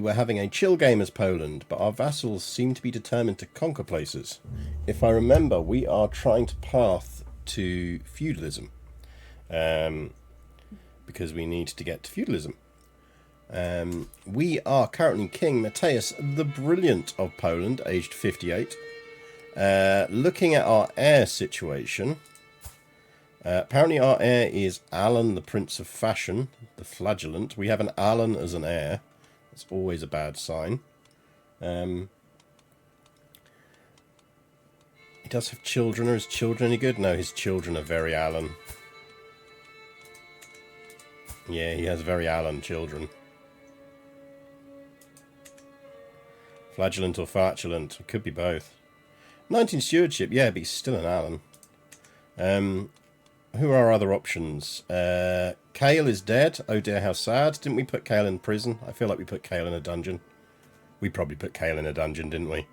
were having a chill game as Poland, but our vassals seem to be determined to conquer places. If I remember, we are trying to path to feudalism. Because we need to get to feudalism. We are currently King Matthias the Brilliant of Poland, aged 58. Looking at our heir situation, apparently our heir is Alan, the Prince of Fashion, the Flagellant. We have an Alan as an heir. That's always a bad sign. He does have children. Are his children any good? No, his children are very Alan. Yeah, he has very Alan children. Flagellant or Fatulant. It could be both. 19 Stewardship. Yeah, but he's still an Alan. Who are our other options? Kale is dead. Oh dear, how sad. Didn't we put Kale in prison? I feel like we put Kale in a dungeon. We probably put Kale in a dungeon, didn't we?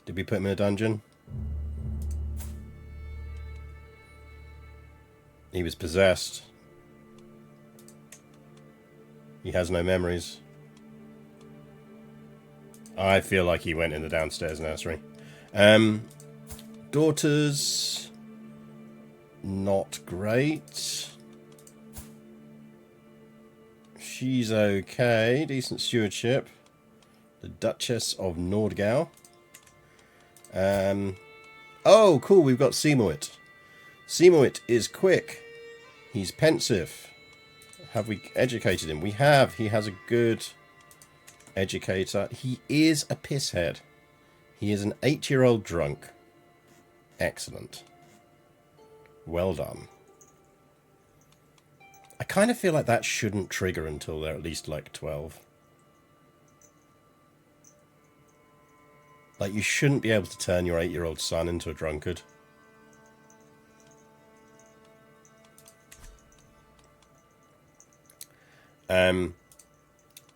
Did we put him in a dungeon? He was possessed. He has no memories. I feel like he went in the downstairs nursery. Daughters... not great. She's okay. Decent stewardship. The Duchess of Nordgau. Oh, cool. We've got Seymour. Seymour is quick. He's pensive. Have we educated him? We have. He has a good educator. He is a pisshead. He is an 8-year-old drunk. Excellent. Well done. I kind of feel like that shouldn't trigger until they're at least like 12. Like, you shouldn't be able to turn your 8-year-old son into a drunkard.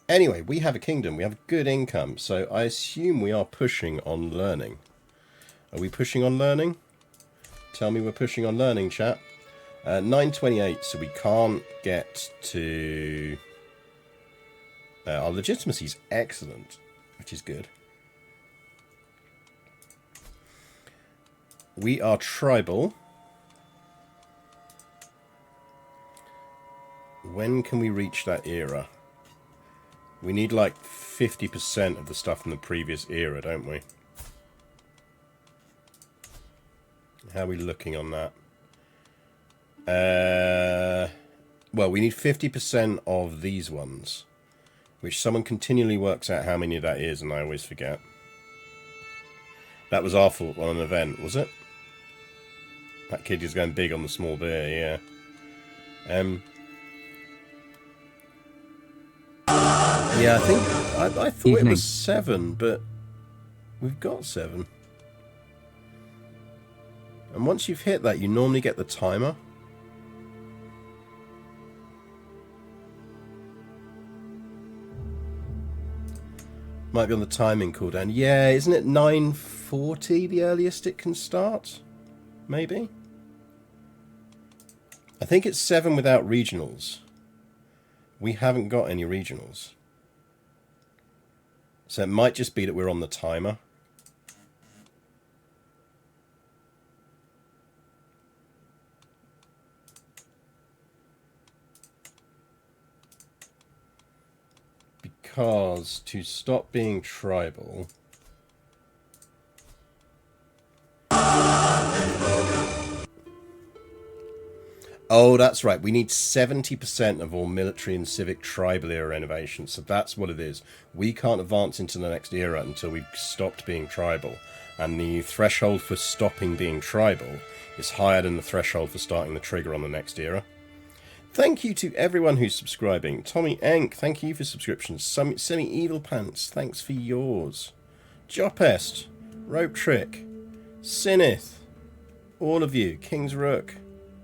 Anyway, we have a kingdom. We have good income. So I assume we are pushing on learning. Are we pushing on learning? Tell me we're pushing on learning, chat. 928, so we can't get to... our legitimacy is excellent, which is good. We are tribal. When can we reach that era? We need like 50% of the stuff from the previous era, don't we? How are we looking on that? Well, we need 50% of these ones, which someone continually works out how many that is, and I always forget. That was our fault on an event, was it? That kid is going big on the small beer, yeah. Yeah, I thought it was 7, but we've got 7. And once you've hit that, you normally get the timer. Might be on the timing cooldown. Yeah, isn't it 9:40 the earliest it can start? Maybe? I think it's 7 without regionals. We haven't got any regionals. So it might just be that we're on the timer. Because to stop being tribal... Oh, that's right. We need 70% of all military and civic tribal era renovations. So that's what it is. We can't advance into the next era until we've stopped being tribal. And the threshold for stopping being tribal is higher than the threshold for starting the trigger on the next era. Thank you to everyone who's subscribing. Tommy Enk, thank you for subscriptions. Semi-Evil Pants, thanks for yours. Jopest, Rope Trick, Sinith, all of you, King's Rook.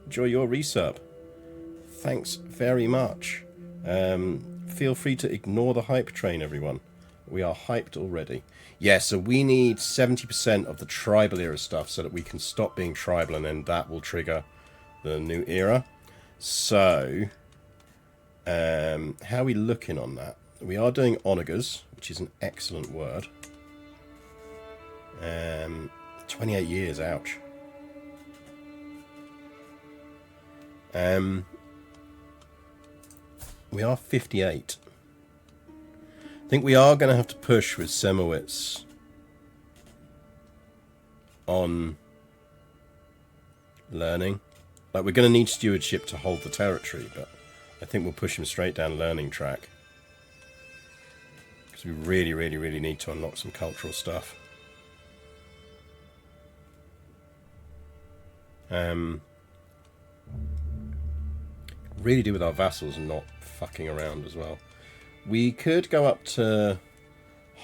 Enjoy your resub. Thanks very much. Feel free to ignore the hype train, everyone. We are hyped already. Yeah, so we need 70% of the tribal era stuff so that we can stop being tribal, and then that will trigger the new era. So, How are we looking on that? We are doing onagers, which is an excellent word. 28 years, ouch. We are 58. I think we are going to have to push with Semowitz on learning. Like, we're going to need stewardship to hold the territory, but I think we'll push him straight down learning track. Because we really, really, really need to unlock some cultural stuff. Really do with our vassals and not fucking around as well. We could go up to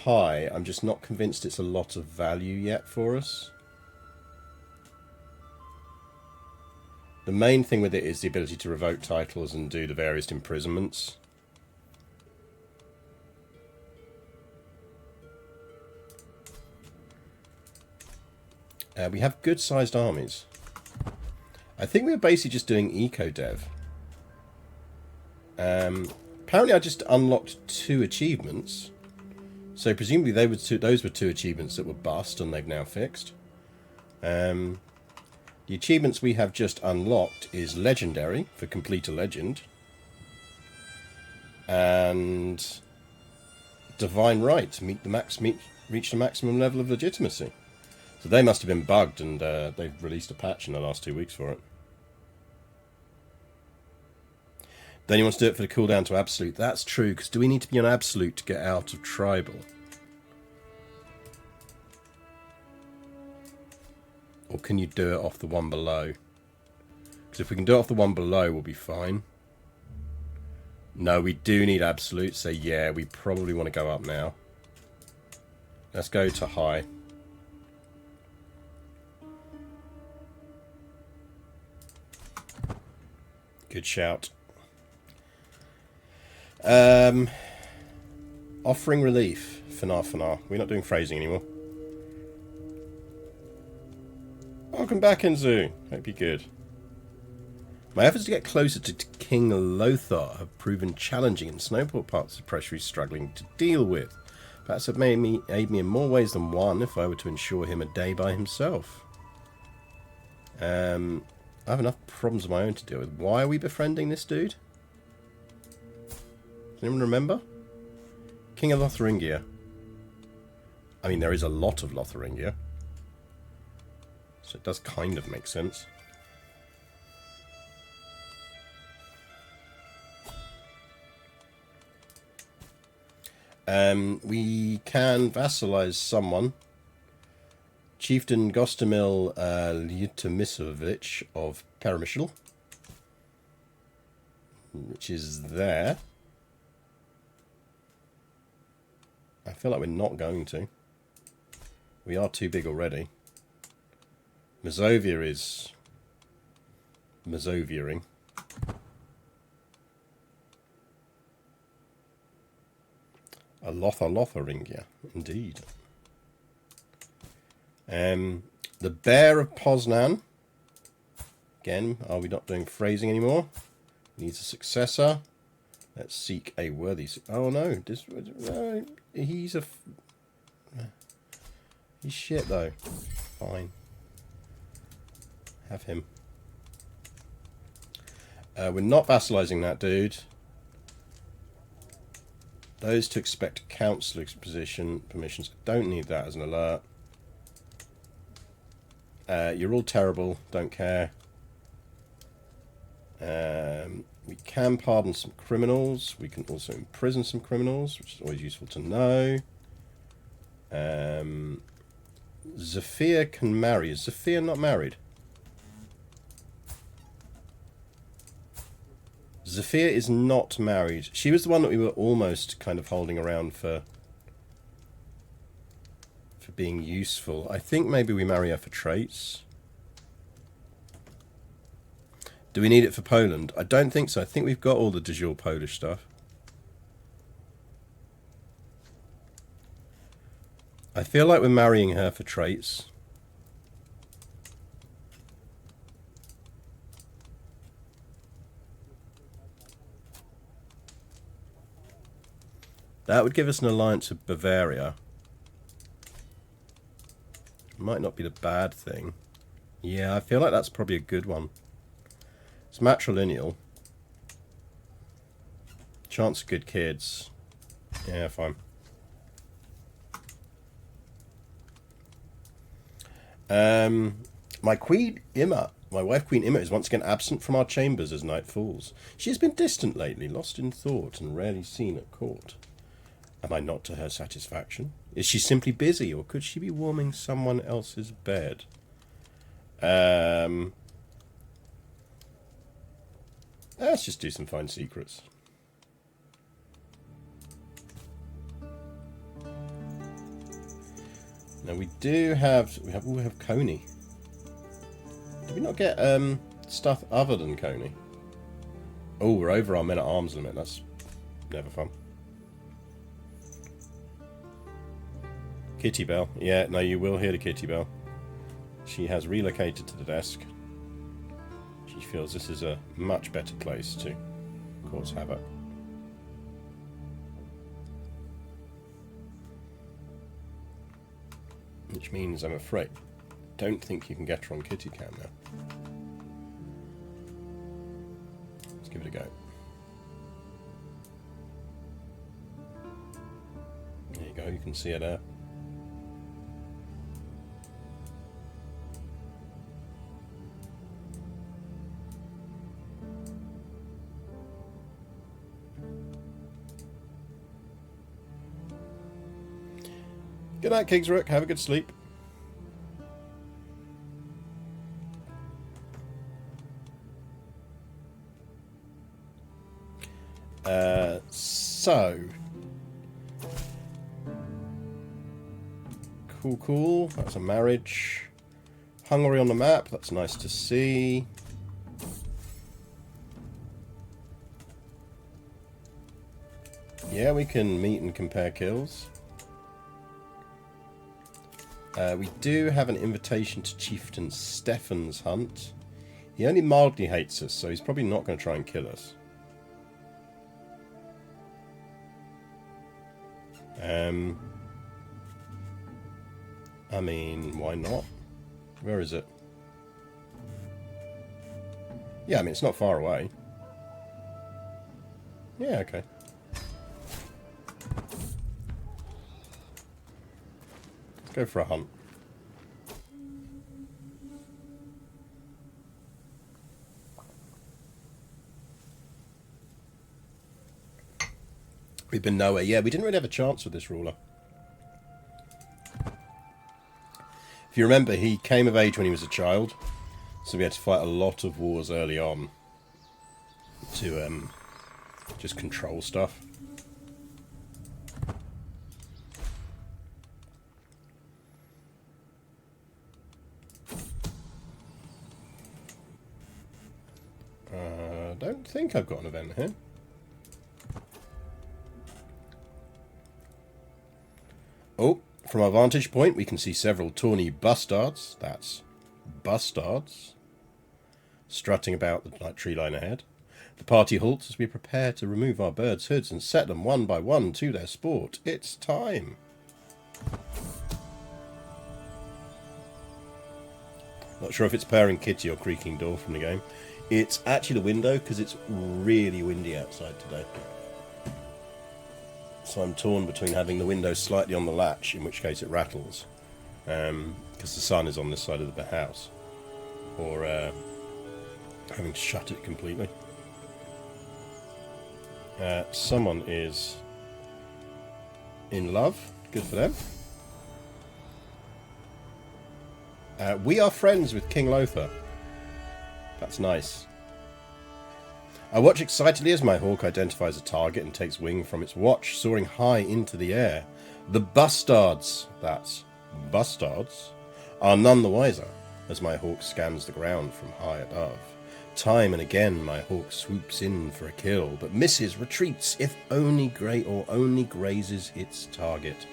high. I'm just not convinced it's a lot of value yet for us. The main thing with it is the ability to revoke titles and do the various imprisonments. We have good-sized armies. I think we're basically just doing eco-dev. Apparently I just unlocked 2 achievements. So presumably those were 2 achievements that were bust and they've now fixed. The achievements we have just unlocked is Legendary, for complete a legend. And Divine Right, reach the maximum level of legitimacy. So they must have been bugged and they've released a patch in the last 2 weeks for it. Then he wants to do it for the cooldown to Absolute. That's true, because do we need to be on Absolute to get out of Tribal? Or can you do it off the one below? Because if we can do it off the one below, we'll be fine. No, we do need Absolute, so yeah, we probably want to go up now. Let's go to high. Good shout. Offering relief. Fanar. We're not doing phrasing anymore. Welcome back, Enzu. Hope you're good. My efforts to get closer to King Lothar have proven challenging and Snowport parts of pressure he's struggling to deal with. Perhaps it may aid me in more ways than one if I were to ensure him a day by himself. I have enough problems of my own to deal with. Why are we befriending this dude? Does anyone remember? King of Lotharingia. I mean, there is a lot of Lotharingia. So it does kind of make sense. We can vassalize someone. Chieftain Gostomil Lyutomisovich of Peramishal, which is there. I feel like we're not going to. We are too big already. Mazovia is Mazoviaing. A Lotharingia, indeed. The Bear of Poznan. Again, are we not doing phrasing anymore? Needs a successor. Let's seek a worthy... Oh no, he's shit though. Fine. Have him. We're not vassalizing that dude. Those to expect council permissions. Don't need that as an alert. You're all terrible. Don't care. We can pardon some criminals. We can also imprison some criminals, which is always useful to know. Zafir can marry. Is Zafir not married? Zafir is not married. She was the one that we were almost kind of holding around for being useful. I think maybe we marry her for traits. Do we need it for Poland? I don't think so. I think we've got all the de jure Polish stuff. I feel like we're marrying her for traits. That would give us an alliance with Bavaria. Might not be the bad thing. Yeah, I feel like that's probably a good one. It's matrilineal. Chance of good kids. Yeah, fine. My Queen Imma, my wife Queen Imma, is once again absent from our chambers as night falls. She has been distant lately, lost in thought, and rarely seen at court. Am I not to her satisfaction? Is she simply busy, or could she be warming someone else's bed? Let's just do some fine secrets. Now we have Coney. Did we not get stuff other than Coney? Oh, we're over our men-at-arms limit. That's never fun. Kitty Bell. Yeah, no, you will hear the Kitty Bell. She has relocated to the desk. She feels this is a much better place to cause havoc. Which means, I'm afraid, don't think you can get her on Kitty Cam now. Let's give it a go. There you go, you can see her there. Good night, Kingsrook. Have a good sleep. So. Cool. That's a marriage. Hungary on the map. That's nice to see. Yeah, we can meet and compare kills. We do have an invitation to Chieftain Stefan's hunt. He only mildly hates us, so he's probably not going to try and kill us. I mean, why not? Where is it? Yeah, I mean, it's not far away. Yeah, okay. Let's go for a hunt. We've been nowhere. Yeah, we didn't really have a chance with this ruler. If you remember, he came of age when he was a child, so we had to fight a lot of wars early on to just control stuff. I don't think I've got an event here. Oh, from our vantage point, we can see several tawny bustards. That's bustards. Strutting about the tree line ahead. The party halts as we prepare to remove our birds' hoods and set them one by one to their sport. It's time. Not sure if it's purring kitty or creaking door from the game. It's actually the window because it's really windy outside today. So I'm torn between having the window slightly on the latch, in which case it rattles, because the sun is on this side of the house, or having to shut it completely. Someone is in love. Good for them. We are friends with King Lothar. That's nice. I watch excitedly as my hawk identifies a target and takes wing from its watch, soaring high into the air. The bustards, that's bustards, are none the wiser as my hawk scans the ground from high above. Time and again my hawk swoops in for a kill, but misses, retreats, if only grazes its target.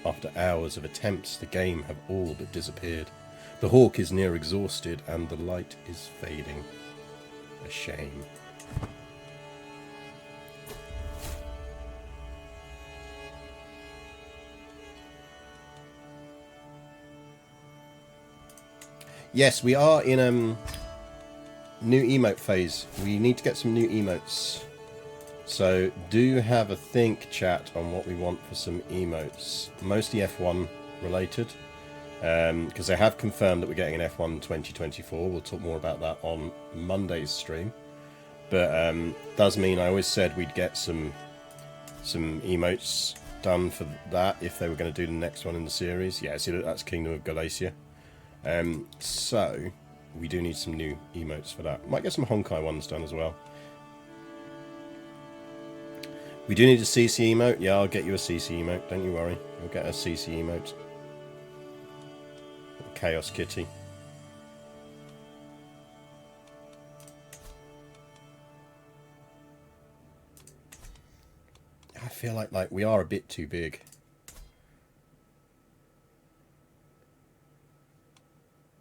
After hours of attempts, the game have all but disappeared. The hawk is near exhausted and the light is fading. A shame. Yes, we are in new emote phase. We need to get some new emotes. So do have a think, chat, on what we want for some emotes. Mostly F1 related. Because they have confirmed that we're getting an F1 2024. We'll talk more about that on Monday's stream. But does mean I always said we'd get some emotes done for that if they were going to do the next one in the series. Yeah, see, that's Kingdom of Galatia. So we do need some new emotes for that. Might get some Honkai ones done as well. We do need a CC emote. Yeah, I'll get you a CC emote. Don't you worry. We'll get a CC emote. Chaos Kitty. I feel like we are a bit too big.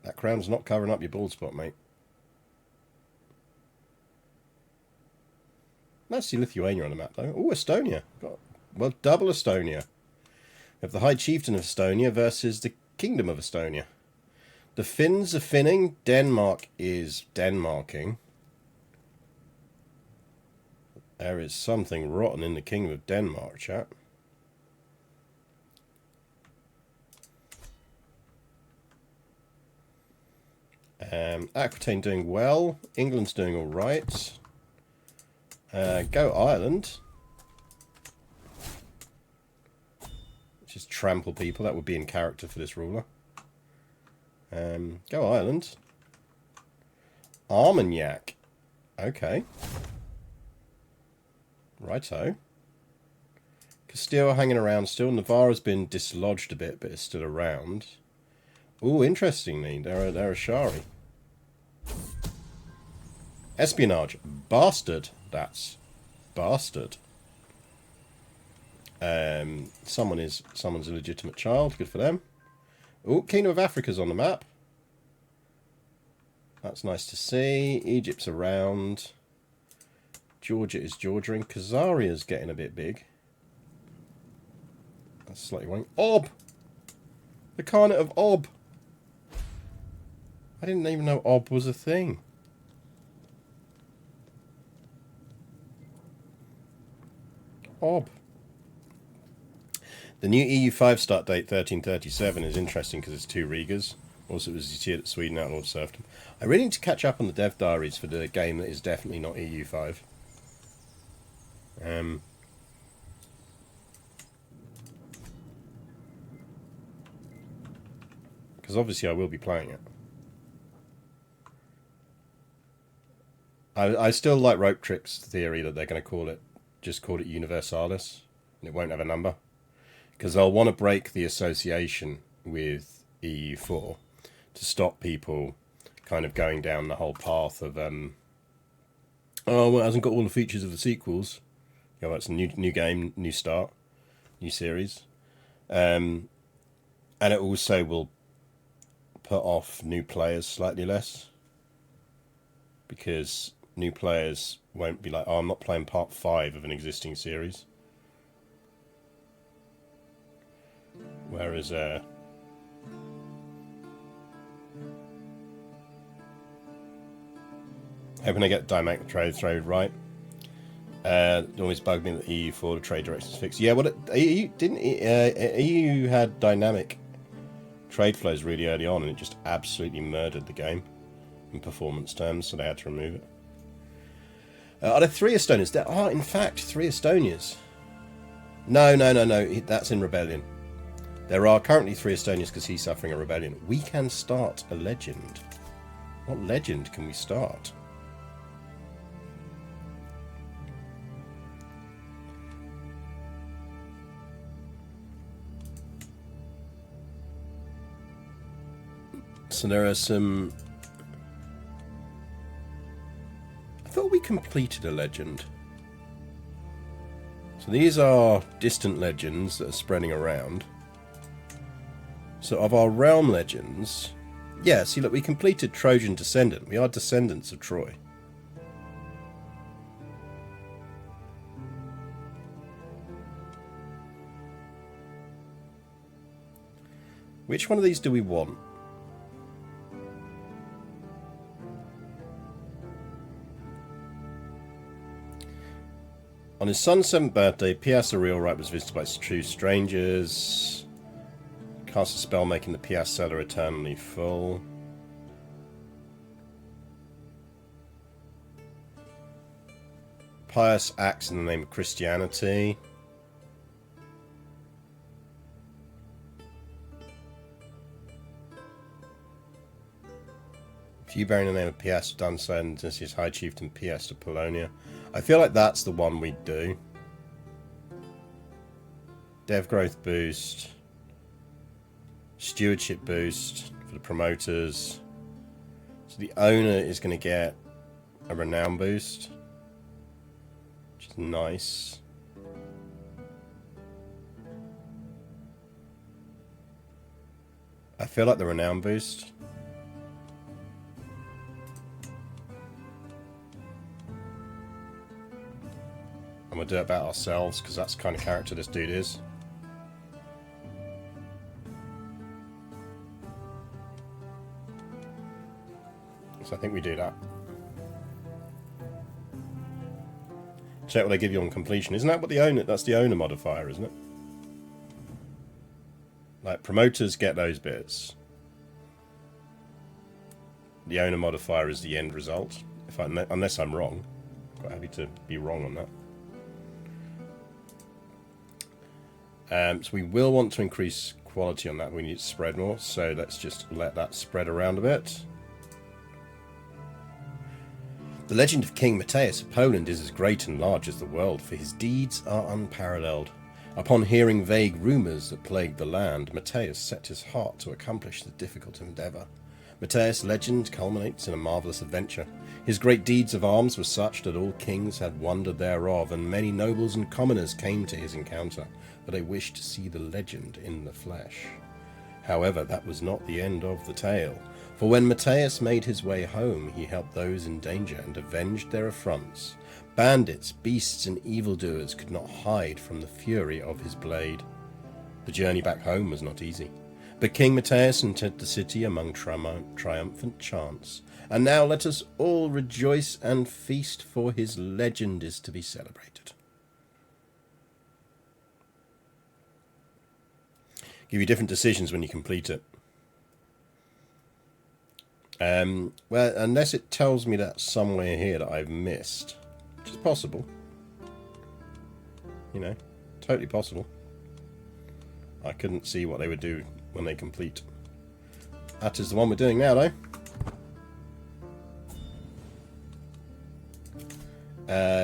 That crown's not covering up your bald spot, mate. Nice to see Lithuania on the map, though. Oh, Estonia. Well, double Estonia. We have the High Chieftain of Estonia versus the Kingdom of Estonia. The Finns are finning. Denmark is Denmarking. There is something rotten in the Kingdom of Denmark, chat. Aquitaine doing well. England's doing all right. Go Ireland. Just trample people. That would be in character for this ruler. Go Ireland. Armagnac. Okay. Righto. Castile hanging around still. Navarra's been dislodged a bit, but is still around. Ooh, interestingly, they're a Shari. Espionage. Bastard. That's bastard. Someone's a legitimate child. Good for them. Oh, Kingdom of Africa's on the map. That's nice to see. Egypt's around. Georgia is Georgiaing. Khazaria's getting a bit big. That's slightly wrong. Ob! The Khanate of Ob! I didn't even know Ob was a thing. Ob. The new EU5 start date, 1337, is interesting because it's 2 Rigas. Also, it was cheered at Sweden outlawed serfdom. I really need to catch up on the dev diaries for the game that is definitely not EU5. Because obviously I will be playing it. I still like Rope Trick's theory that they're going to just call it Universalis, and it won't have a number. Because they'll want to break the association with EU4 to stop people kind of going down the whole path of, oh, well, it hasn't got all the features of the sequels. You know, that's a new game, new start, new series. And it also will put off new players slightly less. Because new players won't be like, oh, I'm not playing part 5 of an existing series. Whereas, hoping I get dynamic trade right. It always bugged me that EU4 the trade directions fixed. Yeah, well, EU had dynamic trade flows really early on, and it just absolutely murdered the game in performance terms, so they had to remove it. Are there 3 Estonias? There are, in fact, 3 Estonias. No, that's in Rebellion. There are currently 3 Estonias because he's suffering a rebellion. We can start a legend. What legend can we start? So there are some... I thought we completed a legend. So these are distant legends that are spreading around. So of our realm legends... Yeah, see, look, we completed Trojan Descendant. We are descendants of Troy. Which one of these do we want? On his son's 7th birthday, P.S. a real right was visited by two strangers. Cast a spell making the P.S. cellar eternally full. Pious acts in the name of Christianity. If you bearing the name of P.S. done so, and this is High Chieftain P.S. to Polonia. I feel like that's the one we do. Dev growth boost. Stewardship boost for the promoters. So the owner is going to get a renown boost. Which is nice. I feel like the renown boost. And we'll do it about ourselves, because that's the kind of character this dude is. So I think we do that. Check what they give you on completion. Isn't that what the owner... That's the owner modifier, isn't it? Like, promoters get those bits. The owner modifier is the end result. Unless I'm wrong. Quite happy to be wrong on that. So we will want to increase quality on that. We need to spread more, so let's just let that spread around a bit. The legend of King Matthias of Poland is as great and large as the world, for his deeds are unparalleled. Upon hearing vague rumours that plagued the land, Matthias set his heart to accomplish the difficult endeavour. Matthias' legend culminates in a marvellous adventure. His great deeds of arms were such that all kings had wondered thereof, and many nobles and commoners came to his encounter, for they wished to see the legend in the flesh. However, that was not the end of the tale, for when Matthias made his way home, he helped those in danger and avenged their affronts. Bandits, beasts, and evildoers could not hide from the fury of his blade. The journey back home was not easy, but King Matthias entered the city among triumphant chants. And now let us all rejoice and feast, for his legend is to be celebrated. Give you different decisions when you complete it. Well, unless it tells me that somewhere here that I've missed, which is possible. You know, totally possible. I couldn't see what they would do when they complete. That is the one we're doing now, though.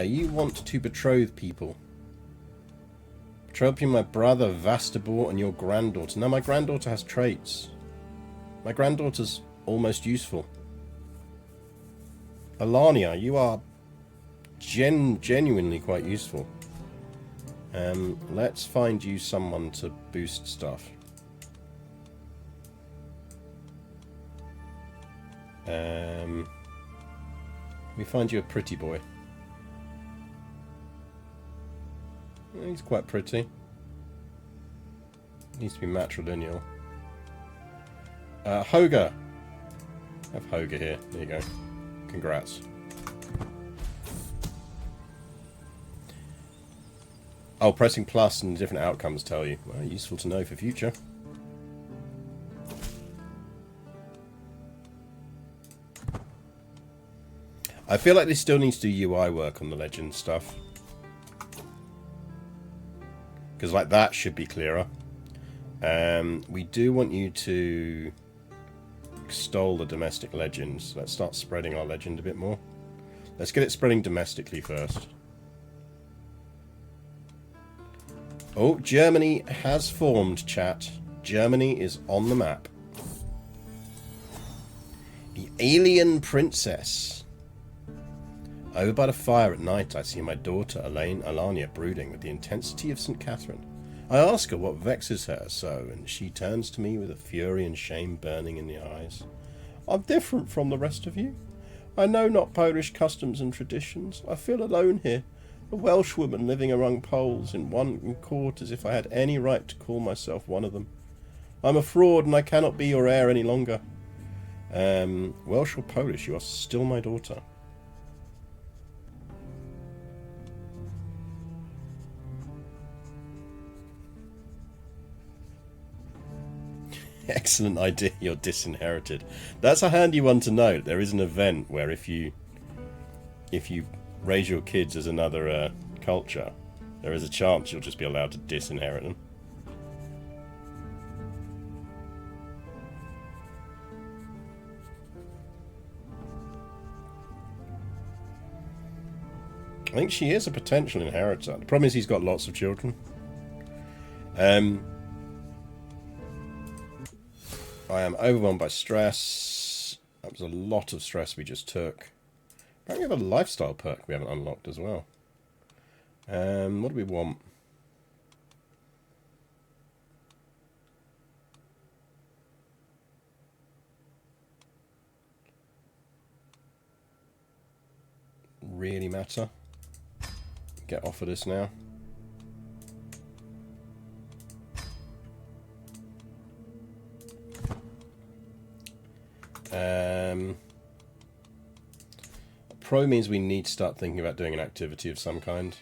You want to betroth people. Betrothing my brother Vastabor and your granddaughter. Now, my granddaughter has traits. My granddaughter's almost useful. Alania, you are genuinely quite useful. Let's find you someone to boost stuff. We find you a pretty boy. He's quite pretty. Needs to be matrilineal. Hoga. Have Hoga here. There you go. Congrats. Oh, pressing plus and different outcomes tell you. Well, useful to know for future. I feel like they still need to do UI work on the legend stuff. Because like that should be clearer. We do want you to extol the domestic legends. Let's start spreading our legend a bit more. Let's get it spreading domestically first. Oh, Germany has formed, chat. Germany is on the map. The Alien Princess. Over by the fire at night, I see my daughter, Alania, brooding with the intensity of St. Catherine. I ask her what vexes her so, and she turns to me with a fury and shame burning in the eyes. I'm different from the rest of you. I know not Polish customs and traditions. I feel alone here, a Welsh woman living among Poles in one court, as if I had any right to call myself one of them. I'm a fraud, and I cannot be your heir any longer. Welsh or Polish, you are still my daughter. Excellent idea, you're disinherited. That's a handy one to note. There is an event where if you raise your kids as another culture, there is a chance you'll just be allowed to disinherit them. I think she is a potential inheritor. The problem is he's got lots of children. I am overwhelmed by stress. That was a lot of stress we just took. Apparently we have a lifestyle perk we haven't unlocked as well. What do we want? Really matter? Get off of this now. Pro means we need to start thinking about doing an activity of some kind.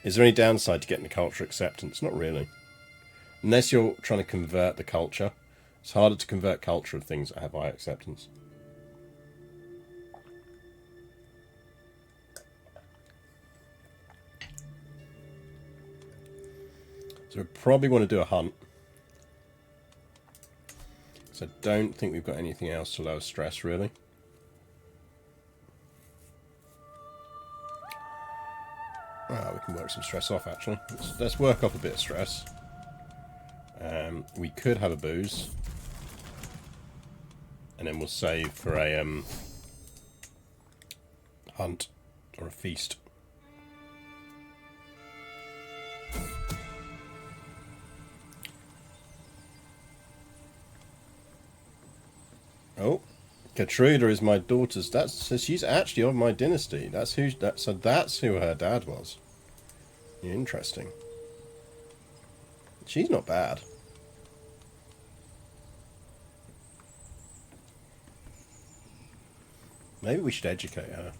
Is there any downside to getting the culture acceptance? Not really. Unless you're trying to convert the culture. It's harder to convert culture of things that have high acceptance. So we probably want to do a hunt. So I don't think we've got anything else to lower stress, really. Well, we can work some stress off, actually. Let's work off a bit of stress. We could have a booze. And then we'll save for a hunt or a feast. Oh, Katruda is my daughter's. So she's actually of my dynasty. So that's who her dad was. Interesting. She's not bad. Maybe we should educate her.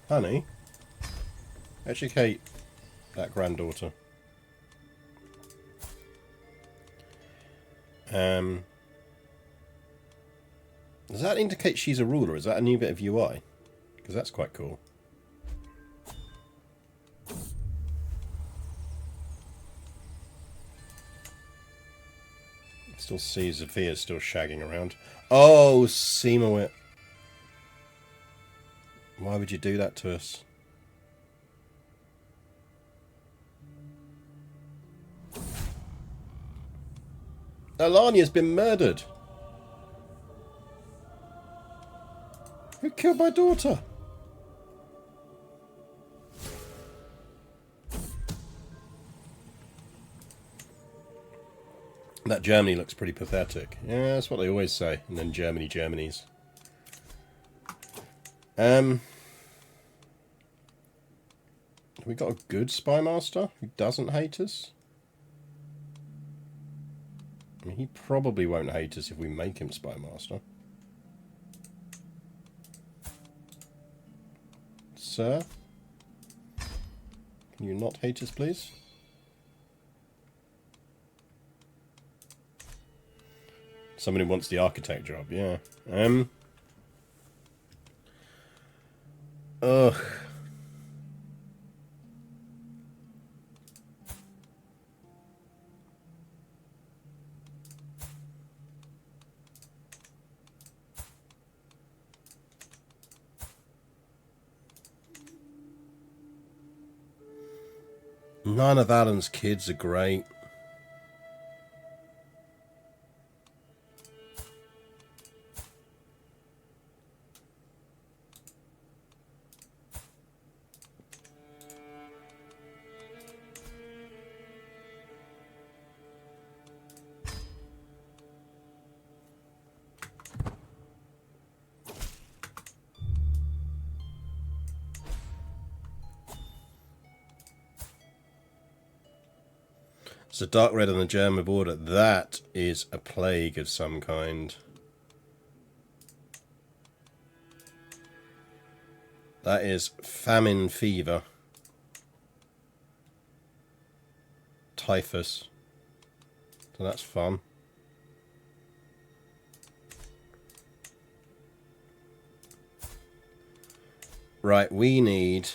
Honey, educate that granddaughter. Does that indicate she's a ruler? Is that a new bit of UI? Because that's quite cool. Still see Zephyr still shagging around. Oh, Seemawit. Why would you do that to us? Alania's been murdered. Who killed my daughter? That Germany looks pretty pathetic. Yeah, that's what they always say. And then Germany's. Have we got a good spy master who doesn't hate us? I mean, he probably won't hate us if we make him spy master. Sir? Can you not hate us, please? Somebody wants the architect job, yeah. Ugh. None of Alan's kids are great. So dark red on the German border. That is a plague of some kind. That is famine fever. Typhus. So that's fun. Right, we need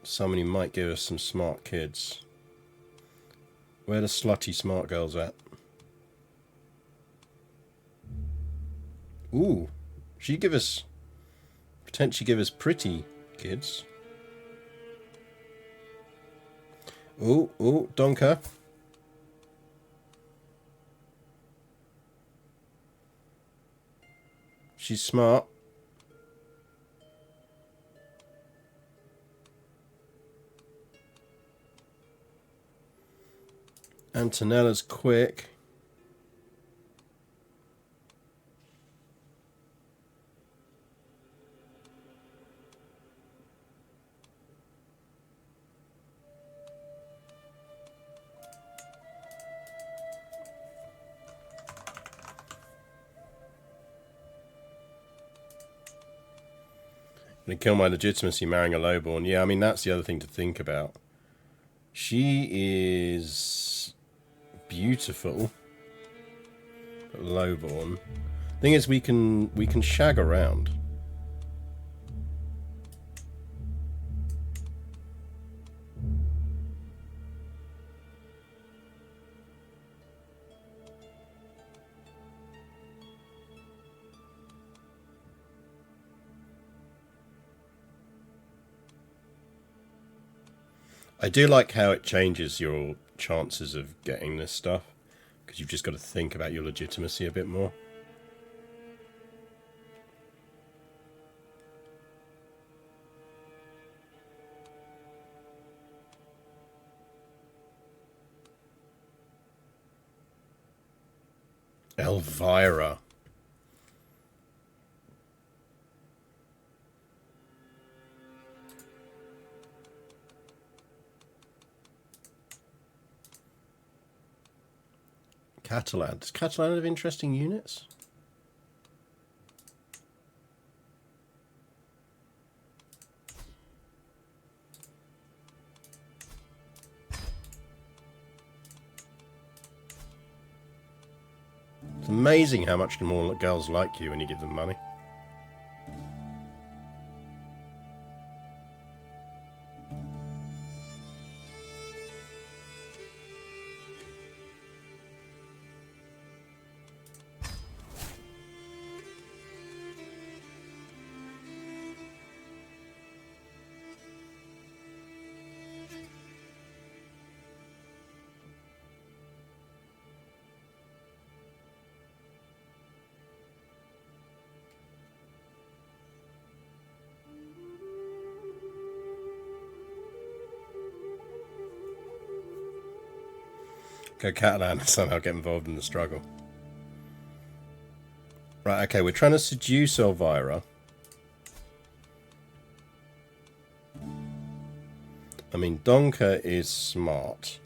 somebody who might give us some smart kids. Where are the slutty smart girls at? Ooh, she'd give us, potentially give us pretty kids. Ooh, Donka. She's smart. Antonella's quick. Gonna kill my legitimacy marrying a lowborn. Yeah, I mean, that's the other thing to think about. She is beautiful, but lowborn. Thing is, we can shag around. I do like how it changes your chances of getting this stuff, because you've just got to think about your legitimacy a bit more. Elvira. Catalan. Does Catalan have interesting units? It's amazing how much more girls like you when you give them money. Go Catalan and somehow get involved in the struggle. Right, okay, we're trying to seduce Elvira. I mean, Donka is smart.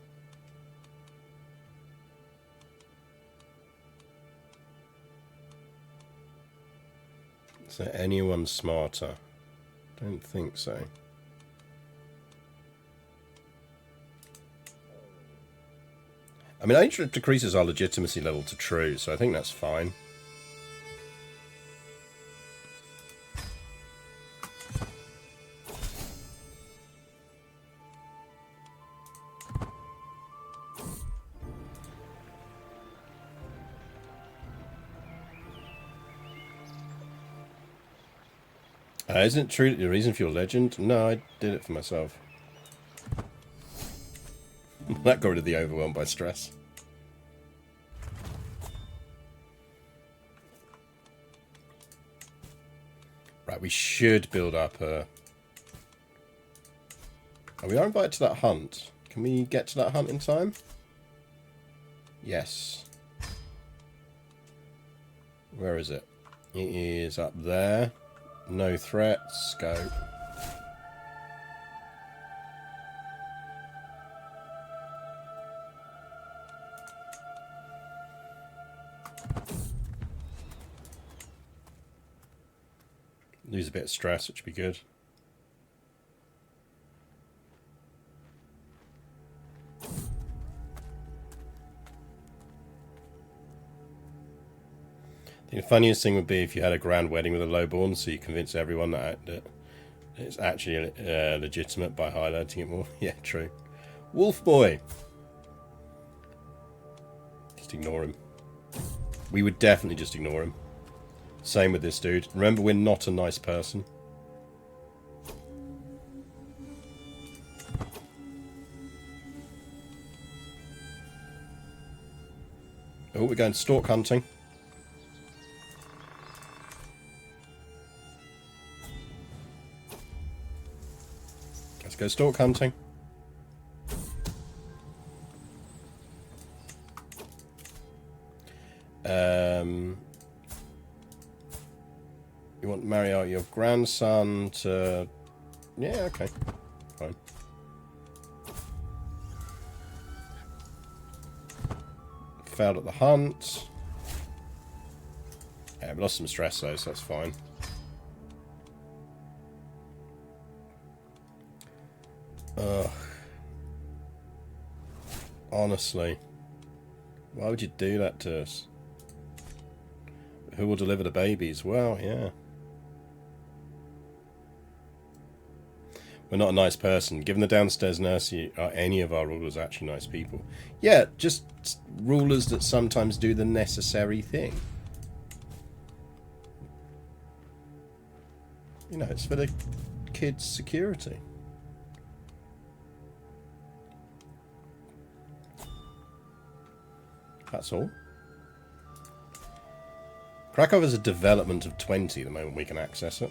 Is there anyone smarter? Don't think so. I mean, it decreases our legitimacy level to true, so I think that's fine. Isn't it true that the reason for your legend? No, I did it for myself. That got rid of the overwhelm by stress. Right, we should build up a... Oh, we are invited to that hunt. Can we get to that hunt in time? Yes. Where is it? It is up there. No threats. Go. Lose a bit of stress, which would be good. The funniest thing would be if you had a grand wedding with a lowborn, so you convince everyone that it's actually legitimate by highlighting it more. Yeah, true. Wolf boy. Just ignore him. We would definitely just ignore him. Same with this dude. Remember, we're not a nice person. Oh, we're going stork hunting. Let's go stork hunting. You want to marry out your grandson to... Yeah, okay. Fine. Failed at the hunt. Yeah, we lost some stress though, so that's fine. Ugh. Honestly. Why would you do that to us? Who will deliver the babies? Well, yeah. We're not a nice person. Given the downstairs nursery, are any of our rulers actually nice people? Yeah, just rulers that sometimes do the necessary thing. You know, it's for the kids' security. That's all. Krakow is a development of 20 the moment we can access it.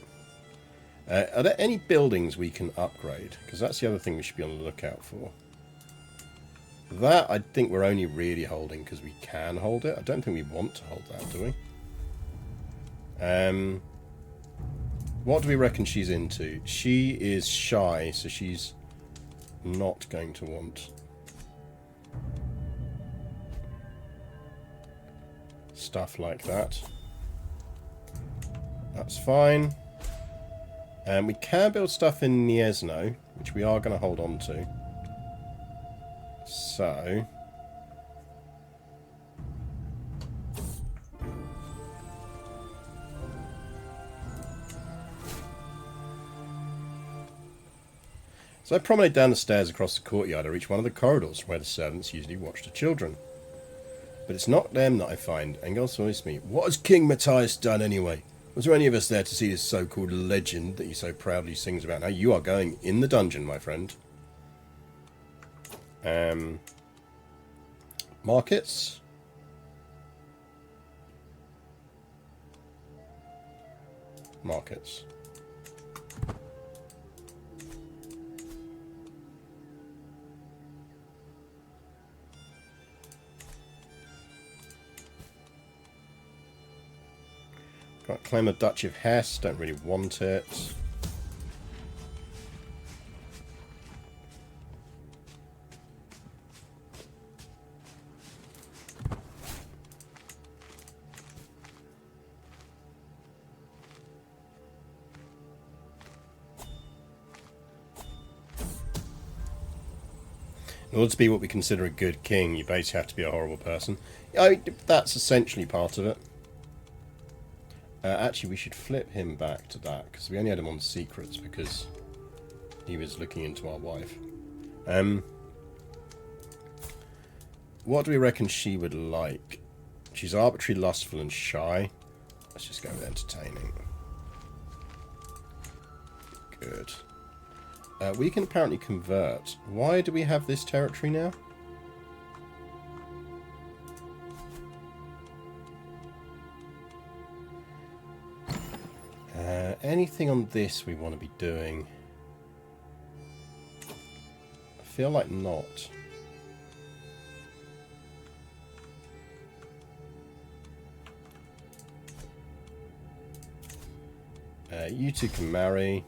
Are there any buildings we can upgrade? Because that's the other thing we should be on the lookout for. That, I think we're only really holding because we can hold it. I don't think we want to hold that, do we? What do we reckon she's into? She is shy, so she's not going to want stuff like that. That's fine. We can build stuff in Gniezno, which we are going to hold on to. So... So I promenade down the stairs across the courtyard. I reach one of the corridors where the servants usually watch the children. But it's not them that I find. Engels voiced me. What has King Matthias done anyway? Was there any of us there to see this so-called legend that he so proudly sings about? Now you are going in the dungeon, my friend. Markets. Markets. Got to claim a Duchy of Hesse, don't really want it. In order to be what we consider a good king, you basically have to be a horrible person. I mean, that's essentially part of it. Actually, we should flip him back to that, because we only had him on secrets because he was looking into our wife. What do we reckon she would like? She's arbitrary, lustful, and shy. Let's just go with entertaining. Good. We can apparently convert. Why do we have this territory now? Anything on this we want to be doing? I feel like not. You two can marry.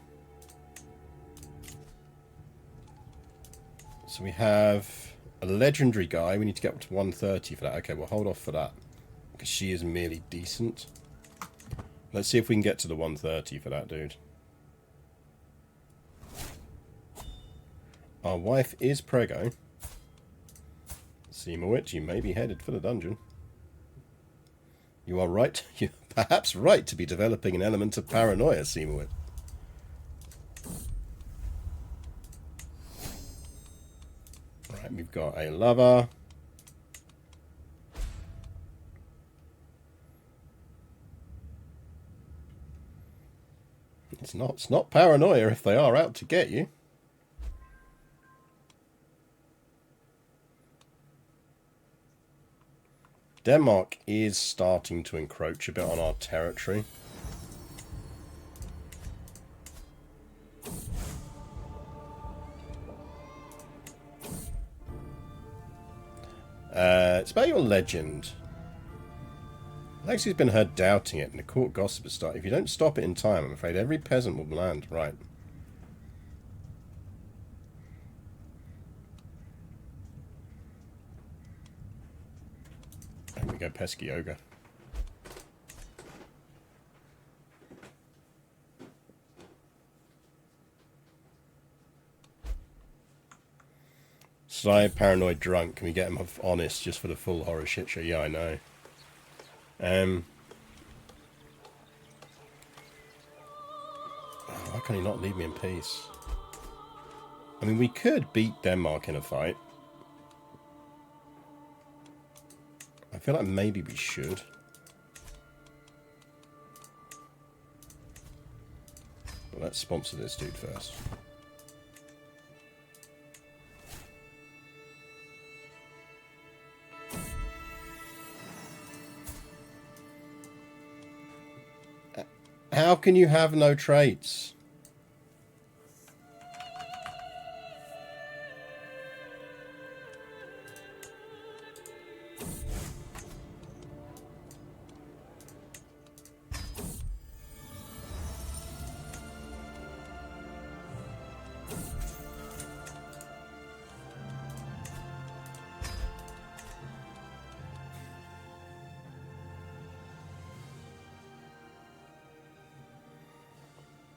So we have a legendary guy. We need to get up to 130 for that. Okay, we'll hold off for that because she is merely decent. Let's see if we can get to the 130 for that dude. Our wife is Prego. Seemowit, you may be headed for the dungeon. You are right. You're perhaps right to be developing an element of paranoia, Seemowit. Right, we've got a lover. It's not paranoia if they are out to get you. Denmark is starting to encroach a bit on our territory. It's about your legend. Lexi's been heard doubting it, and the court gossip has started. If you don't stop it in time, I'm afraid every peasant will land. Right. There we go, pesky ogre. Sly, paranoid, drunk. Can we get him off honest just for the full horror shit show? Yeah, I know. Why can't he not leave me in peace? I mean, we could beat Denmark in a fight. I feel like maybe we should. But let's sponsor this dude first. How can you have no traits?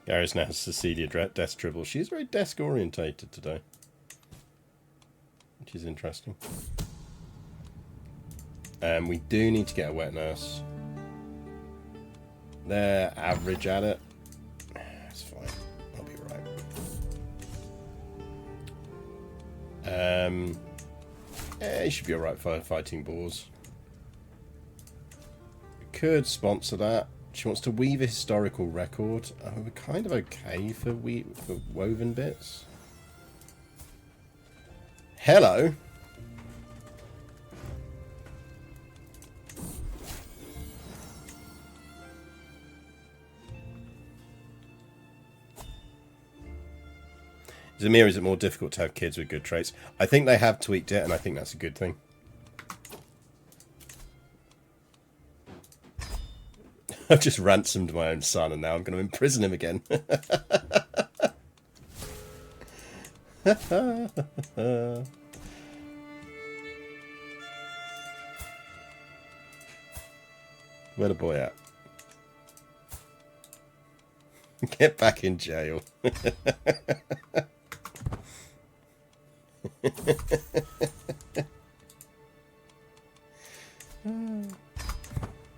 Garrus now has Cecilia desk dribble. She's very desk orientated today, which is interesting. We do need to get a wet nurse. They're average at it. It's fine. I'll be alright. Yeah, he should be alright for fighting boars. We could sponsor that. She wants to weave a historical record. We're kind of okay for woven bits. Hello. Zamir, is it more difficult to have kids with good traits? I think they have tweaked it, and I think that's a good thing. I've just ransomed my own son, and now I'm going to imprison him again. Where the boy at? Get back in jail.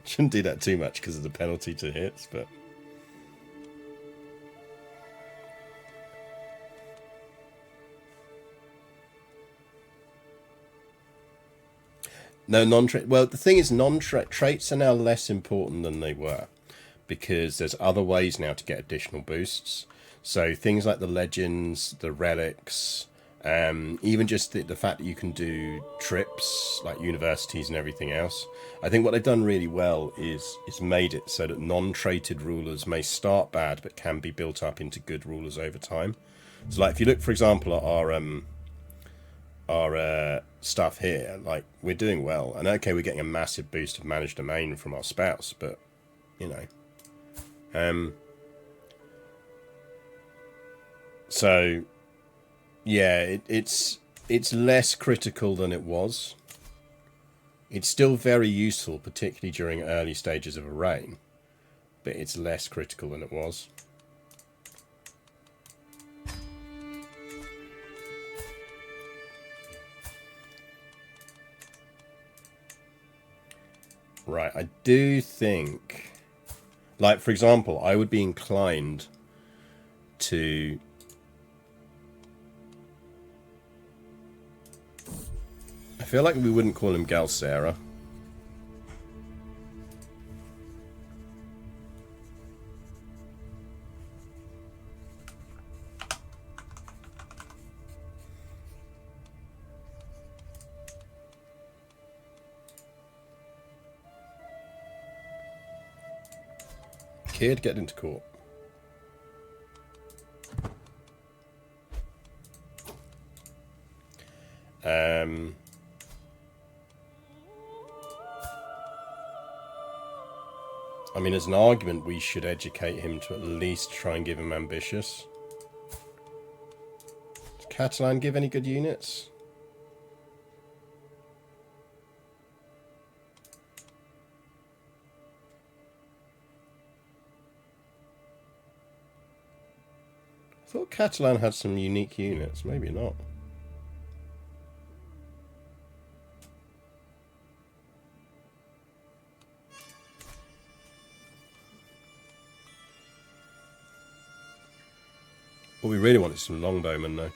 Shouldn't do that too much because of the penalty to hits, but no non-trait. Well, the thing is, traits are now less important than they were because there's other ways now to get additional boosts. So things like the legends, the relics, even just the fact that you can do trips like universities and everything else. I think what they've done really well is made it so that non-traded rulers may start bad but can be built up into good rulers over time. So like if you look, for example, at our stuff here, like we're doing well, and okay, we're getting a massive boost of managed domain from our spouse, but you know, so yeah, it's less critical than it was. It's still very useful, particularly during early stages of a reign. but it's less critical than it was. Right, I do think, like, for example, I would be inclined to I feel like we wouldn't call him Galsera. Kid, get into court. I mean, as an argument, we should educate him to at least try and give him ambitious. Does Catalan give any good units? I thought Catalan had some unique units. Maybe not. What we really want is some longbowmen, though.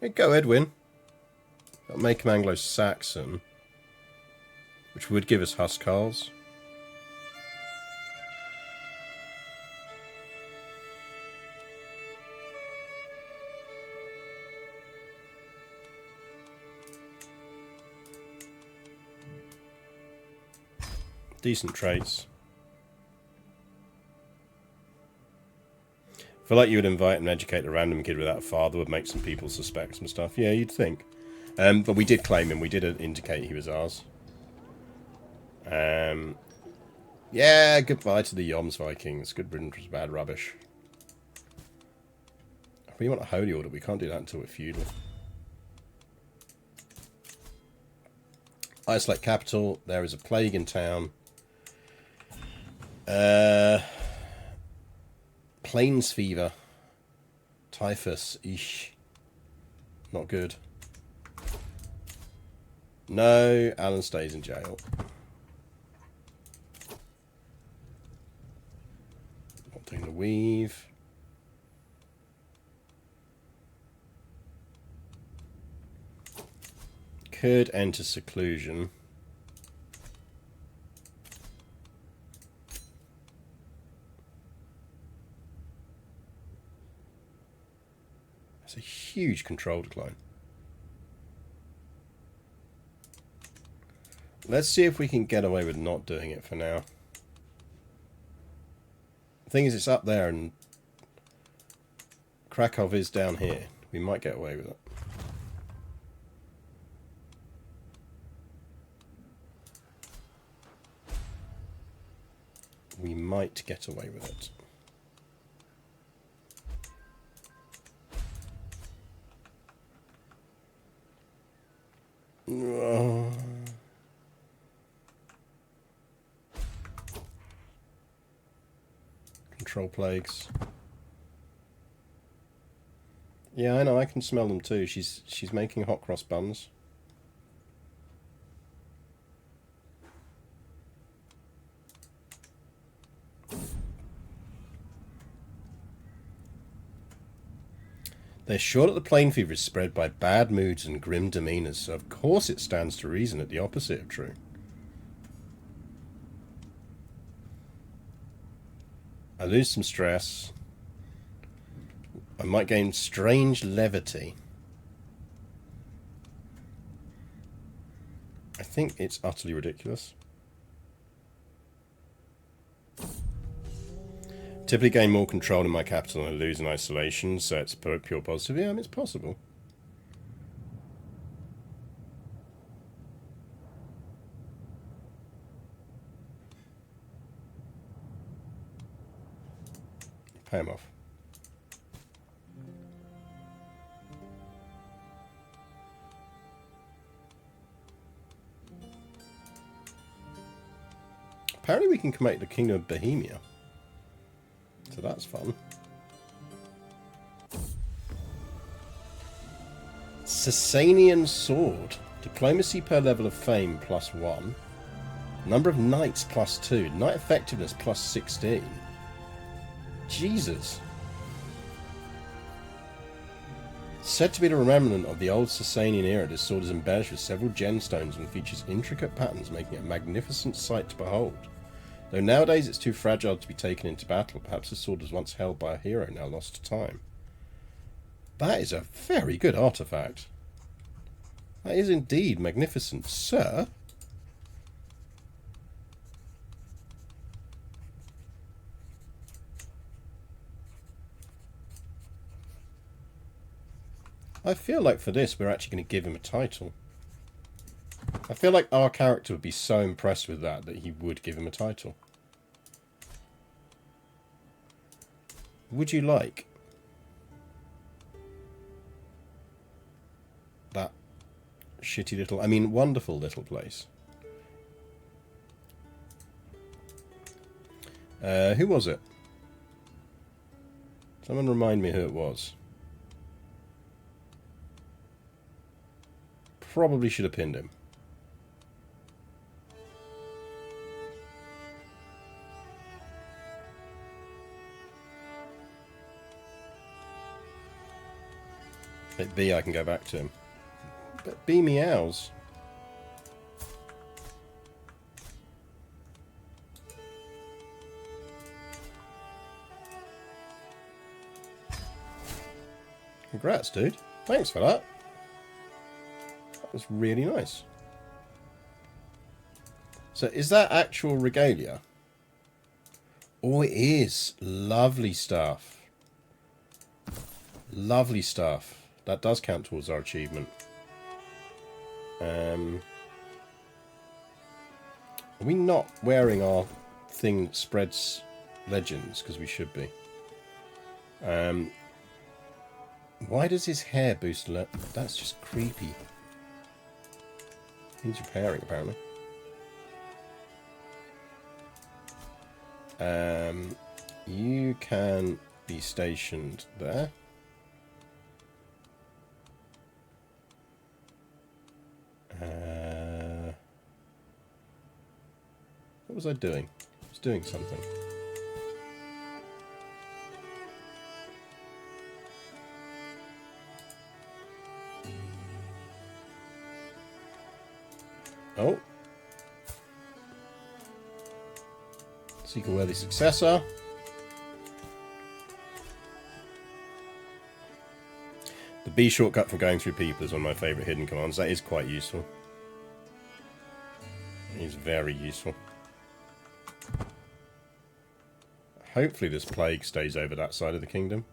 Hey, go Edwin. That'll make him Anglo-Saxon, which would give us Huscarls. Decent traits. I feel like you would invite and educate a random kid without a father would make some people suspect some stuff. Yeah, you'd think. But we did claim him. We did indicate he was ours. Yeah, goodbye to the Yoms Vikings. Good riddance was bad rubbish. We want a holy order. We can't do that until we're feudal. Isolate capital. There is a plague in town. Plains fever. Typhus. Eesh. Not good. No, Alan stays in jail. Not doing the weave. Could enter seclusion. That's a huge control decline. Let's see if we can get away with not doing it for now. The thing is, it's up there and Krakow is down here. We might get away with it. We might get away with it. Control plagues. Yeah, I know, I can smell them too. She's making hot cross buns. They're sure that the plain fever is spread by bad moods and grim demeanours, so of course it stands to reason that the opposite of true. I lose some stress. I might gain strange levity. I think it's utterly ridiculous. Typically gain more control in my capital and I lose in isolation, so it's pure positive. Yeah, I mean, it's possible. Pay him off. apparently we can make the Kingdom of Bohemia. So that's fun. Sasanian Sword. Diplomacy per level of fame +1. Number of knights +2. Knight effectiveness +16. Jesus. Said to be the remnant of the old Sasanian era, this sword is embellished with several gemstones and features intricate patterns, making it a magnificent sight to behold. Though nowadays it's too fragile to be taken into battle, perhaps the sword was once held by a hero now lost to time. That is a very good artifact. That is indeed magnificent, sir. I feel like for this we're actually going to give him a title. I feel like our character would be so impressed with that he would give him a title. Would you like that shitty little, I mean wonderful little place? Who was it? Someone remind me who it was. Probably should have pinned him. Hit B, I can go back to him. But B meows. Congrats, dude. Thanks for that. That was really nice. So is that actual regalia? Oh, it is. Lovely stuff. Lovely stuff. That does count towards our achievement. Are we not wearing our thing that spreads legends? Because we should be. Why does his hair boost? That's just creepy. Needs repairing, apparently. You can be stationed there. What was I doing? I was doing something. Oh. Seek a worthy successor. The B shortcut for going through people is one of my favourite hidden commands. That is quite useful. It is very useful. Hopefully this plague stays over that side of the kingdom.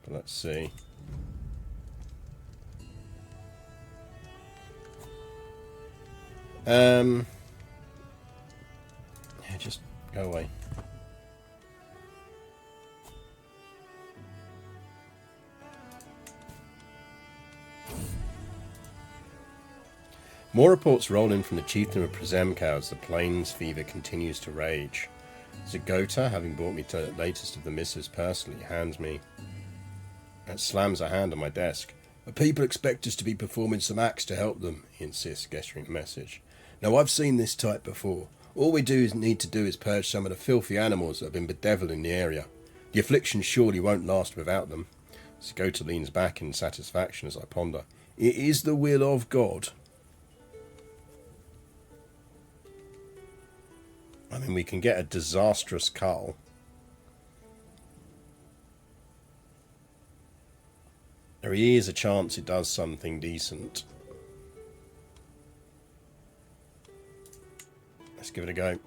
But let's see. Yeah, just go away. More reports roll in from the chieftain of Prezemka as the plains fever continues to rage. Zagota, having brought me to the latest of the missives personally, slams a hand on my desk. The people expect us to be performing some acts to help them, he insists, gesturing the message. Now, I've seen this type before. All we need to do is purge some of the filthy animals that have been bedeviling the area. The affliction surely won't last without them. Zagota leans back in satisfaction as I ponder. It is the will of God. I mean, we can get a disastrous cull. There is a chance it does something decent. Let's give it a go.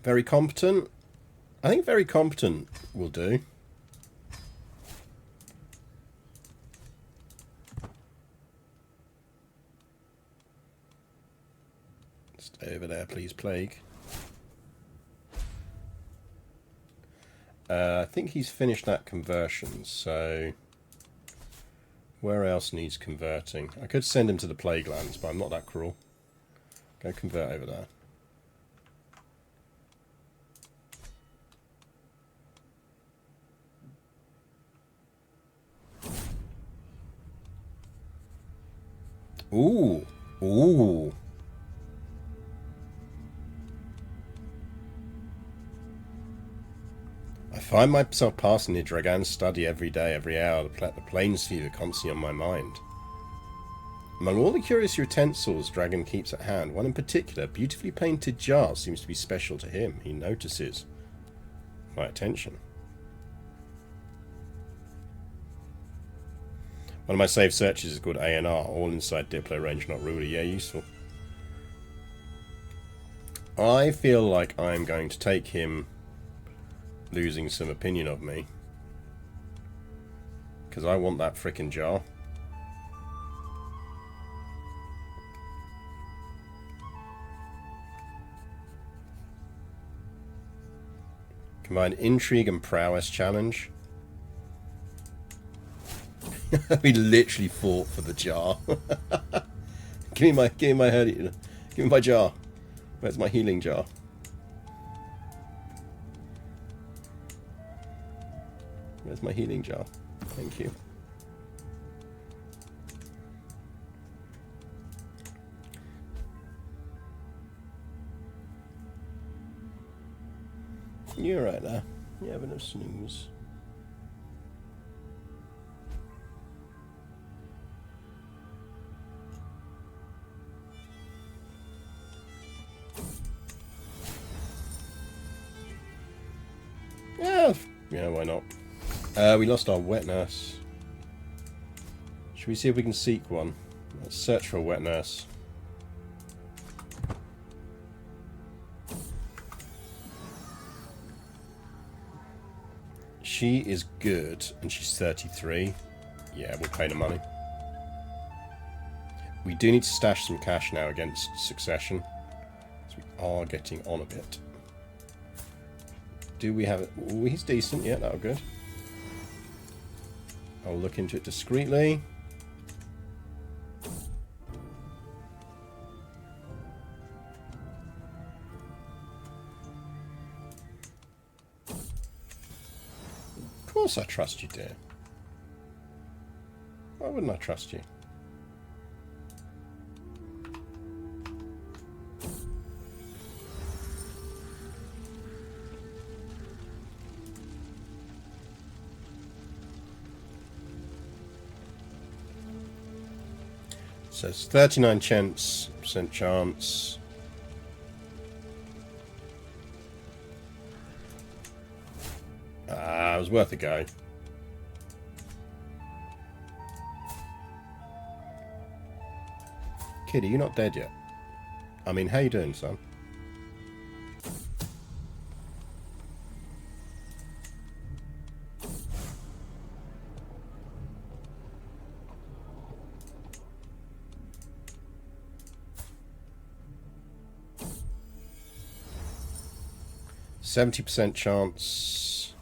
Very competent. I think very competent will do. Stay over there, please, plague. I think he's finished that conversion, so Where else needs converting? I could send him to the Plague Lands, but I'm not that cruel. Go convert over there. Ooh. Ooh. I find myself passing the Dragan study every day, every hour. The plains fever constantly on my mind. Among all the curious utensils Dragon keeps at hand, one in particular, a beautifully painted jar, seems to be special to him. He notices my attention. One of my saved searches is called ANR, all inside Diplo range, not ruler. Yeah, useful. I feel like I'm going to take him losing some opinion of me, because I want that frickin' jar. Combine intrigue and prowess challenge. We literally fought for the jar. give me my jar. Where's my healing jar? Where's my healing jar? Thank you. You're right there. You have enough snooze. Yeah, why not? We lost our wet nurse. Should we see if we can seek one? Let's search for a wet nurse. She is good, and she's 33. Yeah, we'll pay the money. We do need to stash some cash now against succession, so we are getting on a bit. Do we have it? Ooh, he's decent. Yeah, that'll good. I'll look into it discreetly. Of course I trust you, dear. Why wouldn't I trust you? So it's 39% chance. Ah, it was worth a go. Kid, are you not dead yet? I mean, how you doing, son? %70 chance,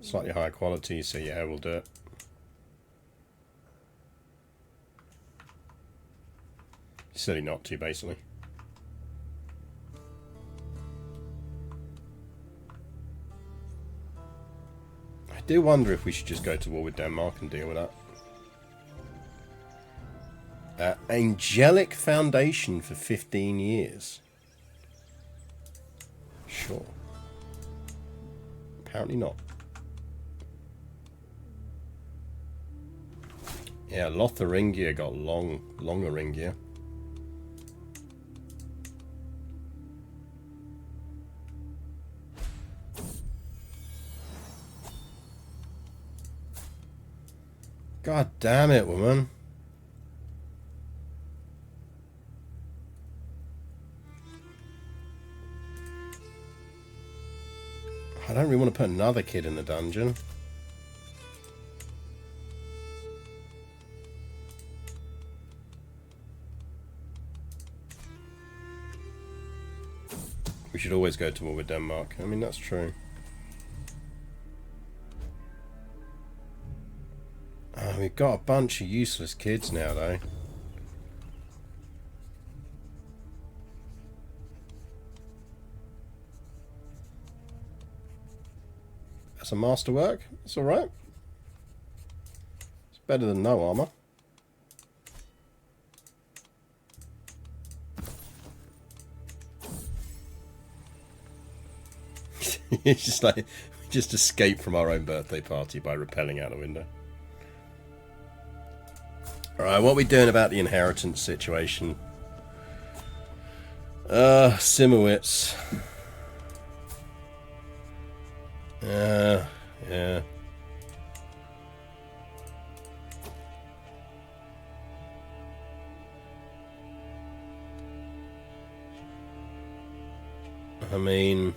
slightly higher quality, so yeah, we'll do it. Silly not to, basically. I do wonder if we should just go to war with Denmark and deal with that. Angelic Foundation for 15 years. Sure. Apparently not. Yeah, Lotharingia got Longaringia. God damn it, woman. I don't really want to put another kid in the dungeon. We should always go to war with Denmark. I mean, that's true. We've got a bunch of useless kids now, though. That's a masterwork. It's alright. It's better than no armour. It's just like, we just escape from our own birthday party by rappelling out the window. Alright, what are we doing about the inheritance situation? Simowitz. Yeah. I mean...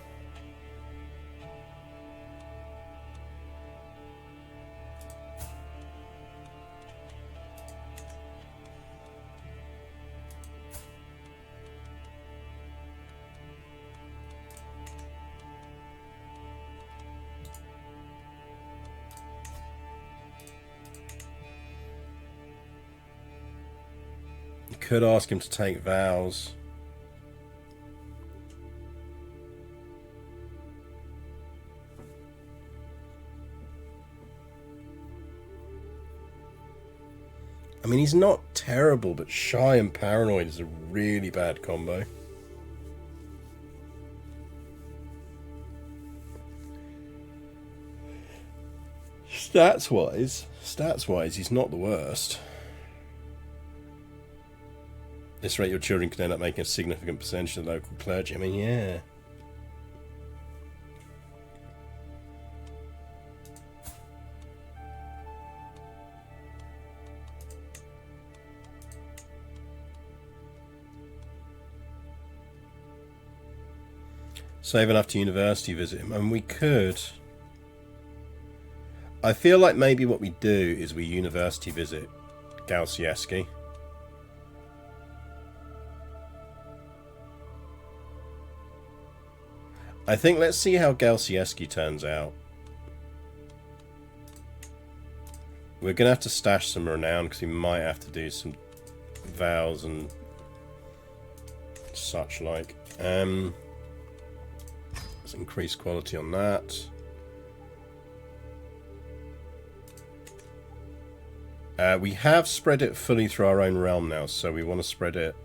could ask him to take vows. I mean, he's not terrible, but shy and paranoid is a really bad combo. Stats-wise, he's not the worst. At this rate, your children could end up making a significant percentage of the local clergy. I mean, yeah. Save enough to university visit him. And we could... I feel like maybe what we do is we university visit Galsieski. I think let's see how Galsieski turns out. We're going to have to stash some renown because we might have to do some vows and such like. Let's increase quality on that. We have spread it fully through our own realm now, so we want to spread it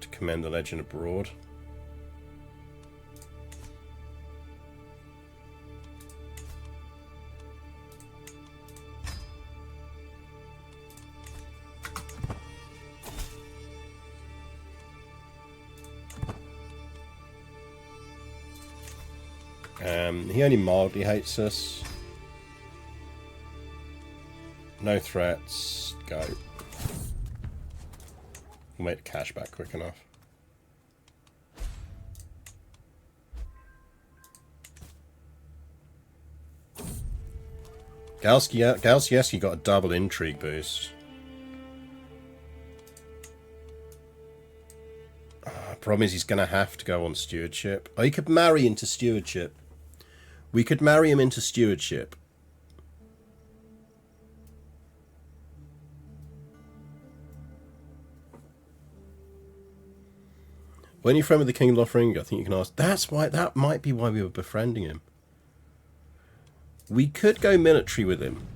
to commend the legend abroad. He only mildly hates us. No threats. Go. We'll make the cash back quick enough. Galsieski got a double intrigue boost. Problem is he's going to have to go on stewardship. Oh, he could marry into stewardship. We could marry him into stewardship. When you're friend with the King of Lothringia, I think you can ask. That's why. That might be why we were befriending him. We could go military with him.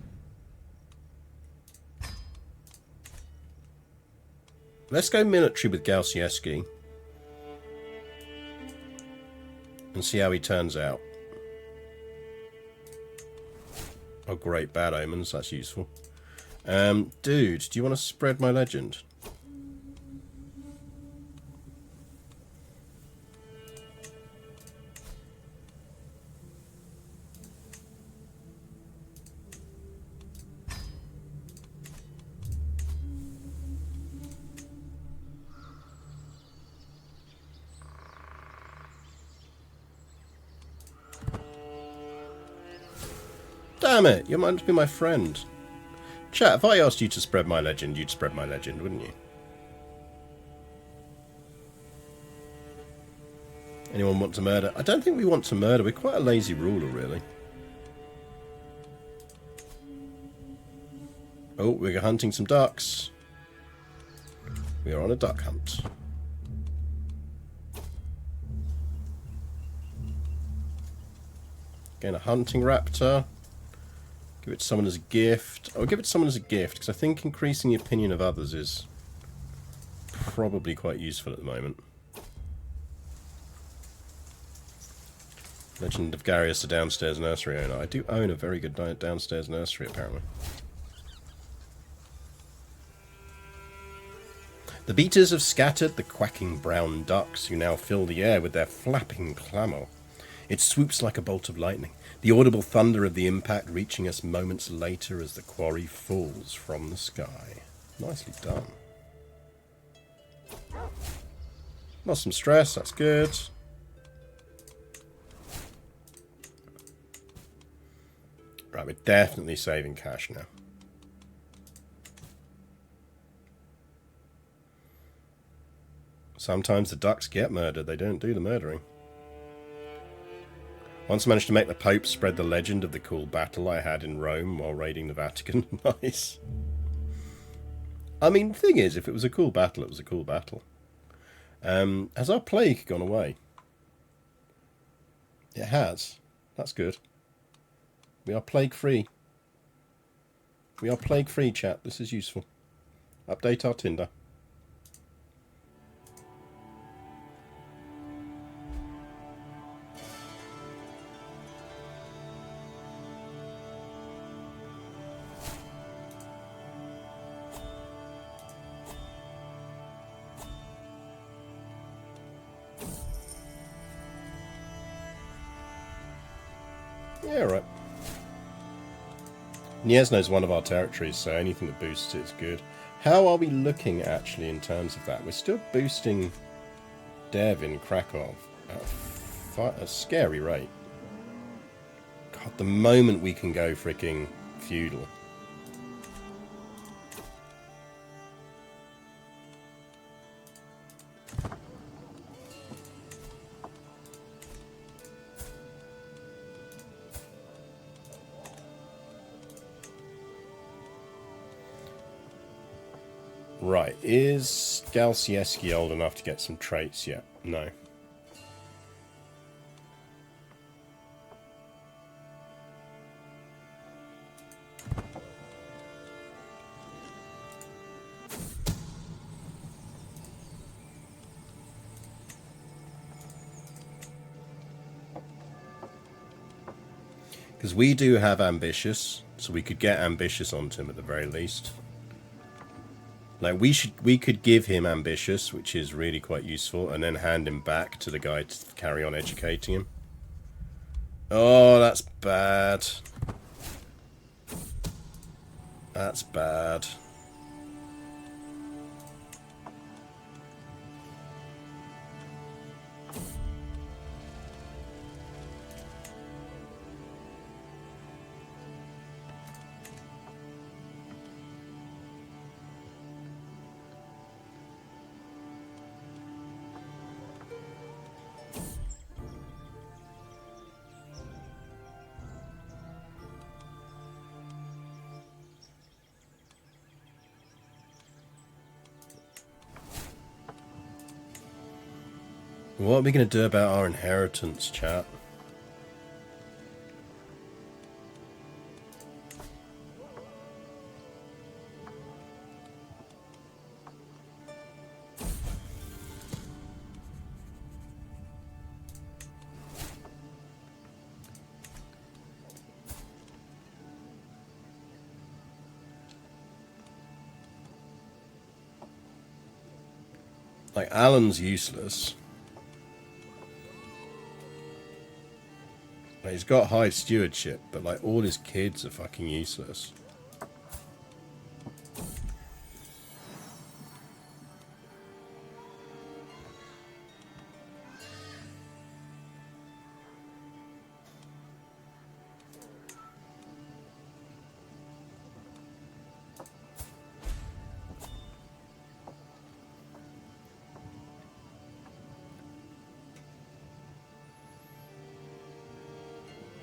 Let's go military with Galsieski. And see how he turns out. Oh great, bad omens, that's useful. Dude, do you want to spread my legend? Damn it, you're meant to be my friend. Chat, if I asked you to spread my legend, you'd spread my legend, wouldn't you? Anyone want to murder? I don't think we want to murder. We're quite a lazy ruler, really. Oh, we're hunting some ducks. We are on a duck hunt. Again, a hunting raptor. Give it to someone as a gift. I'll give it to someone as a gift, because I think increasing the opinion of others is probably quite useful at the moment. Legend of Garius, the downstairs nursery owner. I do own a very good downstairs nursery, apparently. The beaters have scattered the quacking brown ducks, who now fill the air with their flapping clamour. It swoops like a bolt of lightning, the audible thunder of the impact reaching us moments later as the quarry falls from the sky. Nicely done. Lost some stress, that's good. Right, we're definitely saving cash now. Sometimes the ducks get murdered, they don't do the murdering. Once managed to make the Pope spread the legend of the cool battle I had in Rome while raiding the Vatican. Nice. I mean, the thing is, if it was a cool battle, it was a cool battle. Has our plague gone away? It has. That's good. We are plague-free. We are plague-free, chat. This is useful. Update our Tinder. Yeah, right. Gniezno's one of our territories, so anything that boosts it is good. How are we looking, actually, in terms of that? We're still boosting Dev in Krakow at a scary rate. God, the moment we can go freaking feudal. Right, is Galsieski old enough to get some traits yet? No. Because we do have ambitious, so we could get ambitious onto him at the very least. Like we could give him ambitious, which is really quite useful, and then hand him back to the guy to carry on educating him. Oh, that's bad. That's bad. What are we going to do about our inheritance, chat? Like, Alan's useless. Like, he's got high stewardship, but like all his kids are fucking useless.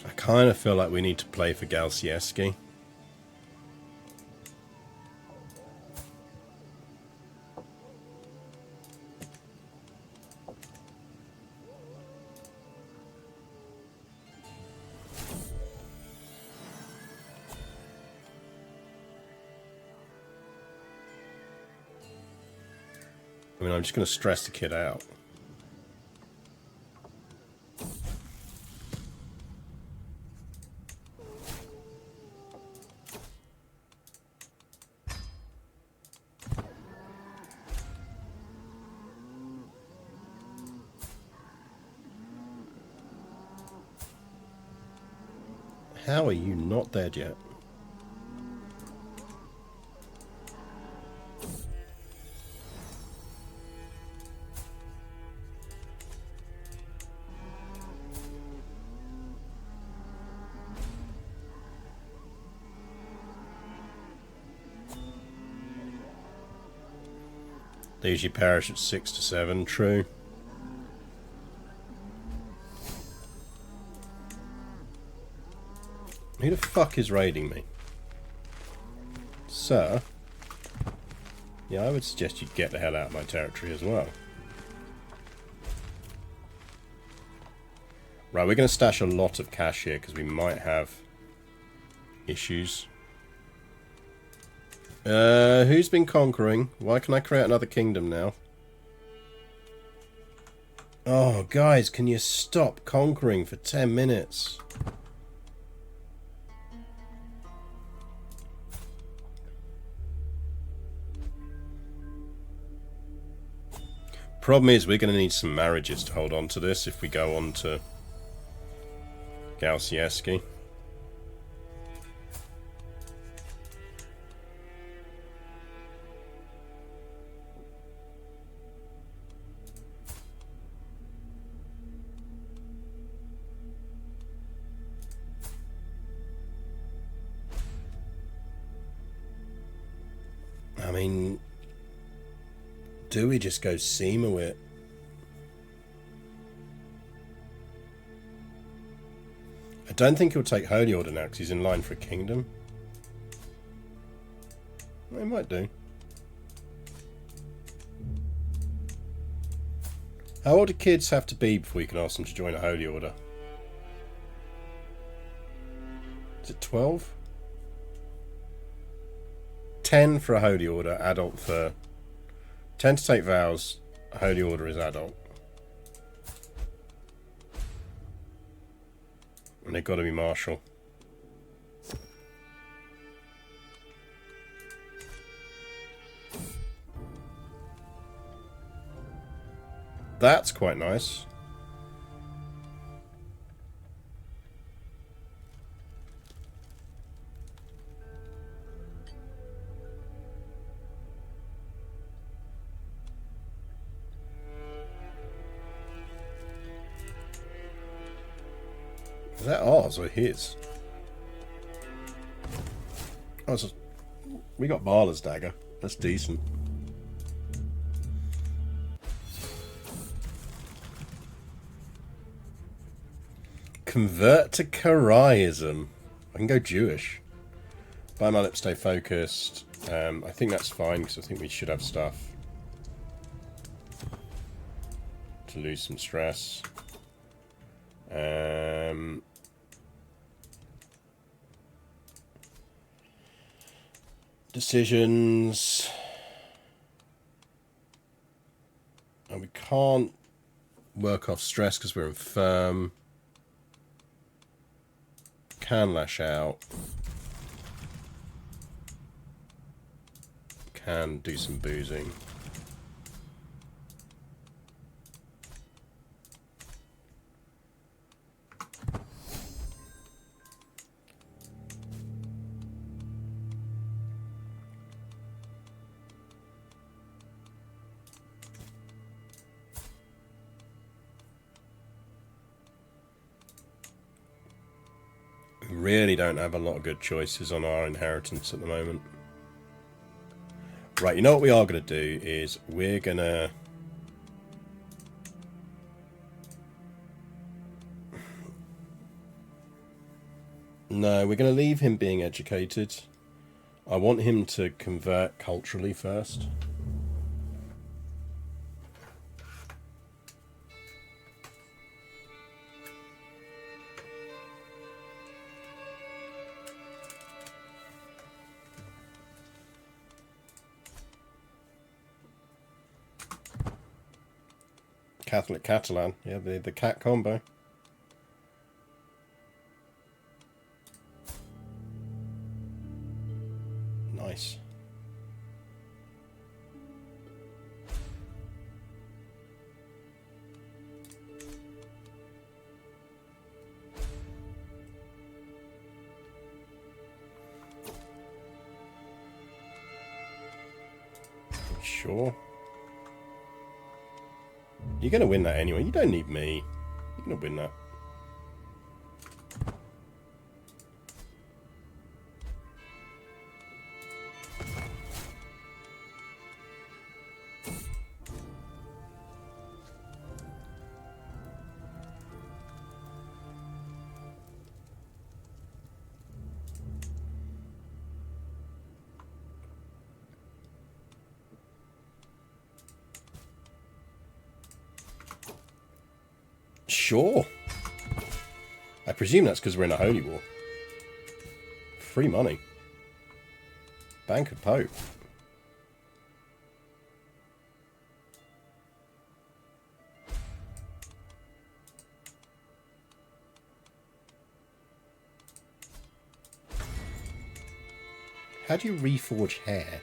I kind of feel like we need to play for Galsieski. I mean, I'm just going to stress the kid out. How are you not dead yet? They usually perish at 6 to 7, true. Who the fuck is raiding me? Sir? Yeah, I would suggest you get the hell out of my territory as well. Right, we're going to stash a lot of cash here because we might have issues. Who's been conquering? Why can I create another kingdom now? Oh, guys, can you stop conquering for 10 minutes? Problem is, we're going to need some marriages to hold on to this if we go on to Gaussieski. I mean, do we just go Seema? I don't think he'll take Holy Order now because he's in line for a kingdom. Well, he might do. How old do kids have to be before you can ask them to join a Holy Order? Is it 12? 10 for a Holy Order, adult for... 10 to take vows, a Holy Order is adult. And they've got to be martial. That's quite nice. Is that ours or his? Oh, so we got Barla's dagger. That's decent. Convert to Karaism. I can go Jewish. Buy my lips, stay focused. I think that's fine because I think we should have stuff to lose some stress. Decisions. And we can't work off stress because we're infirm. Can lash out. Can do some boozing. Really don't have a lot of good choices on our inheritance at the moment. Right, you know what we are going to do is we're going to... No, we're going to leave him being educated. I want him to convert culturally first. Catholic Catalan. Yeah, the cat combo. Nice. Sure. You're going to win that anyway. You don't need me. You're going to win that. Sure. I presume that's because we're in a holy war. Free money. Bank of Pope. How do you reforge hair?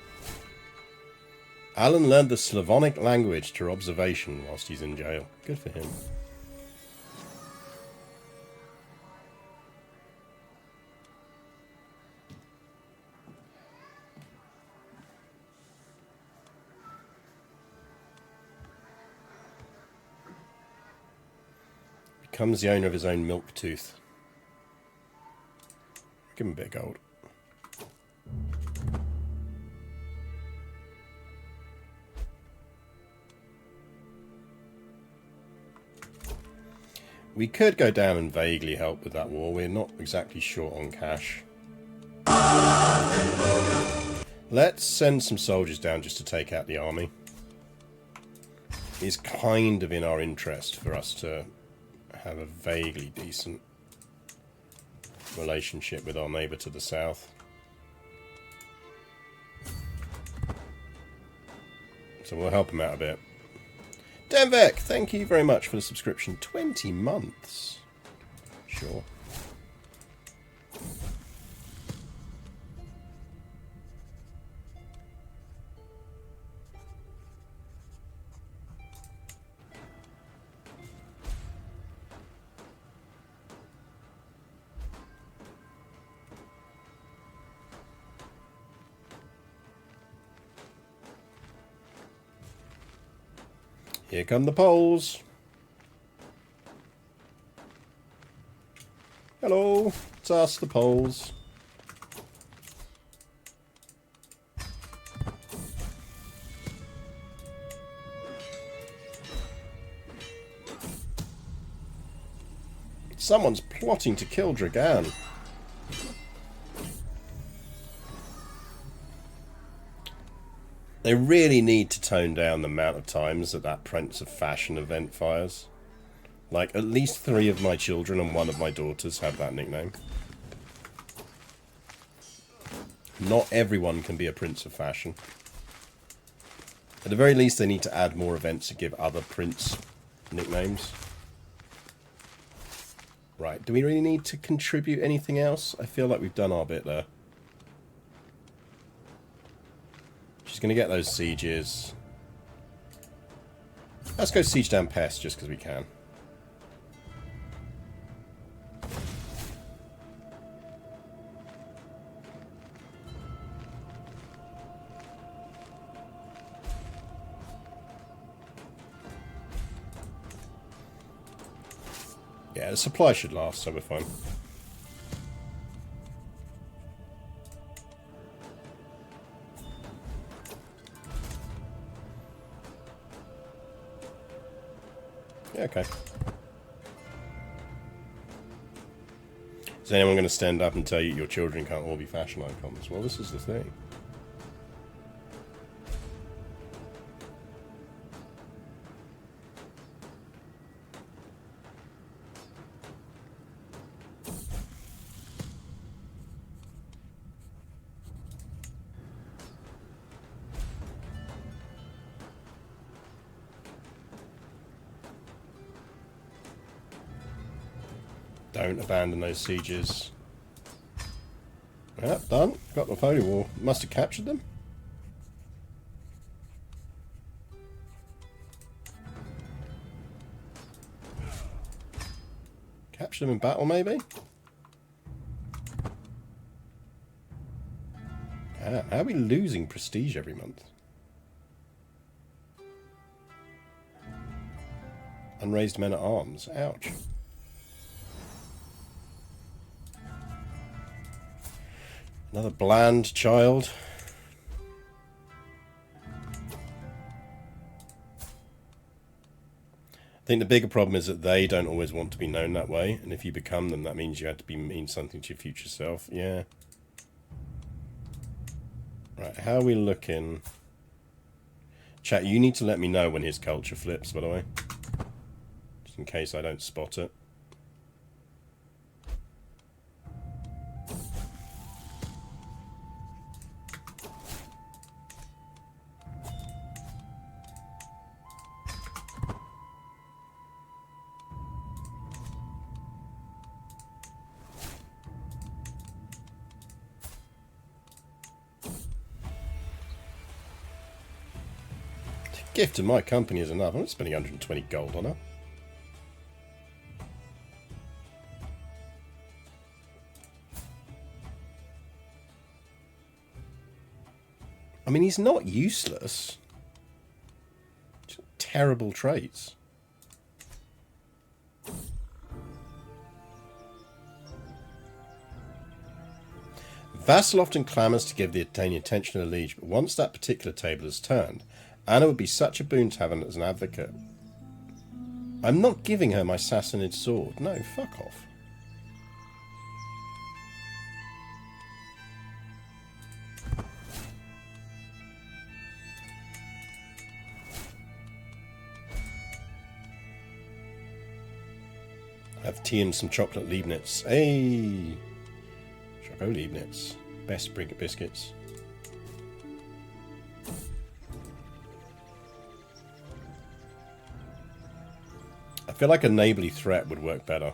Alan learned the Slavonic language through observation whilst he's in jail. Good for him. Becomes the owner of his own milk tooth. Give him a bit of gold. We could go down and vaguely help with that war. We're not exactly short on cash. Let's send some soldiers down just to take out the army. It's kind of in our interest for us to have a vaguely decent relationship with our neighbour to the south. So we'll help him out a bit. Denvek, thank you very much for the subscription. 20 months. Sure. Here come the Poles. Hello, it's us, the Poles. Someone's plotting to kill Dragan. They really need to tone down the amount of times that Prince of Fashion event fires. Like, at least 3 of my children and 1 of my daughters have that nickname. Not everyone can be a Prince of Fashion. At the very least, they need to add more events to give other Prince nicknames. Right, do we really need to contribute anything else? I feel like we've done our bit there. She's going to get those sieges. Let's go siege down Pest just because we can. Yeah, the supply should last, so we're fine. Yeah, okay. Is anyone going to stand up and tell you your children can't all be fashion icons? Well, this is the thing. Don't abandon those sieges. Yep, done. Got the holy war. Must have captured them. Capture them in battle, maybe? Ah, how are we losing prestige every month? Unraised men at arms. Ouch. Another bland child. I think the bigger problem is that they don't always want to be known that way, and if you become them, that means you have to mean something to your future self. Yeah. Right, how are we looking? Chat, you need to let me know when his culture flips, by the way. Just in case I don't spot it. Gift to my company is enough. I'm not spending 120 gold on her. I mean, he's not useless. Just terrible traits. Vassal often clamours to give the attention of the liege, but once that particular table is turned, Anna would be such a boon to have as an advocate. I'm not giving her my Sassanid sword. No, fuck off. Have tea and some chocolate Leibniz. Hey! Choco Leibniz. Best Brigget biscuits. I feel like a neighbourly threat would work better.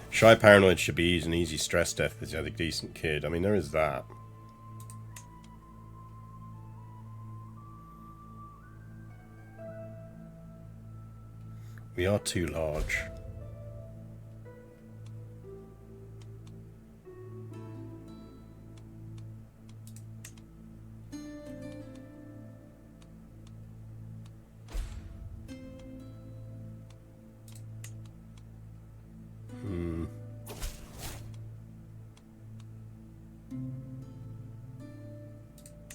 Shy paranoid should be an easy stress death because you had a decent kid. I mean, there is that. We are too large.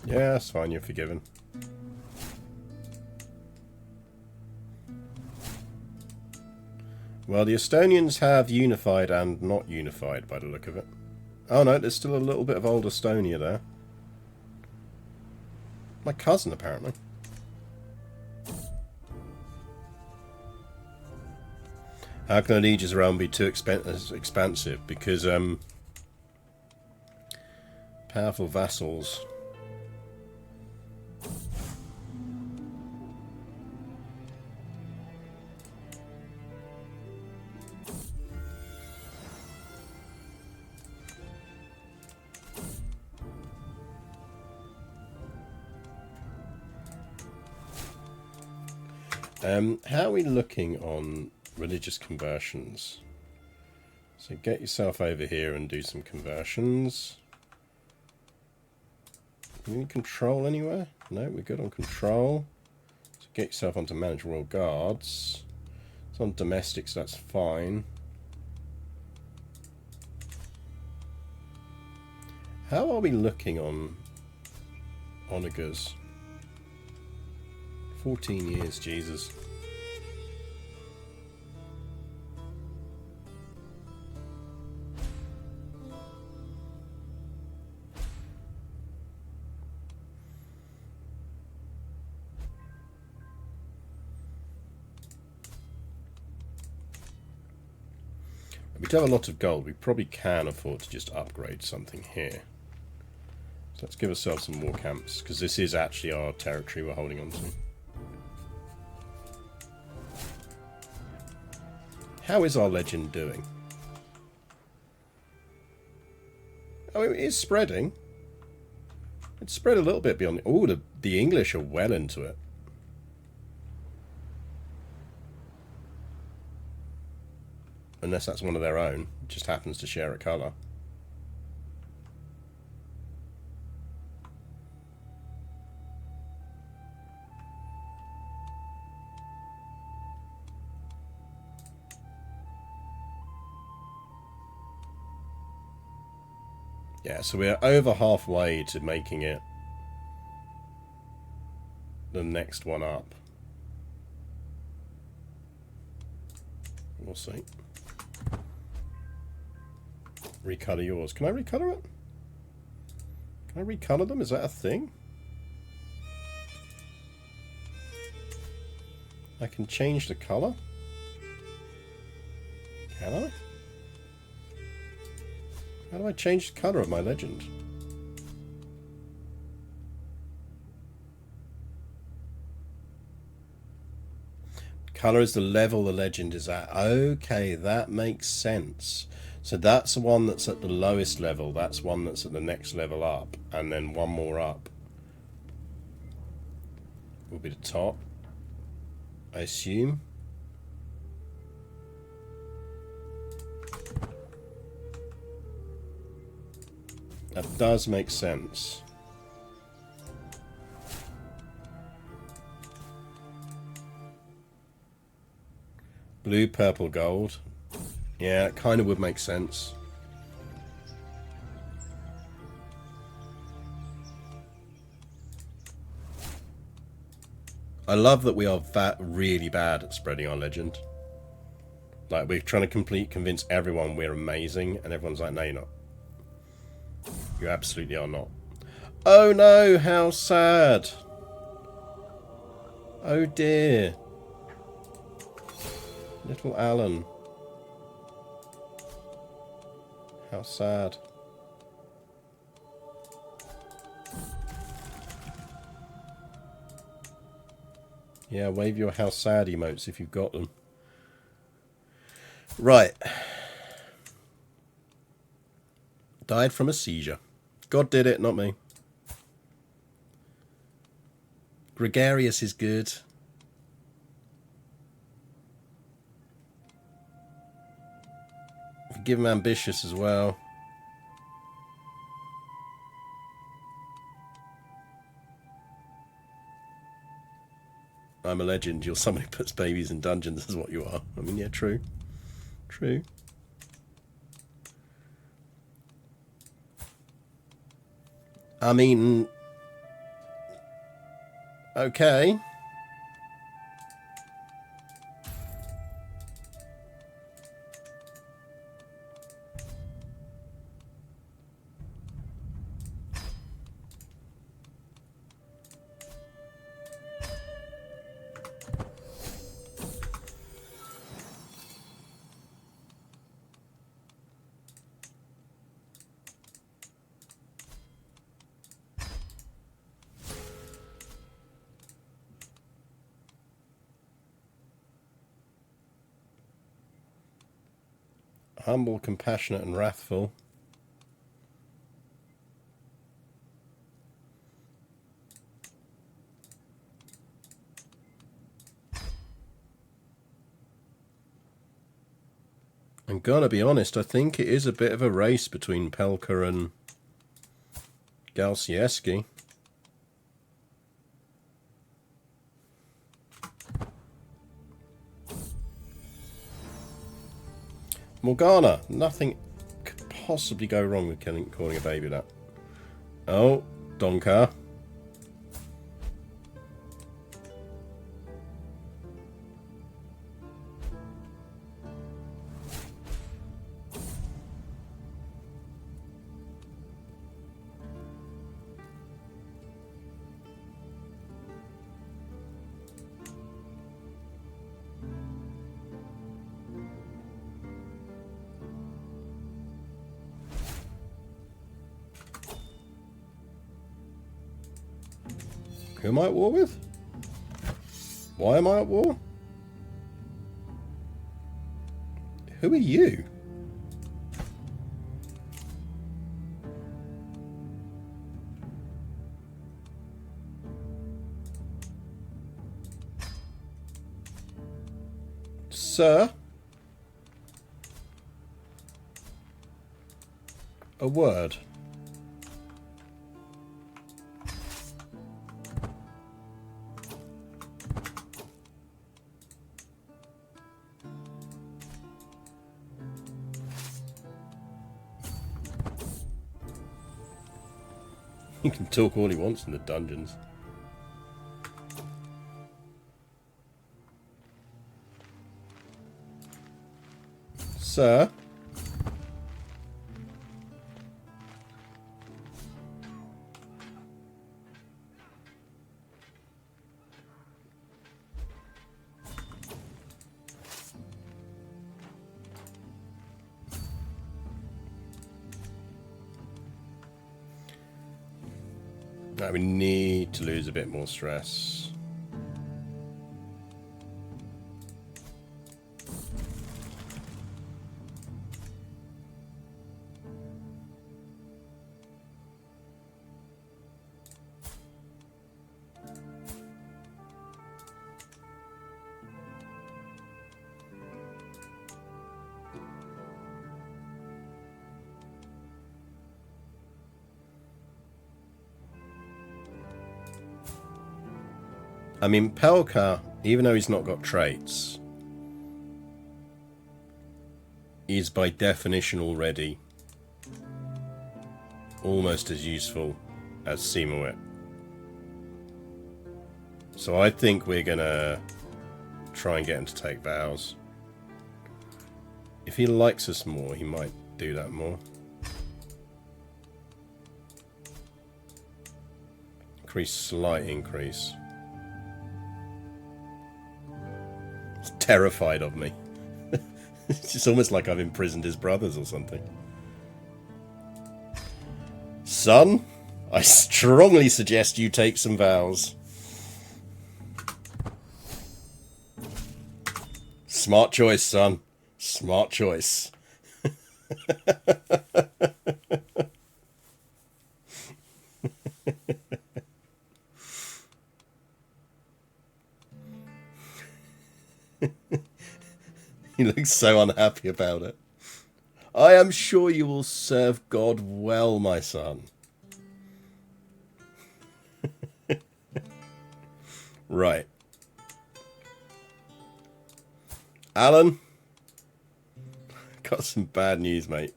Yeah, that's fine, you're forgiven. Well, the Estonians have unified and not unified by the look of it. Oh no, there's still a little bit of old Estonia there. My cousin, apparently. How can a liege's realm be too expansive? Because, powerful vassals. How are we looking on religious conversions? So get yourself over here and do some conversions. Do we need control anywhere? No, we're good on control. So get yourself onto manage royal guards. It's on domestics, that's fine. How are we looking on onagers? 14 years, Jesus. We do have a lot of gold. We probably can afford to just upgrade something here. So let's give ourselves some more camps, because this is actually our territory we're holding on to. How is our legend doing? Oh, it is spreading. It's spread a little bit beyond... Oh, the English are well into it. Unless that's one of their own. It just happens to share a colour. Yeah, so we're over halfway to making it the next one up. We'll see. Recolor yours. Can I recolor it? Can I recolor them? Is that a thing? I can change the colour? Can I? How do I change the colour of my legend? Colour is the level the legend is at. Okay, that makes sense. So that's the one that's at the lowest level. That's one that's at the next level up. And then one more up will be the top, I assume. That does make sense. Blue, purple, gold. Yeah, it kind of would make sense. I love that we are really bad at spreading our legend. Like, we're trying to convince everyone we're amazing, and everyone's like, no, you're not. You absolutely are not. Oh no, how sad. Oh dear. Little Alan. How sad. Yeah, wave your how sad emotes if you've got them. Right. Died from a seizure. God did it, not me. Gregarious is good. Give him ambitious as well. I'm a legend. You're somebody who puts babies in dungeons is what you are. I mean, yeah, true. True. I mean, okay. Humble, compassionate, and wrathful. I'm gonna be honest, I think it is a bit of a race between Pelka and Galsieski. Morgana, nothing could possibly go wrong with calling a baby that. Oh, Donka. Who am I at war with? Why am I at war? Who are you? Sir? A word. He can talk all he wants in the dungeons. Sir? Now we need to lose a bit more stress. I mean, Pelka, even though he's not got traits, is by definition already almost as useful as Simowit. So I think we're gonna try and get him to take vows. If he likes us more, he might do that more. Slight increase. He's terrified of me. It's just almost like I've imprisoned his brothers or something. Son, I strongly suggest you take some vows. Smart choice, son. Smart choice. He looks so unhappy about it. I am sure you will serve God well, my son. Right. Alan, got some bad news, mate.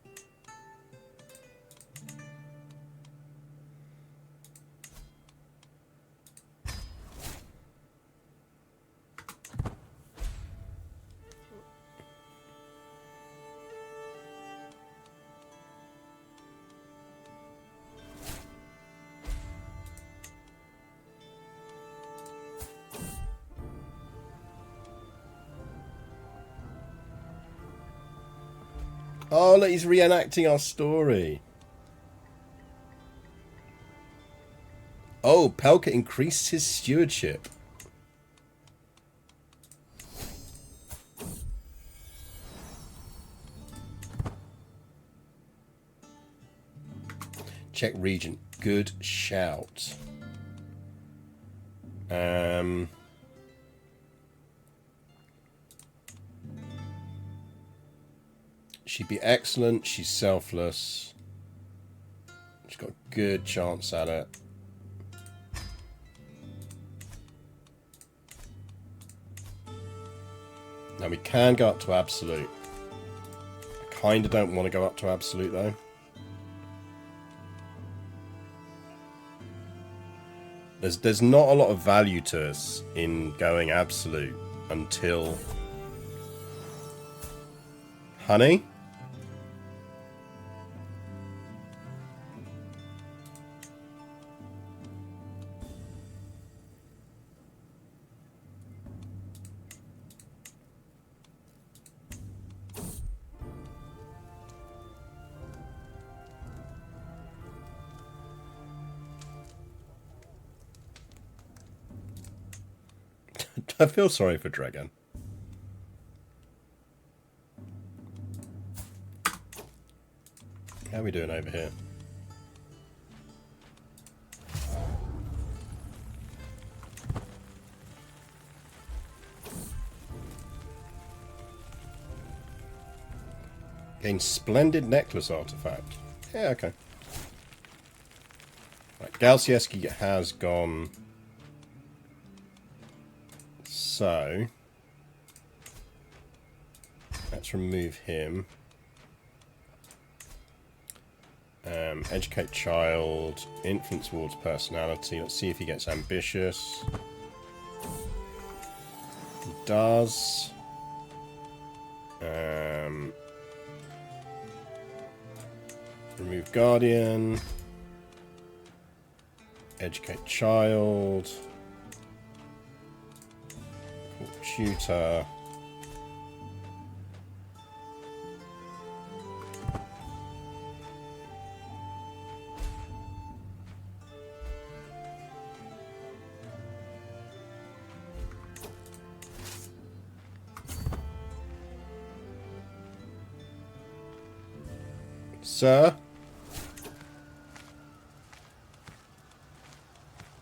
Oh, look, he's reenacting our story. Oh, Pelka increased his stewardship. Check region. Good shout. She'd be excellent. She's selfless. She's got a good chance at it. Now we can go up to absolute. I kind of don't want to go up to absolute though. There's not a lot of value to us in going absolute until... Honey? I feel sorry for Dragon. How are we doing over here? Gain splendid necklace artifact. Yeah, okay. Right, Galsieski has gone. So let's remove him. Educate child, influence towards personality. Let's see if he gets ambitious. He does. Remove guardian. Educate child. Tutor. Sir?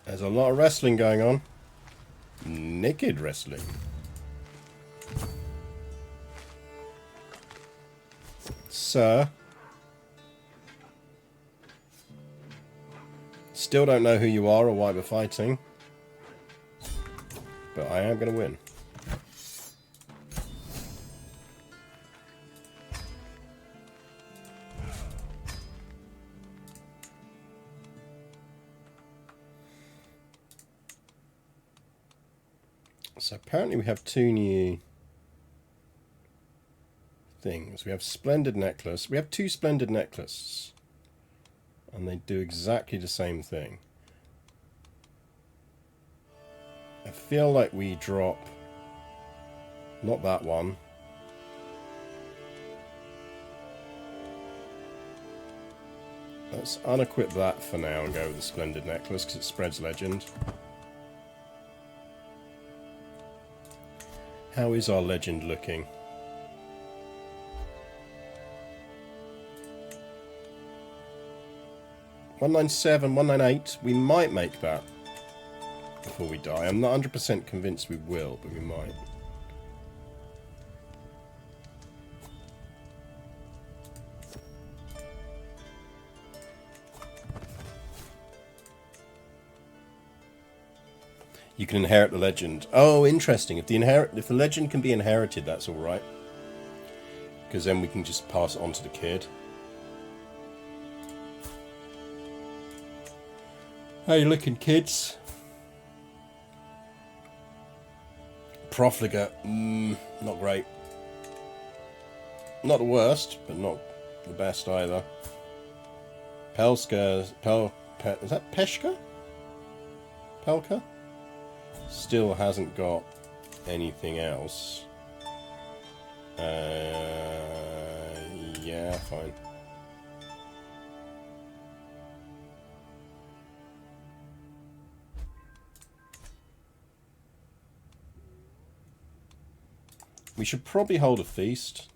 There's a lot of wrestling going on. Naked wrestling. Sir? Still don't know who you are or why we're fighting. But I am going to win. So apparently we have two new things. We have Splendid Necklace. We have two Splendid Necklaces. And they do exactly the same thing. I feel like we drop... Not that one. Let's unequip that for now and go with the Splendid Necklace because it spreads legend. How is our legend looking? $197, $198. We might make that before we die. I'm not 100% convinced we will, but we might. You can inherit the legend. Oh, interesting. If the legend can be inherited, that's all right. Because then we can just pass it on to the kid. How you looking, kids? Profligate. Not great. Not the worst, but not the best either. Pelska. Is that Peshka? Pelka? Still hasn't got anything else. Yeah, fine. We should probably hold a feast.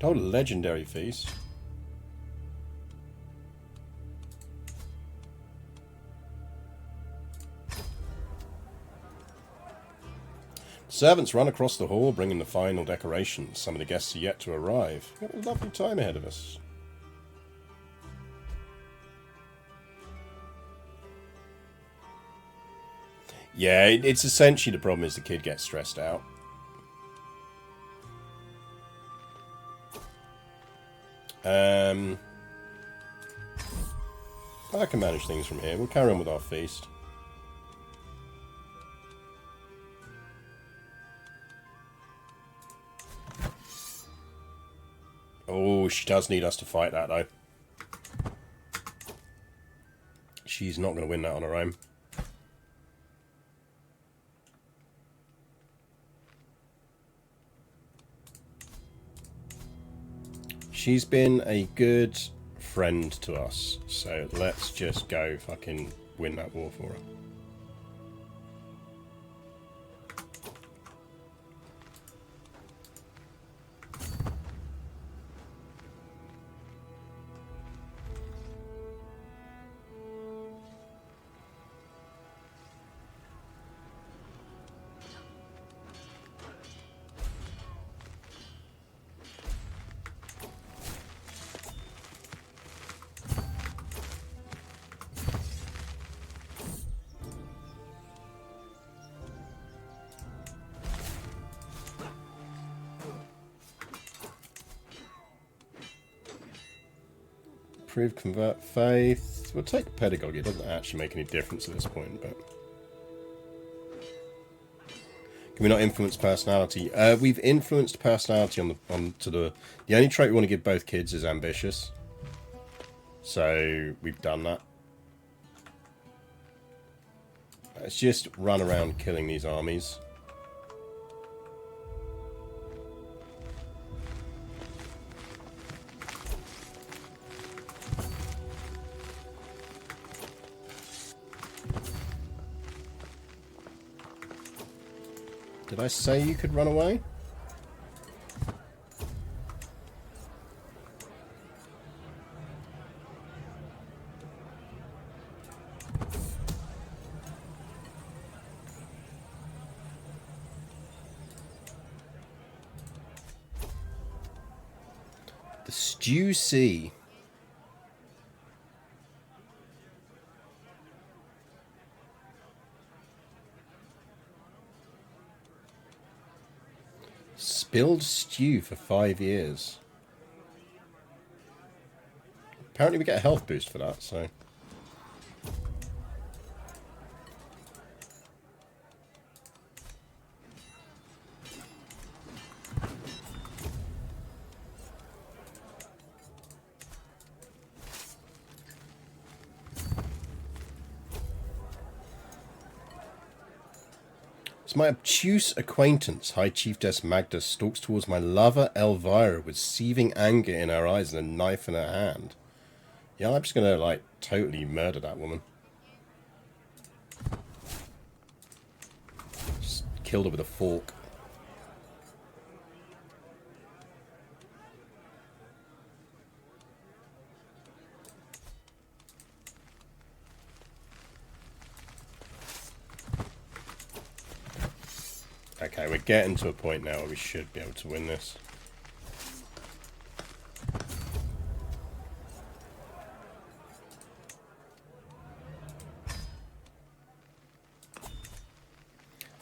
Hold a legendary feast. Servants run across the hall, bringing the final decorations. Some of the guests are yet to arrive. We've got a lovely time ahead of us. Yeah, it's essentially the problem is the kid gets stressed out. I can manage things from here. We'll carry on with our feast. Oh, she does need us to fight that, though. She's not going to win that on her own. She's been a good friend to us. So let's just go fucking win that war for her. Improve convert faith. We'll take pedagogy. It doesn't actually make any difference at this point, but can we not influence personality? We've influenced personality onto the only trait we want to give both kids is ambitious. So we've done that. Let's just run around killing these armies. Did I say you could run away? The Stew Sea. Spilled stew for 5 years. Apparently we get a health boost for that, so... As my obtuse acquaintance, High Chiefess Magda, stalks towards my lover Elvira with seething anger in her eyes and a knife in her hand. Yeah, I'm just gonna, like, totally murder that woman. Just killed her with a fork. Okay, we're getting to a point now where we should be able to win this.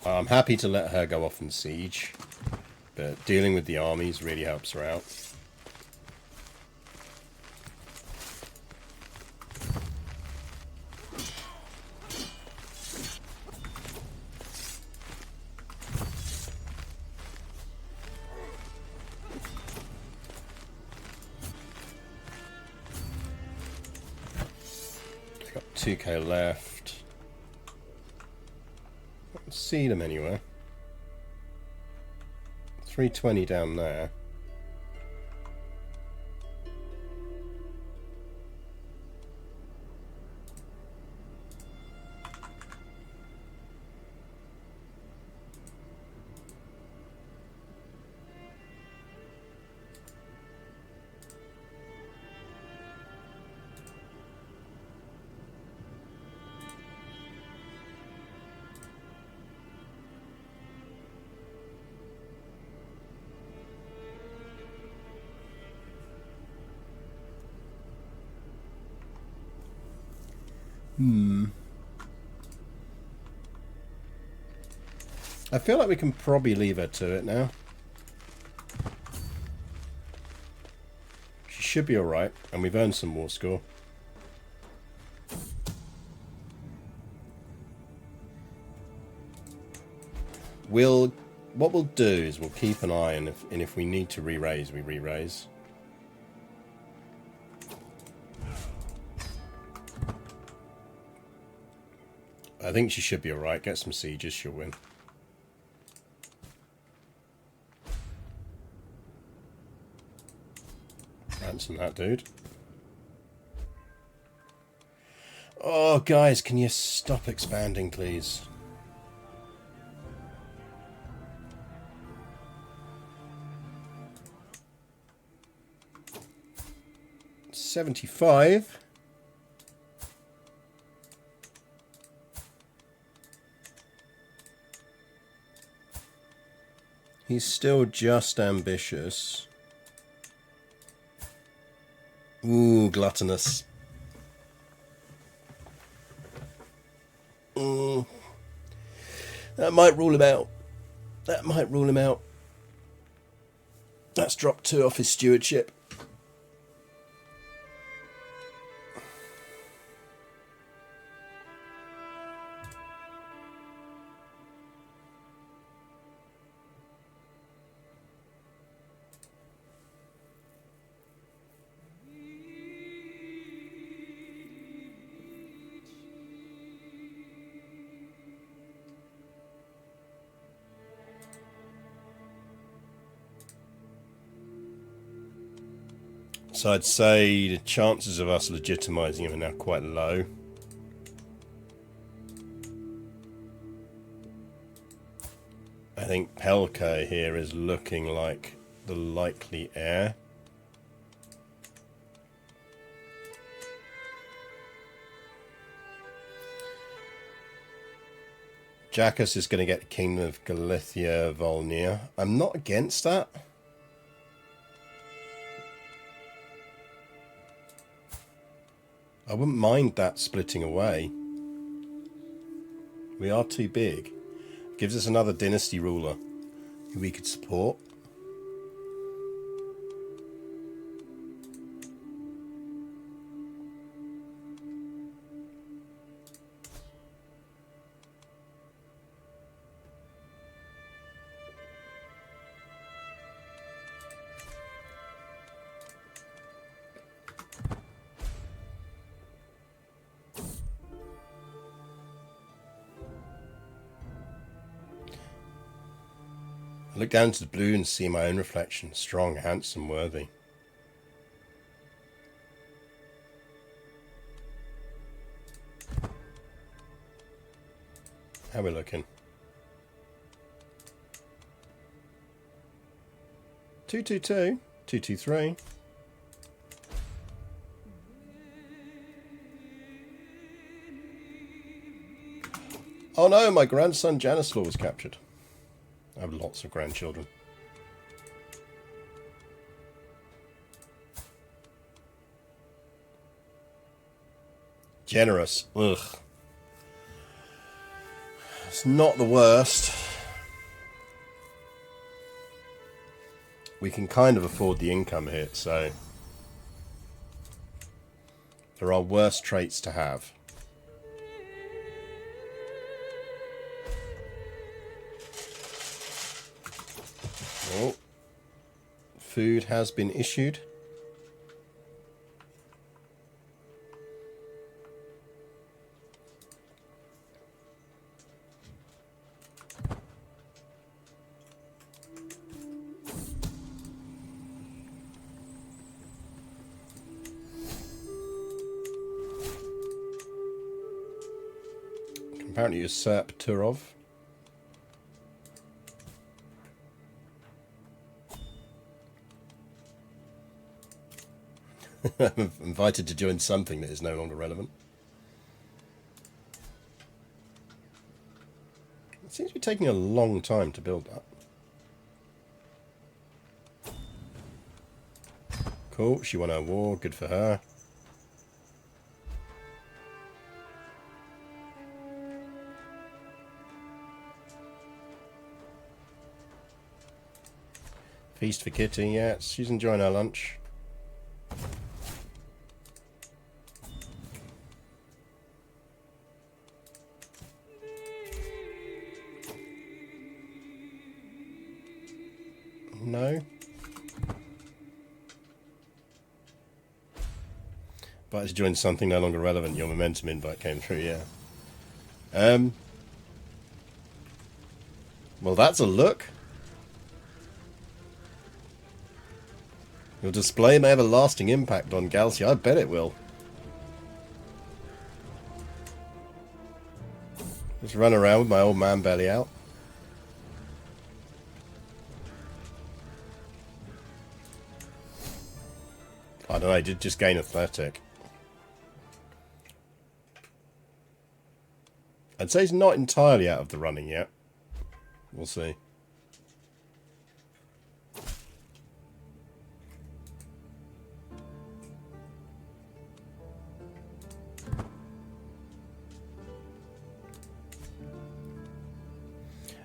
I'm happy to let her go off and siege, but dealing with the armies really helps her out. I've got 2k left. See them anywhere. 320 down there. I feel like we can probably leave her to it now. She should be alright, and we've earned some war score. What we'll do is we'll keep an eye, and if we need to re-raise, we re-raise. I think she should be alright. Get some sieges, she'll win. Ransom that dude. Oh, guys, can you stop expanding, please? $75. He's still just ambitious. Ooh, gluttonous. That might rule him out. That might rule him out. That's dropped 2 off his stewardship. So I'd say the chances of us legitimising him are now quite low. I think Pelka here is looking like the likely heir. Jackas is going to get the Kingdom of Galicia, Volnir. I'm not against that. I wouldn't mind that splitting away. We are too big. Gives us another dynasty ruler who we could support. I look down to the blue and see my own reflection. Strong, handsome, worthy. How we looking? 222, 223. Oh no, my grandson Janislaw was captured. I have lots of grandchildren. Generous. Ugh. It's not the worst. We can kind of afford the income hit, so there are worse traits to have. Oh, food has been issued. Apparently usurp Turov. I'm invited to join something that is no longer relevant. It seems to be taking a long time to build that. Cool, she won her war, good for her. Feast for Kitty, yeah, she's enjoying her lunch. No. But to join something no longer relevant. Your momentum invite came through, yeah. Well, that's a look. Your display may have a lasting impact on Galcia. I bet it will. Just run around with my old man belly out. I don't know, I did just gain athletic. I'd say he's not entirely out of the running yet. We'll see.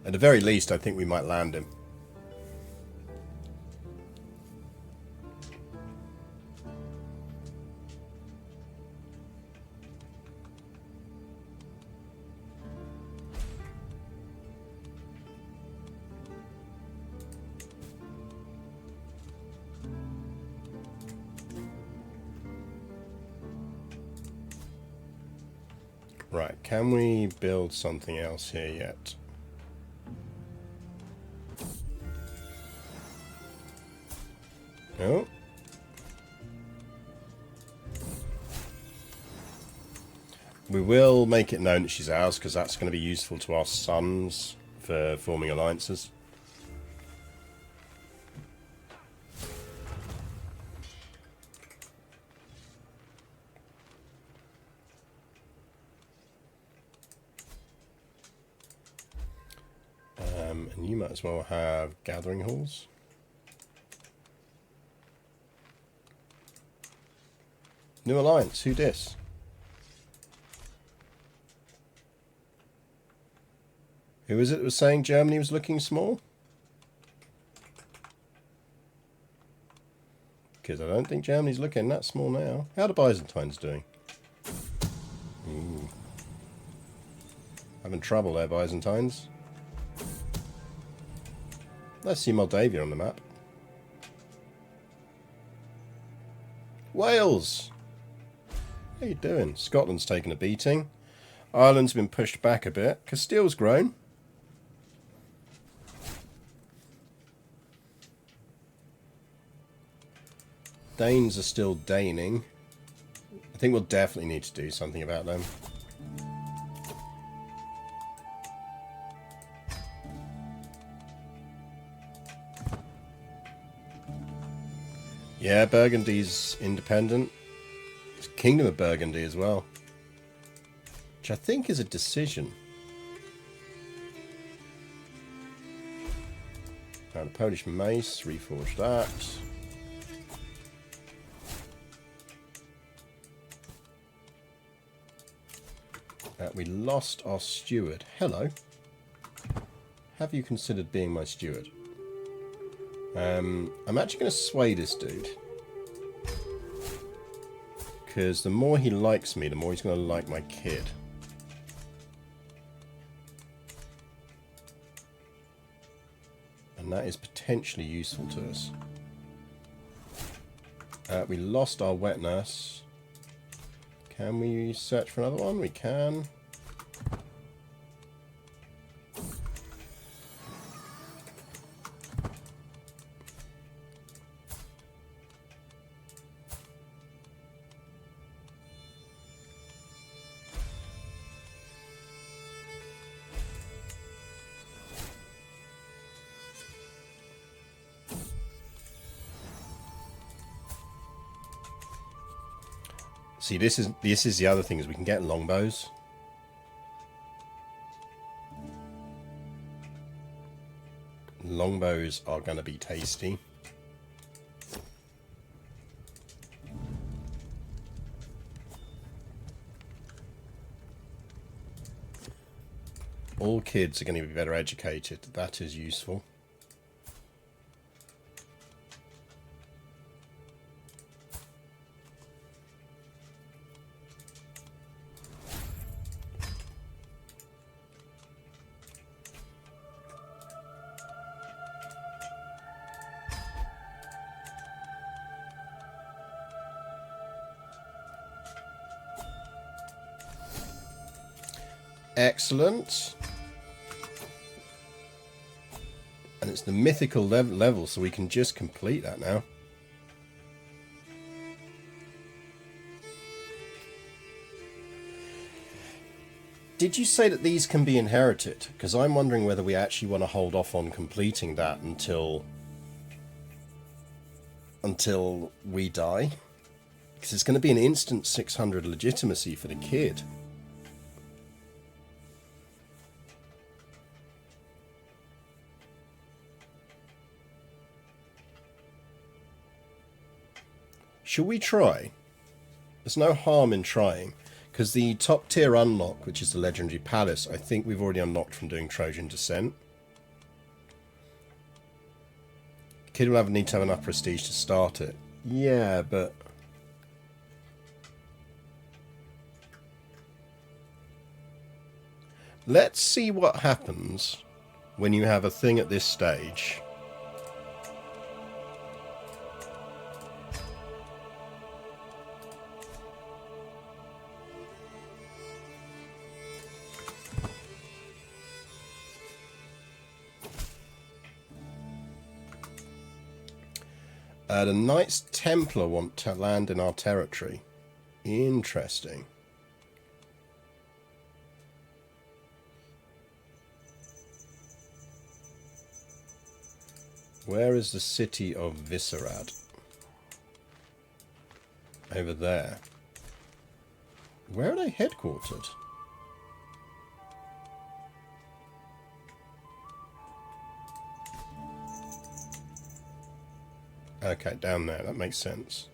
At the very least, I think we might land him. Right, can we build something else here yet? No. We will make it known that she's ours, because that's going to be useful to our sons for forming alliances. And you might as well have gathering halls. New alliance, who dis? Who was it that was saying Germany was looking small? Because I don't think Germany's looking that small now. How are the Byzantines doing? Ooh. Having trouble there, Byzantines. Let's see Moldavia on the map. Wales! How you doing? Scotland's taken a beating. Ireland's been pushed back a bit. Castile's grown. Danes are still Daning. I think we'll definitely need to do something about them. Yeah, Burgundy's independent. It's Kingdom of Burgundy as well. Which I think is a decision. Now the Polish mace, reforge that. We lost our steward. Hello. Have you considered being my steward? I'm actually going to sway this dude. Because the more he likes me, the more he's going to like my kid. And that is potentially useful to us. We lost our wet nurse. Can we search for another one? We can. See, this is the other thing, is we can get longbows. Longbows are going to be tasty. All kids are going to be better educated. That is useful. Excellent. And it's the mythical level, so we can just complete that now. Did you say that these can be inherited? Because I'm wondering whether we actually want to hold off on completing that until we die. Because it's going to be an instant 600 legitimacy for the kid. Should we try? There's no harm in trying. Because the top tier unlock, which is the Legendary Palace, I think we've already unlocked from doing Trojan Descent. Kid will need to have enough prestige to start it. Yeah, but... let's see what happens when you have a thing at this stage. The Knights Templar want to land in our territory. Interesting. Where is the city of Viscerad? Over there. Where are they headquartered? Okay, down there. That makes sense.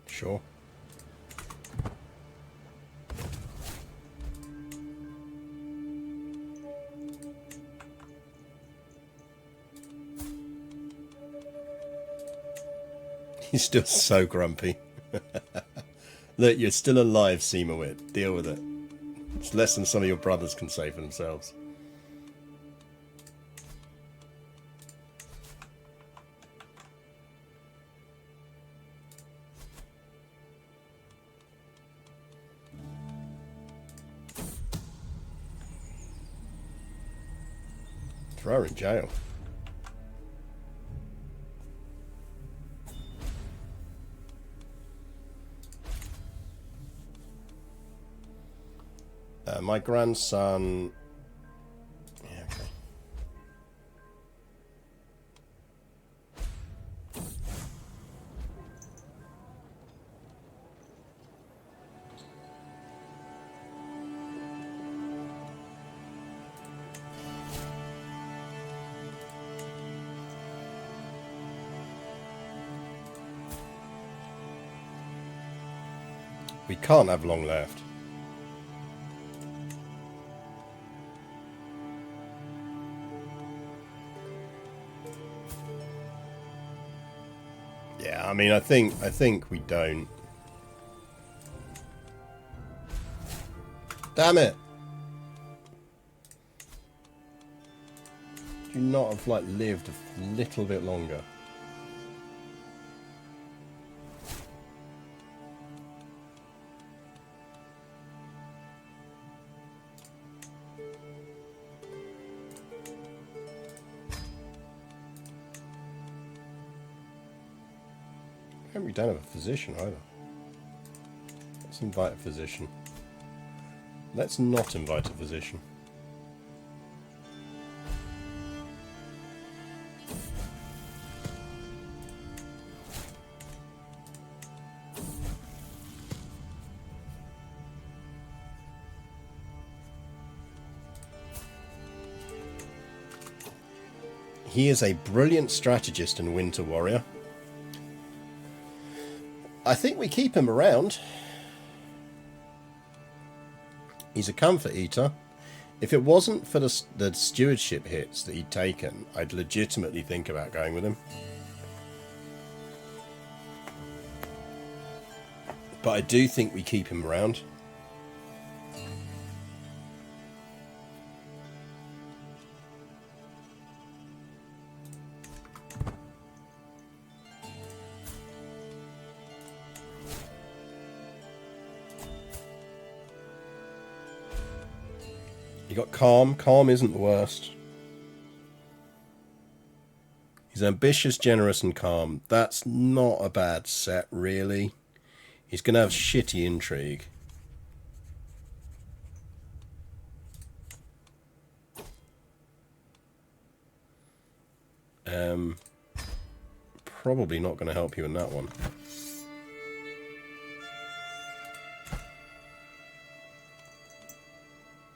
Sure. He's still so grumpy. Look, you're still alive, Seemawit. Deal with it. It's less than some of your brothers can say for themselves. Throw her in jail. My grandson... yeah, okay. We can't have long left. Yeah, I mean, I think we don't. Damn it! Do you not have like lived a little bit longer? We don't have a physician either. Let's invite a physician. Let's not invite a physician. He is a brilliant strategist and winter warrior. I think we keep him around. He's a comfort eater. If it wasn't for the stewardship hits that he'd taken, I'd legitimately think about going with him. But I do think we keep him around. You got calm. Calm isn't the worst. He's ambitious, generous, and calm. That's not a bad set, really. He's going to have shitty intrigue. Probably not going to help you in that one.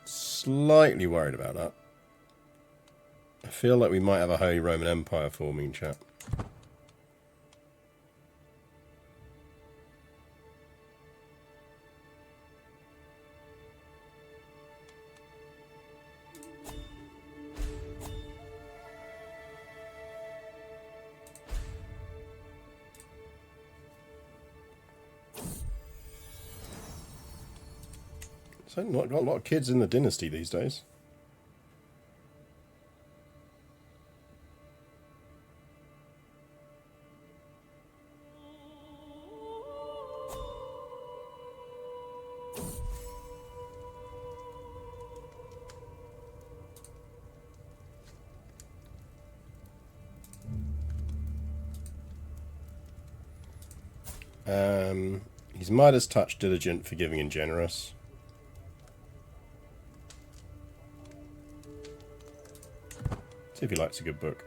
Slightly worried about that. I feel like we might have a Holy Roman Empire forming, chat. So not got a lot of kids in the dynasty these days. He's Midas touch, diligent, forgiving, and generous. See if he likes a good book.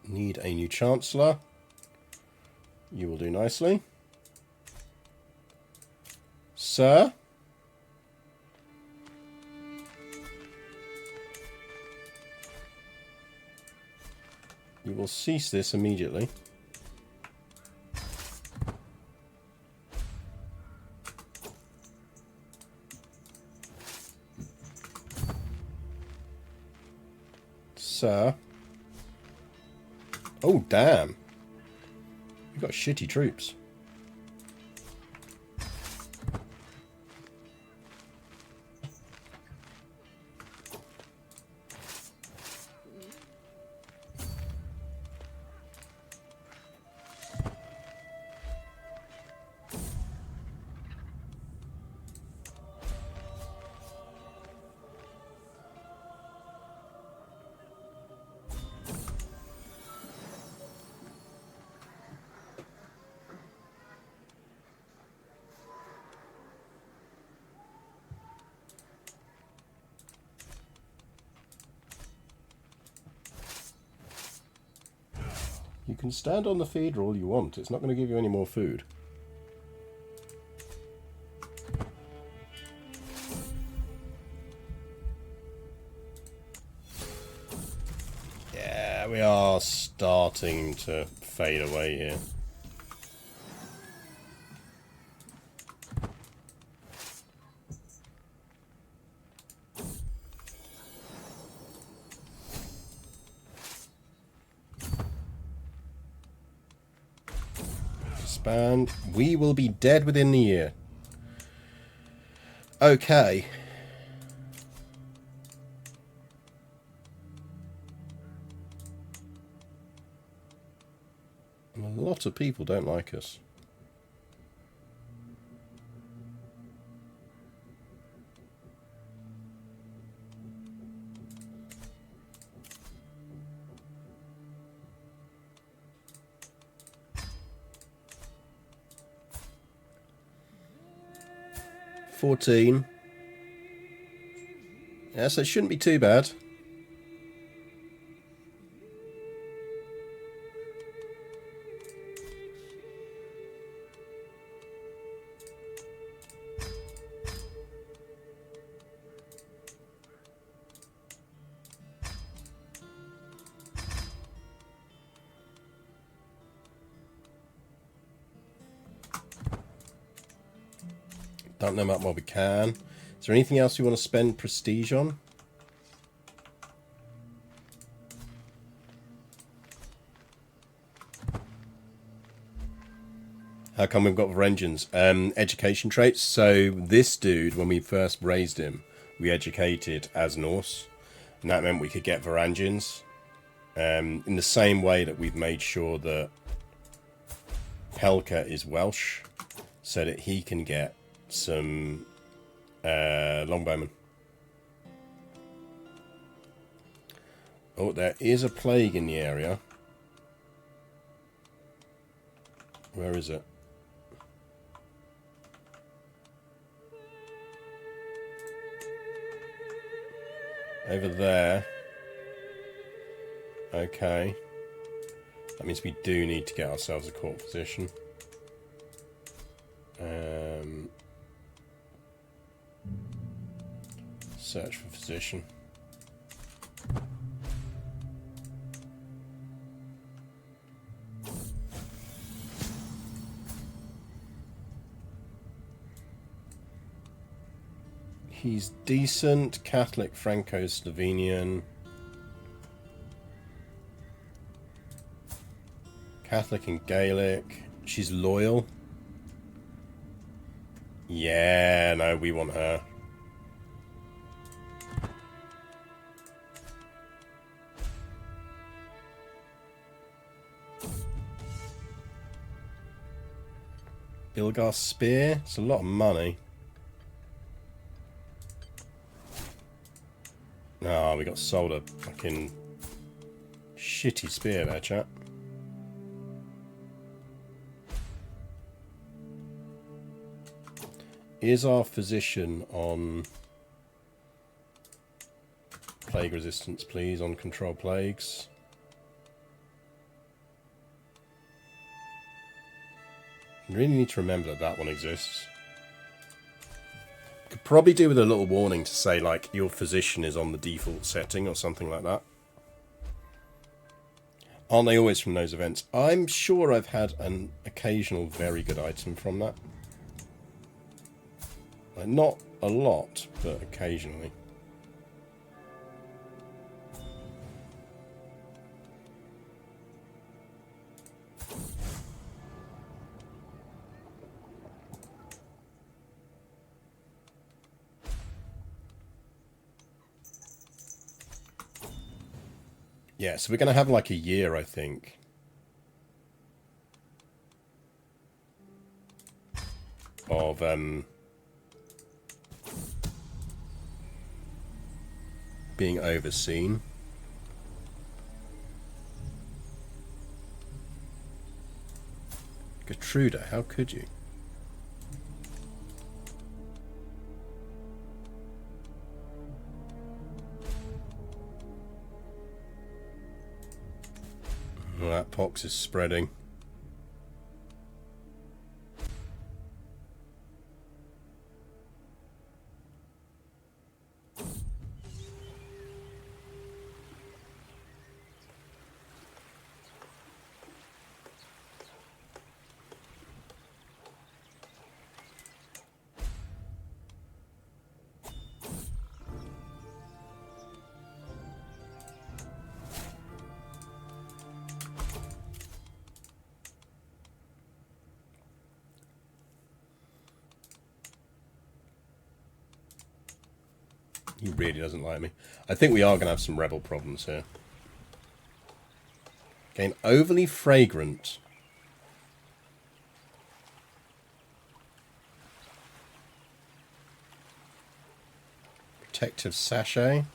Need a new Chancellor. You will do nicely. Sir? You will cease this immediately. Sir. Oh, damn. You've got shitty troops. You can stand on the feeder all you want. It's not going to give you any more food. Yeah, we are starting to fade away here. Expand. We will be dead within the year. Okay. A lot of people don't like us. $14. Yeah, so it shouldn't be too bad. Don't know about what we can. Is there anything else you want to spend prestige on? How come we've got Varangians? Education traits. So this dude, when we first raised him, we educated as Norse. And that meant we could get Varangians. In the same way that we've made sure that Helka is Welsh. So that he can get some longbowmen. Oh, there is a plague in the area. Where is it? Over there. Okay. That means we do need to get ourselves a court physician. Search for physician. He's decent, Catholic, Franco-Slovenian. Catholic and Gaelic. She's loyal. Yeah, no, we want her. Bilgar Spear. It's a lot of money. Ah, we got sold a fucking shitty spear there, chat. Is our physician on plague resistance, please? On control plagues. You really need to remember that that one exists. Could probably do with a little warning to say, like, your physician is on the default setting or something like that. Aren't they always from those events? I'm sure I've had an occasional very good item from that. Like, not a lot, but occasionally. Yeah, so we're going to have like a year, I think. Of, being overseen. Gertruda, how could you? Well, that pox is spreading. He really doesn't like me. I think we are going to have some rebel problems here. Again, overly fragrant. Protective sachet.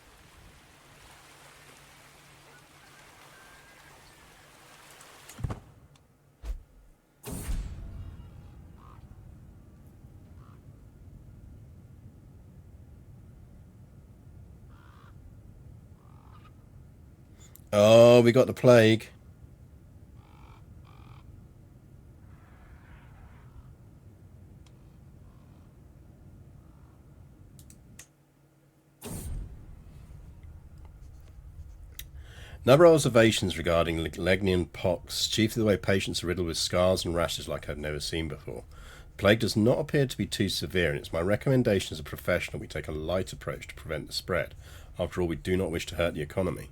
Oh, we got the plague. Number of observations regarding Legnian pox, chiefly the way patients are riddled with scars and rashes like I've never seen before. The plague does not appear to be too severe, and it's my recommendation as a professional we take a light approach to prevent the spread. After all, we do not wish to hurt the economy.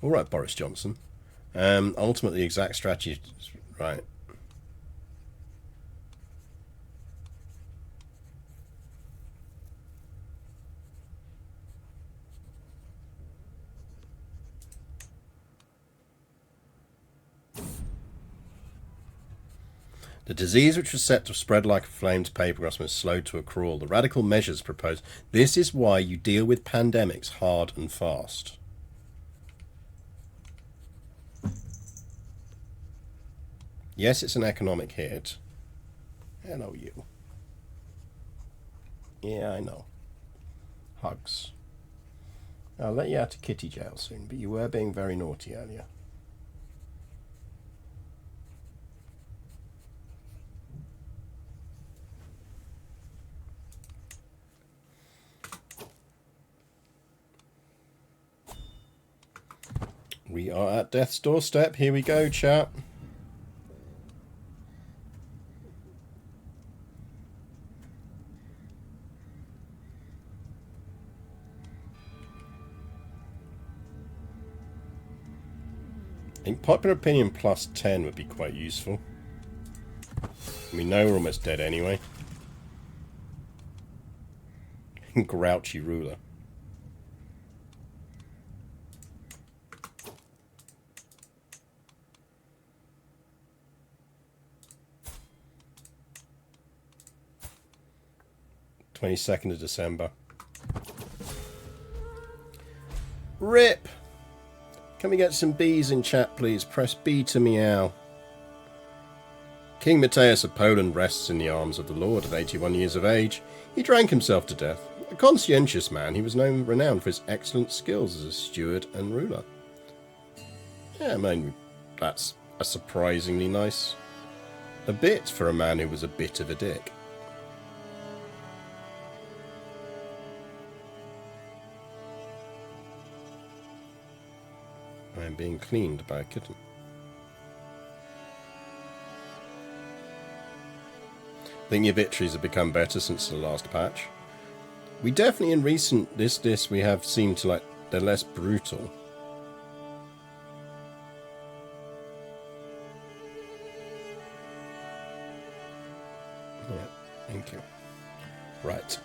All right, Boris Johnson. Ultimately, the exact strategy... Right. The disease which was set to spread like a flame to papergrass was slowed to a crawl. The radical measures proposed. This is why you deal with pandemics hard and fast. Yes, it's an economic hit. Hello, you. Yeah, I know. Hugs. I'll let you out of kitty jail soon, but you were being very naughty earlier. We are at death's doorstep. Here we go, chat. I think popular opinion plus 10 would be quite useful. We know we're almost dead anyway. Grouchy ruler. (22nd of December). RIP! Can we get some B's in chat, please? Press B to meow. King Matthias of Poland rests in the arms of the Lord at 81 years of age. He drank himself to death. A conscientious man, he was renowned for his excellent skills as a steward and ruler. Yeah, I mean, that's a surprisingly nice a bit for a man who was a bit of a dick. I am being cleaned by a kitten. I think your victories have become better since the last patch. We definitely in recent this we have seemed to like they're less brutal. Yeah, thank you. Right.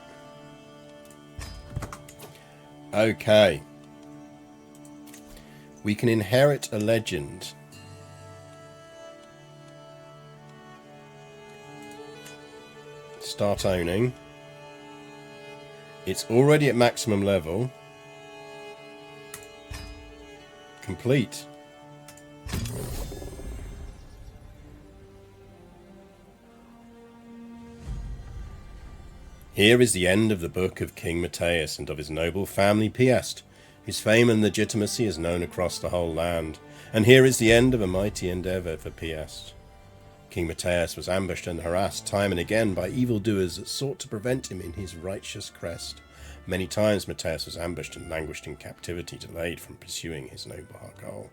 Okay. We can inherit a legend. Start owning. It's already at maximum level. Complete. Here is the end of the book of King Matthias and of his noble family Piast, whose fame and legitimacy is known across the whole land. And here is the end of a mighty endeavour for Piast. King Matthias was ambushed and harassed time and again by evildoers that sought to prevent him in his righteous crest. Many times Matthias was ambushed and languished in captivity, delayed from pursuing his noble goal.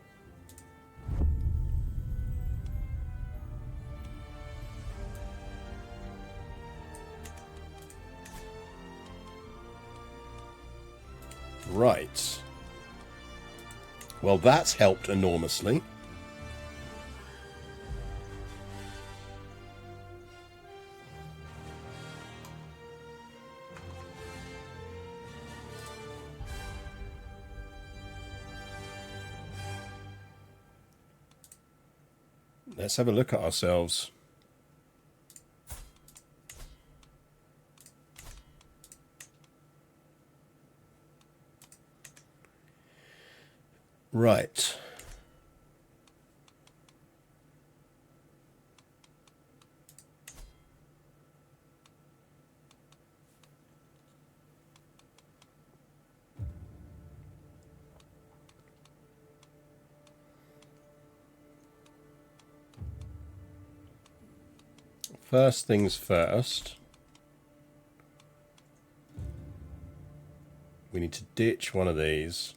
Right. Well, that's helped enormously. Let's have a look at ourselves. Right. First things first. We need to ditch one of these.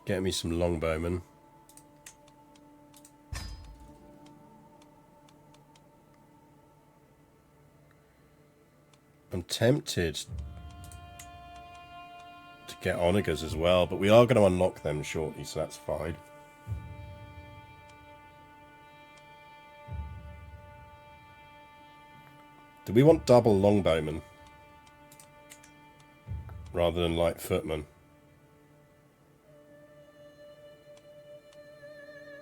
Get me some longbowmen. I'm tempted to get onagers as well, but we are going to unlock them shortly, so that's fine. Do we want double longbowmen rather than light footmen?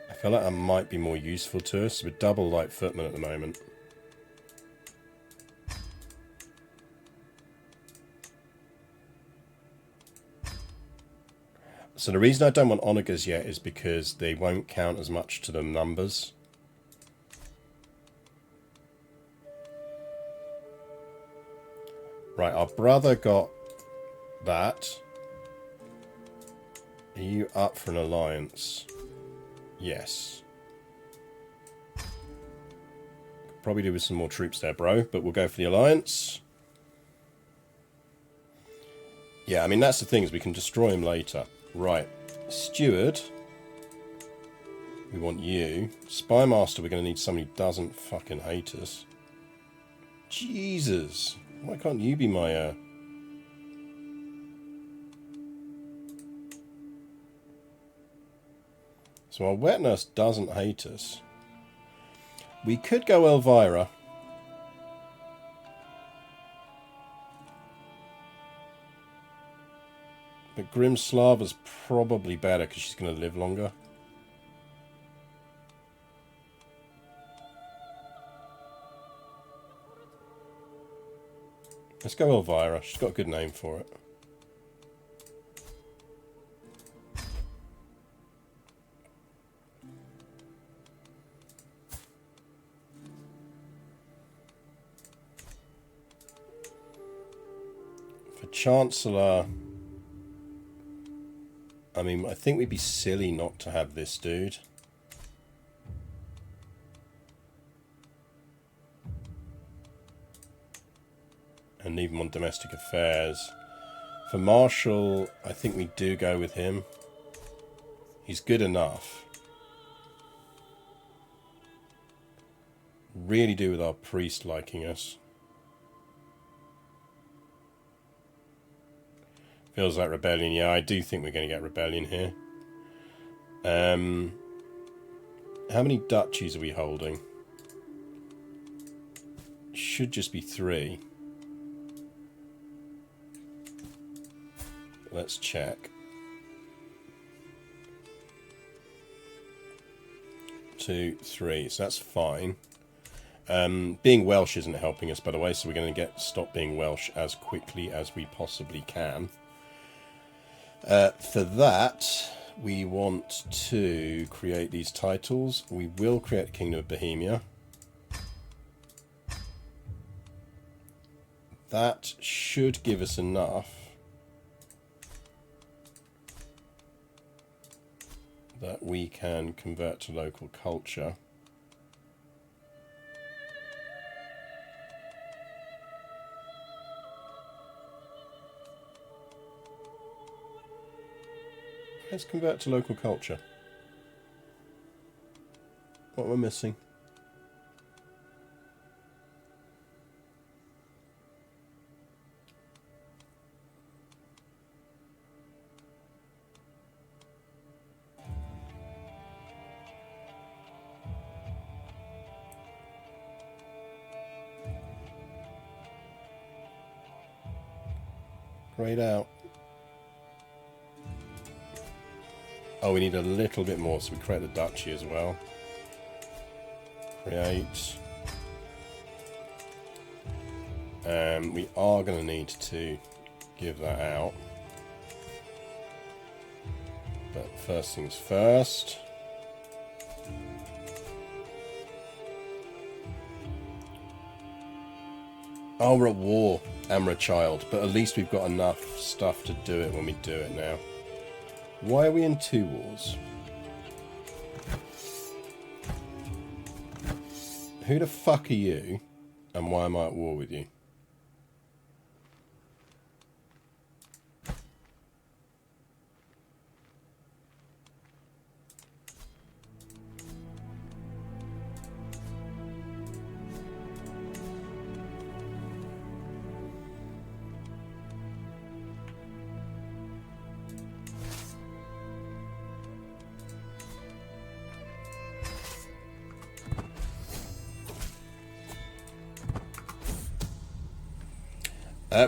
I feel like that might be more useful to us with double light footmen at the moment. So the reason I don't want onagers yet is because they won't count as much to the numbers. Right, our brother got that. Are you up for an alliance? Yes. Probably do with some more troops there, bro, but we'll go for the alliance. Yeah, I mean, that's the thing, is we can destroy him later. Right. Steward. We want you. Spy Master, we're going to need somebody who doesn't fucking hate us. Jesus. Why can't you be my... So our wet nurse doesn't hate us. We could go Elvira. But Grim Slava's probably better because she's going to live longer. Let's go Elvira. She's got a good name for it. For Chancellor... I mean, I think we'd be silly not to have this dude. And leave him on domestic affairs. For Marshal, I think we do go with him. He's good enough. Really do with our priest liking us. Feels like rebellion. Yeah, I do think we're going to get rebellion here. How many duchies are we holding? Should just be 3. Let's check. 2, 3. So that's fine. Being Welsh isn't helping us, by the way, so we're going to stop being Welsh as quickly as we possibly can. For that, we want to create these titles. We will create the Kingdom of Bohemia. That should give us enough that we can convert to local culture. Let's convert to local culture. What we're missing? Grayed out. Oh, we need a little bit more, so we create the duchy as well. Create. We are going to need to give that out. But first things first. Oh, we're at war, and we're a child, but at least we've got enough stuff to do it when we do it now. Why are we in 2 wars? Who the fuck are you? And why am I at war with you?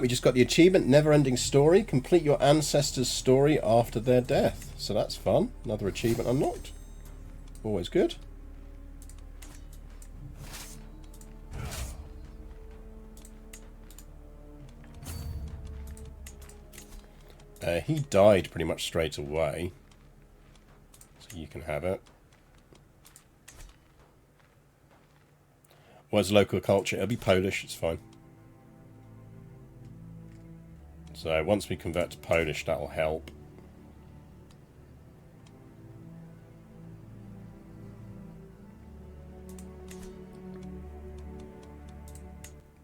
We just got the achievement, Never-Ending Story. Complete your ancestors' story after their death. So that's fun. Another achievement unlocked. Always good. He died pretty much straight away. So you can have it. What's local culture? It'll be Polish, it's fine. So once we convert to Polish, that'll help.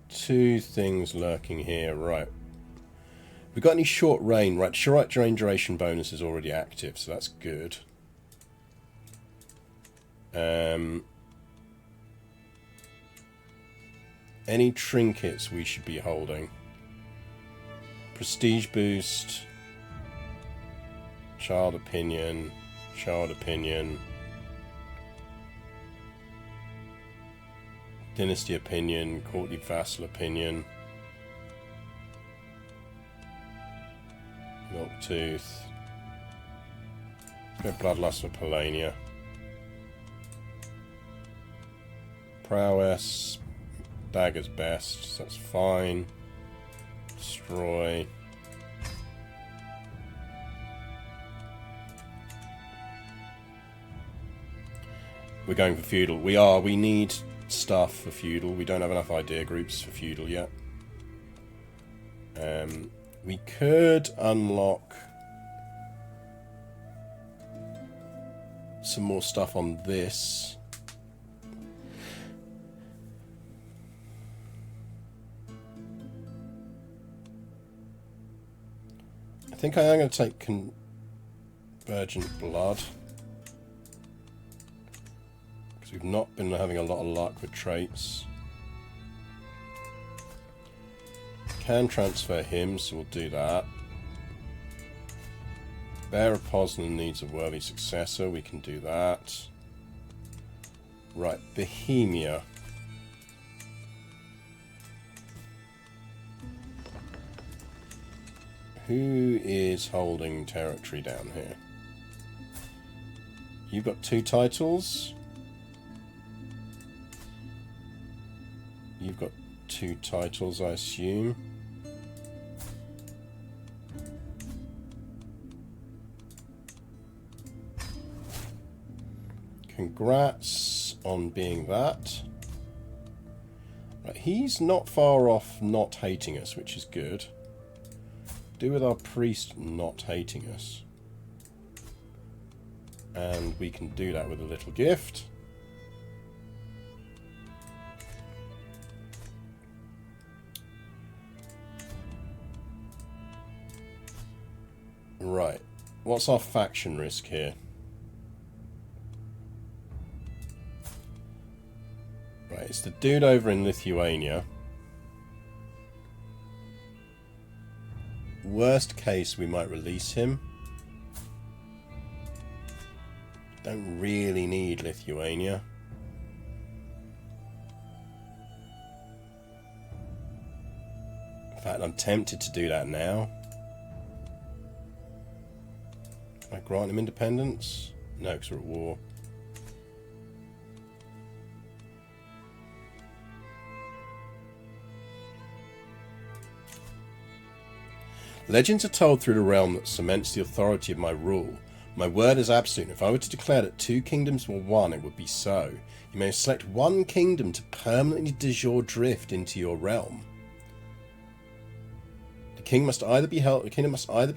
Two things lurking here, right. We got any short reign? Right, short reign duration bonus is already active, so that's good. Any trinkets we should be holding? Prestige boost, child opinion, dynasty opinion, courtly vassal opinion, milk tooth, let's go bloodlust for Polania, prowess, dagger's best, so that's fine. Destroy. We're going for feudal. We are. We need stuff for feudal. We don't have enough idea groups for feudal yet. We could unlock some more stuff on this. I think I am going to take Convergent Blood. Because we've not been having a lot of luck with traits. Can transfer him, so we'll do that. Bear of Poznan needs a worthy successor, we can do that. Right, Bohemia. Who is holding territory down here? You've got 2 titles. You've got 2 titles, I assume. Congrats on being that. Right, he's not far off not hating us, which is good. Do with our priest not hating us. And we can do that with a little gift. Right. What's our faction risk here? Right, it's the dude over in Lithuania. Worst case, we might release him. Don't really need Lithuania. In fact, I'm tempted to do that now. Can I grant him independence? No, because we're at war. Legends are told through the realm that cements the authority of my rule. My word is absolute. If I were to declare that 2 kingdoms were one, it would be so. You may select 1 kingdom to permanently de jure drift into your realm. The kingdom must either be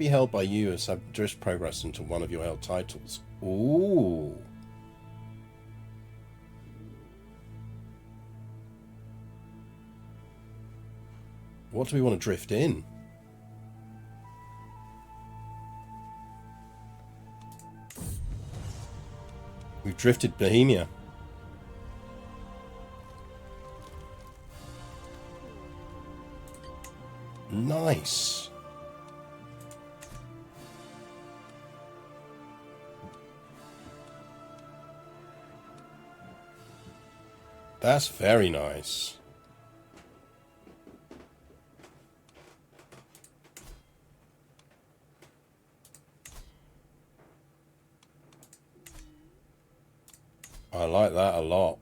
held by you as drift progress into one of your held titles. Ooh. What do we want to drift in? We've drifted Bohemia. Nice. That's very nice. I like that a lot.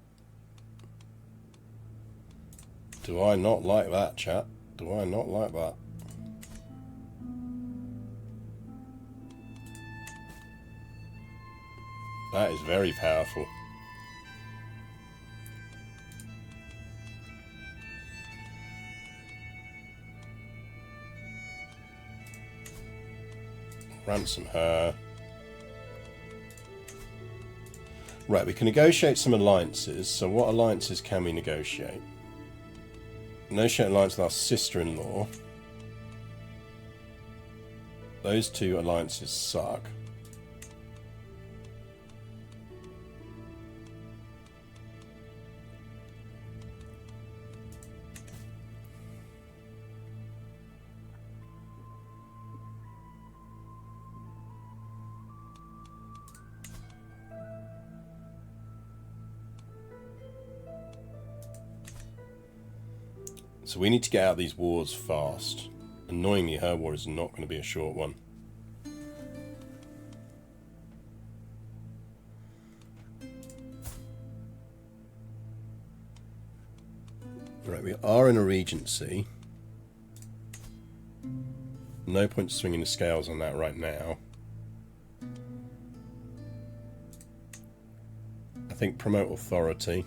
Do I not like that, chat? Do I not like that? That is very powerful. Ransom her. Right, we can negotiate some alliances. So what alliances can we negotiate? Negotiate an alliance with our sister-in-law. Those two alliances suck. So we need to get out of these wars fast. Annoyingly, her war is not going to be a short one. Right, we are in a regency. No point swinging the scales on that right now. I think promote authority.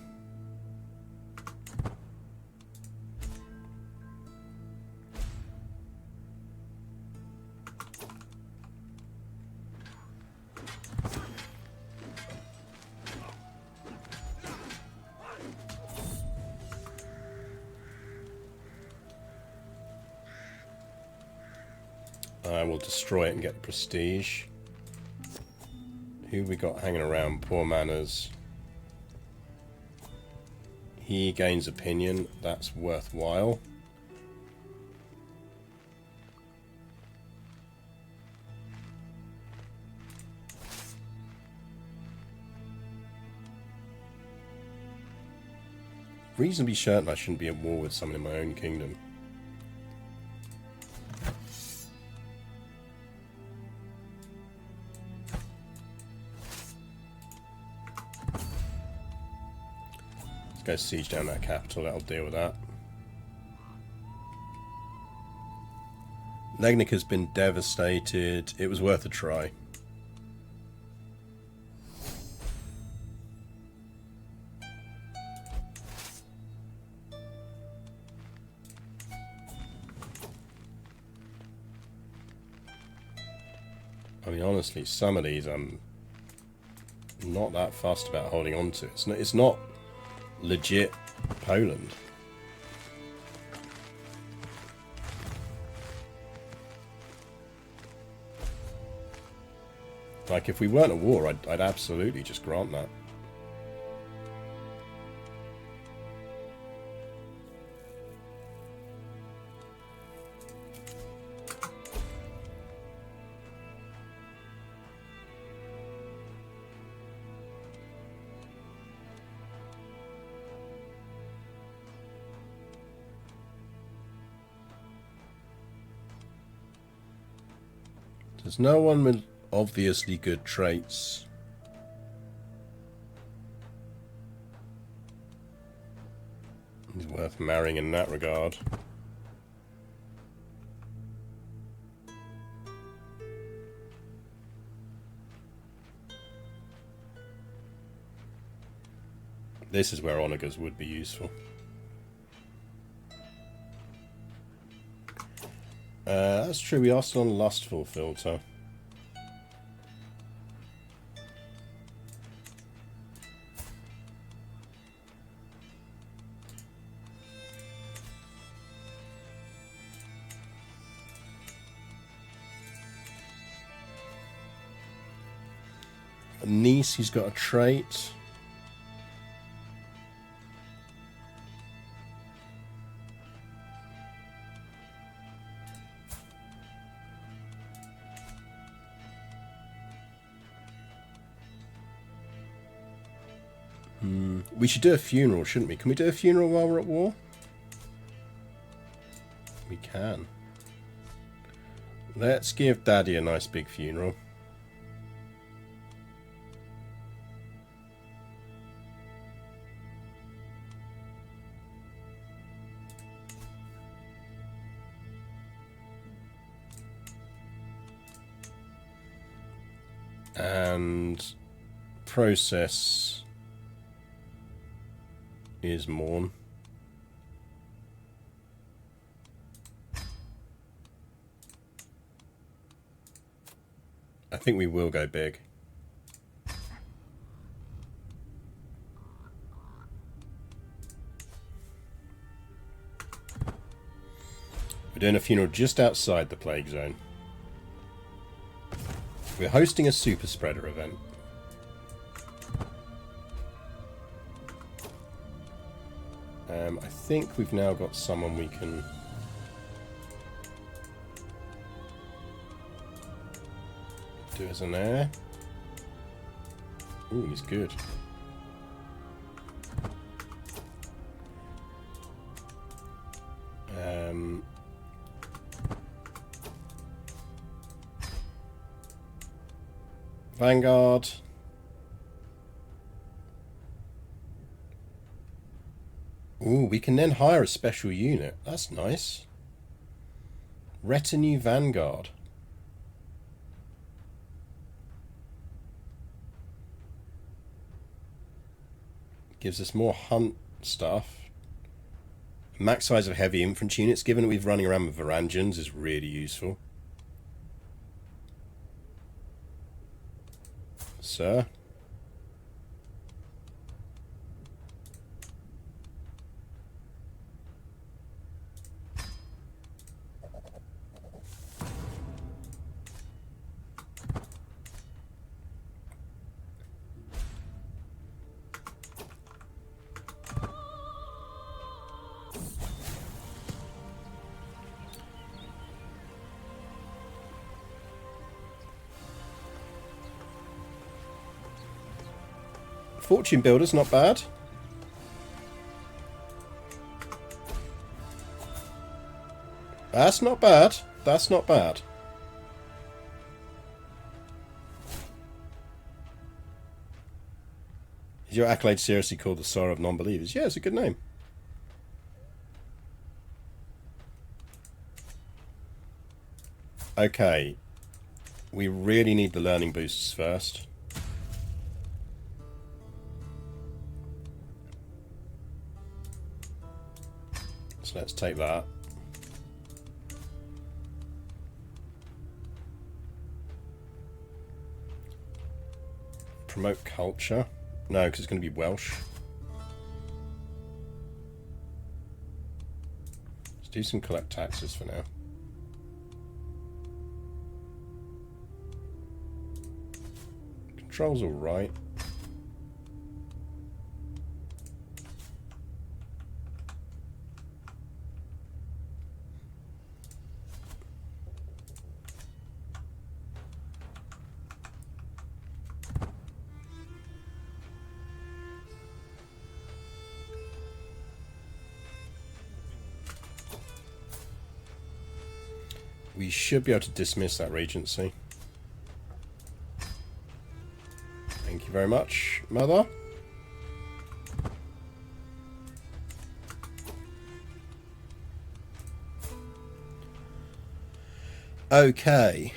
I will destroy it and get prestige. Who we got hanging around? Poor manners. He gains opinion. That's worthwhile. Reasonably certain I shouldn't be at war with someone in my own kingdom. Go siege down that capital, that'll deal with that. Legnika's been devastated. It was worth a try. I mean, honestly, some of these I'm not that fussed about holding on to. It's not legit Poland. Like, if we weren't at war, I'd absolutely just grant that. There's no one with obviously good traits. He's worth marrying in that regard. This is where onagers would be useful. That's true, we are still on lustful filter. A niece, he's got a trait. We should do a funeral, shouldn't we? Can we do a funeral while we're at war? We can. Let's give Daddy a nice big funeral. And process is Morn. I think we will go big. We're doing a funeral just outside the plague zone. We're hosting a super spreader event. I think we've now got someone we can... do as an heir. Ooh, he's good. Vanguard. Ooh, we can then hire a special unit. That's nice. Retinue Vanguard. Gives us more hunt stuff. Max size of heavy infantry units, given that we're running around with Varangians, is really useful. Sir. Fortune Builder's not bad. That's not bad. That's not bad. Is your accolade seriously called the Sorrow of Non-Believers? Yeah, it's a good name. Okay. We really need the learning boosts first. So let's take that. Promote culture. No, because it's going to be Welsh. Let's do some collect taxes for now. Control's alright. We should be able to dismiss that regency. Thank you very much, Mother. Okay.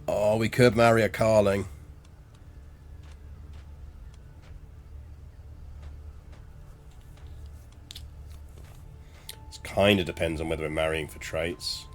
Oh, we could marry a Carling. Kind of depends on whether we're marrying for traits.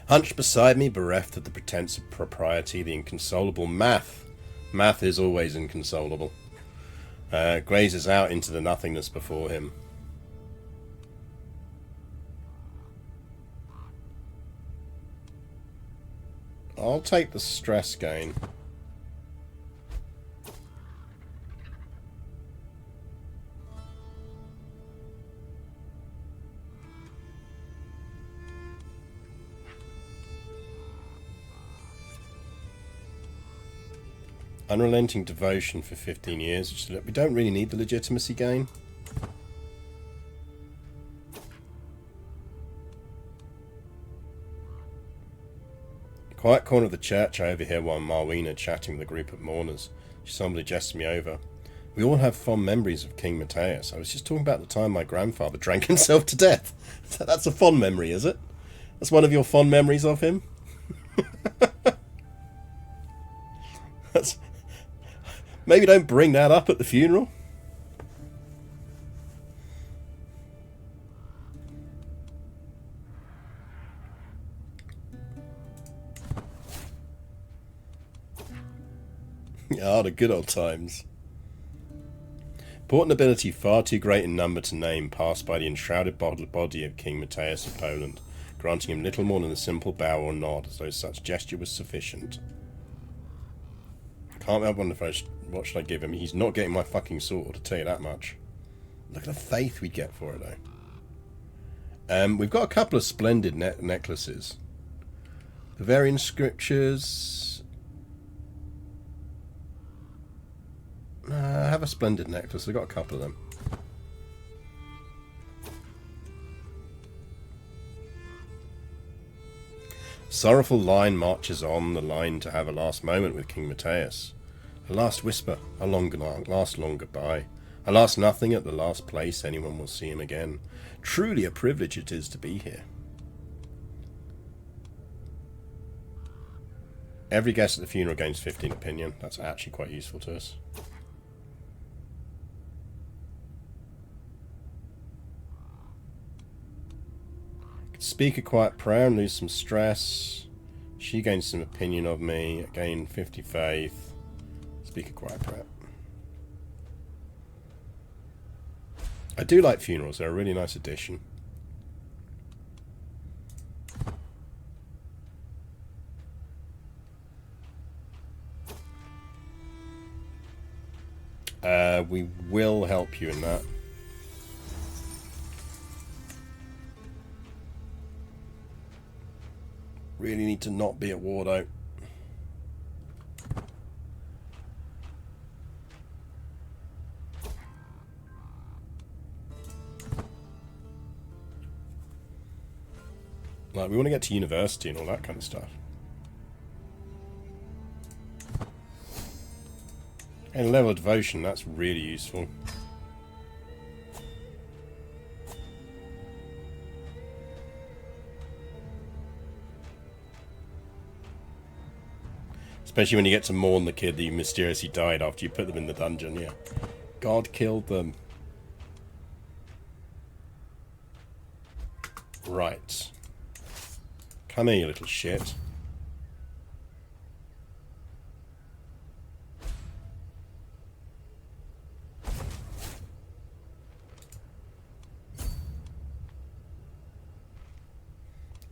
Hunched beside me, bereft of the pretense of propriety, the inconsolable Math. Math is always inconsolable. Grazes out into the nothingness before him. I'll take the stress gain. Unrelenting devotion for 15 years. We don't really need the legitimacy gain. quiet corner of the church, I overhear while Marwena chatting with a group of mourners. She solemnly gests me over. We all have fond memories of King Matthias. I was just talking about the time my grandfather drank himself to death. That's a fond memory, is it? That's one of your fond memories of him? That's... Maybe don't bring that up at the funeral. Ah, the good old times. Port nobility far too great in number to name passed by the enshrouded body of King Matthias of Poland, granting him little more than a simple bow or nod, as though such gesture was sufficient. Can't help wonder what should I give him. He's not getting my fucking sword, I'll tell you that much. Look at the faith we get for it, though. We've got a couple of splendid necklaces. Bavarian scriptures. I have a splendid necklace. I've got a couple of them. Sorrowful line marches on, the line to have a last moment with King Matthias. A last last long goodbye. A last nothing at the last place anyone will see him again. Truly a privilege it is to be here. Every guest at the funeral gains 15 opinion. That's actually quite useful to us. Speak a quiet prayer and lose some stress. She gains some opinion of me. I gain 50 faith. Speak a quiet prayer. I do like funerals. They're a really nice addition. We will help you in that. Really need to not be at war, though. Like, we want to get to university and all that kind of stuff. And level of devotion, that's really useful. Especially when you get to mourn the kid that you mysteriously died after you put them in the dungeon, yeah. God killed them. Right. Come here, you little shit.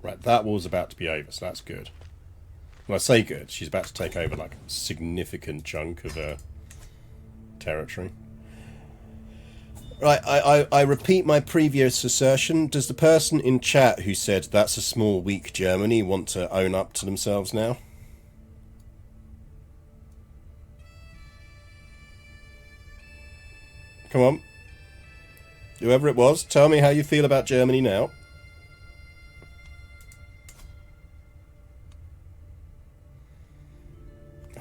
Right, that war's about to be over, so that's good. Well, I say good. She's about to take over like a significant chunk of territory. Right, I repeat my previous assertion. Does the person in chat who said that's a small, weak Germany want to own up to themselves now? Come on. Whoever it was, tell me how you feel about Germany now.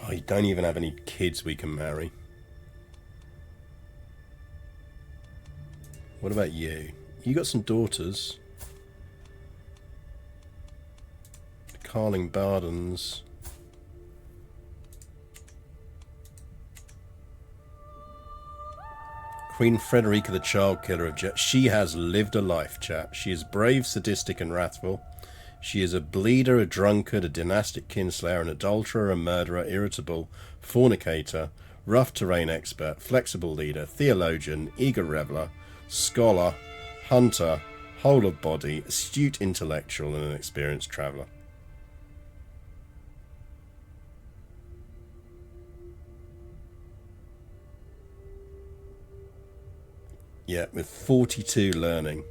Oh, you don't even have any kids we can marry. What about you? You got some daughters. Carling Bardens. Queen Frederica the Child Killer of Jet. She has lived a life, chat. She is brave, sadistic, and wrathful. She is a bleeder, a drunkard, a dynastic kinslayer, an adulterer, a murderer, irritable, fornicator, rough terrain expert, flexible leader, theologian, eager reveller, scholar, hunter, whole of body, astute intellectual, and an experienced traveller. Yeah, with 42 learning.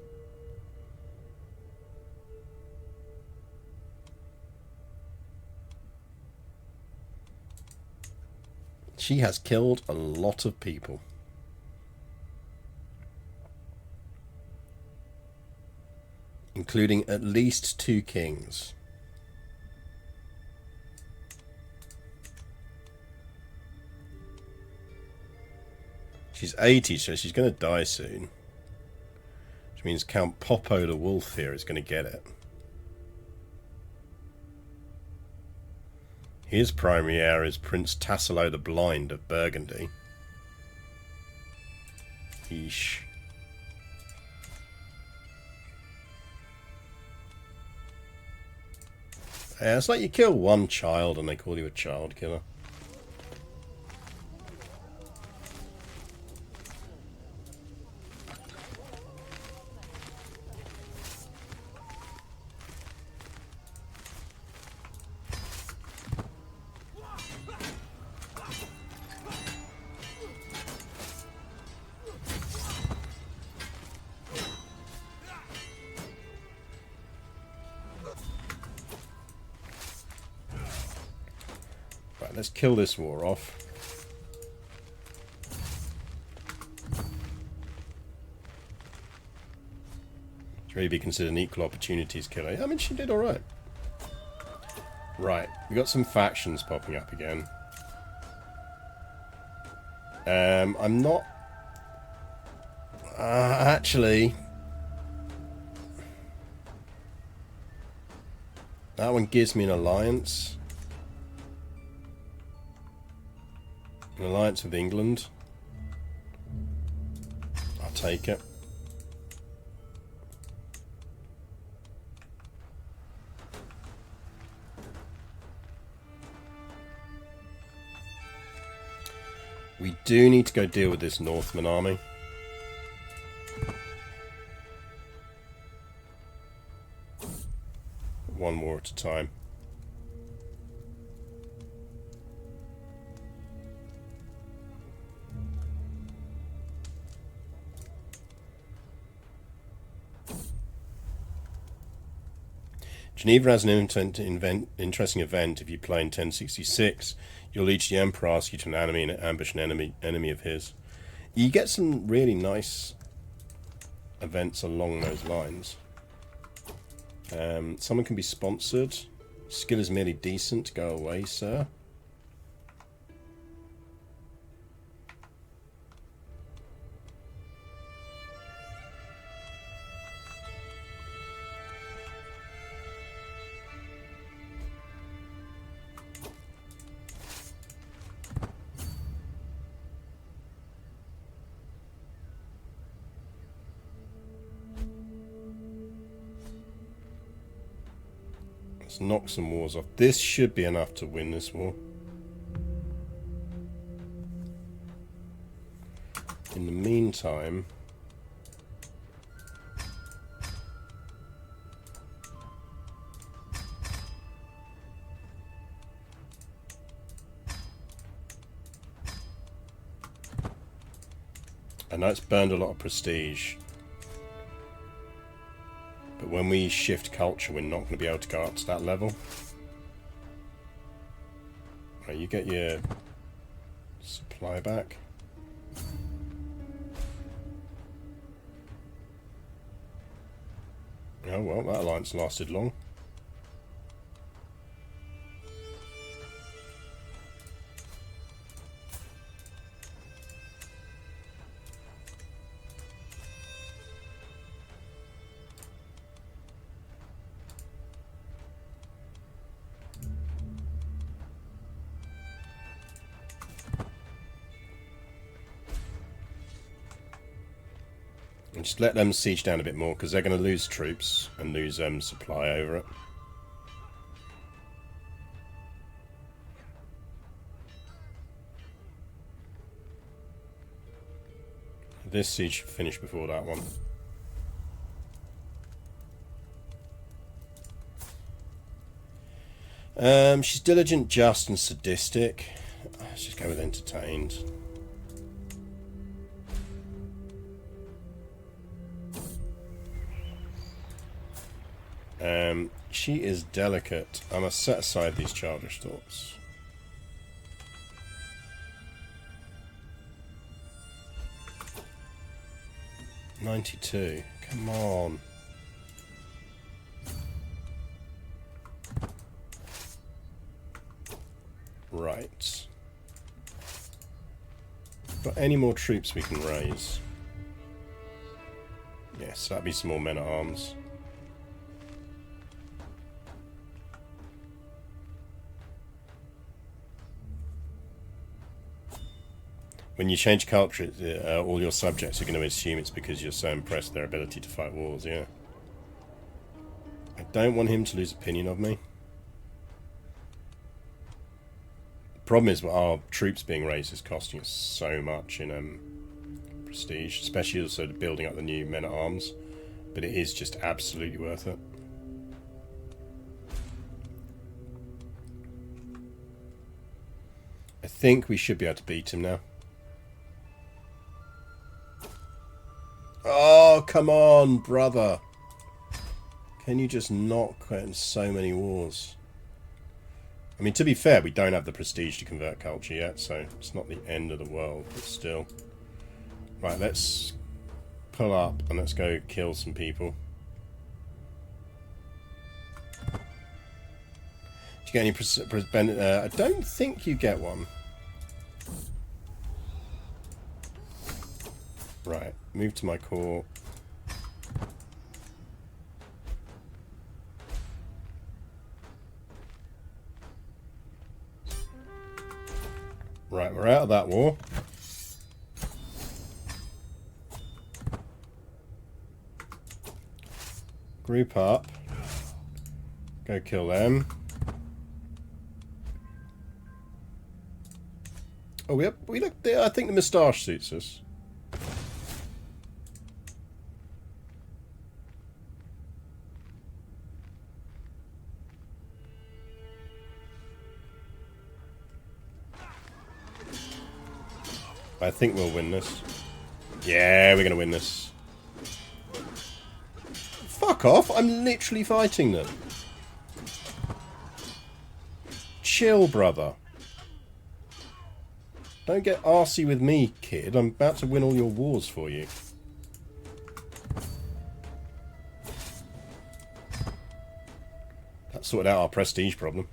She has killed a lot of people. Including at least 2 kings. She's 80, so she's going to die soon. Which means Count Popo the Wolf here is going to get it. His primary heir is Prince Tassilo the Blind of Burgundy. Yeesh. Yeah, it's like you kill one child and they call you a child killer. Let's kill this war off. Should really be considered an equal opportunities killer. I mean, she did alright. Right, we got some factions popping up again. I'm not... actually... That one gives me an alliance. An alliance with England. I'll take it. We do need to go deal with this Northman army. One war at a time. Geneva has an interesting event. If you play in 1066, you'll each the Emperor ask you to ambush an enemy of his. You get some really nice events along those lines. Someone can be sponsored. Skill is merely decent. Go away, sir. Let's knock some wars off. This should be enough to win this war. In the meantime... I know it's burned a lot of prestige. But when we shift culture, we're not going to be able to go up to that level. Right, you get your supply back. Oh well, that alliance lasted long. And just let them siege down a bit more, because they're going to lose troops and lose supply over it. This siege should finish before that one. She's diligent, just, and sadistic. Let's just go with entertained. She is delicate. I must set aside these childish thoughts. $92. Come on. Right. Got any more troops we can raise? Yes, that'd be some more men at arms. When you change culture, all your subjects are going to assume it's because you're so impressed with their ability to fight wars, yeah. I don't want him to lose opinion of me. The problem is our troops being raised is costing us so much in prestige, especially also building up the new men at arms, but it is just absolutely worth it. I think we should be able to beat him now. Oh, come on, brother. Can you just not quit in so many wars? I mean, to be fair, we don't have the prestige to convert culture yet, so it's not the end of the world, but still. Right, let's pull up and let's go kill some people. Do you get any... I don't think you get one. Right, move to my core. Right, we're out of that war. Group up. Go kill them. Oh, we look. I think the moustache suits us. I think we'll win this. Yeah, we're gonna win this. Fuck off! I'm literally fighting them. Chill, brother. Don't get arsey with me, kid. I'm about to win all your wars for you. That sorted out our prestige problem.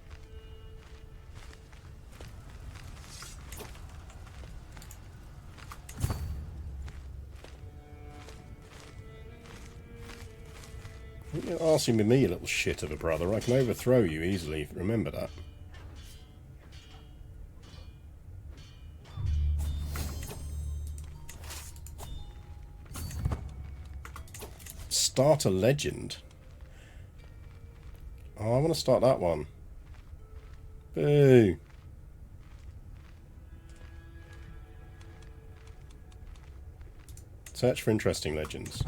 You're arsing with me, you little shit of a brother. I can overthrow you easily. Remember that. Start a legend. Oh, I want to start that one. Boo. Search for interesting legends.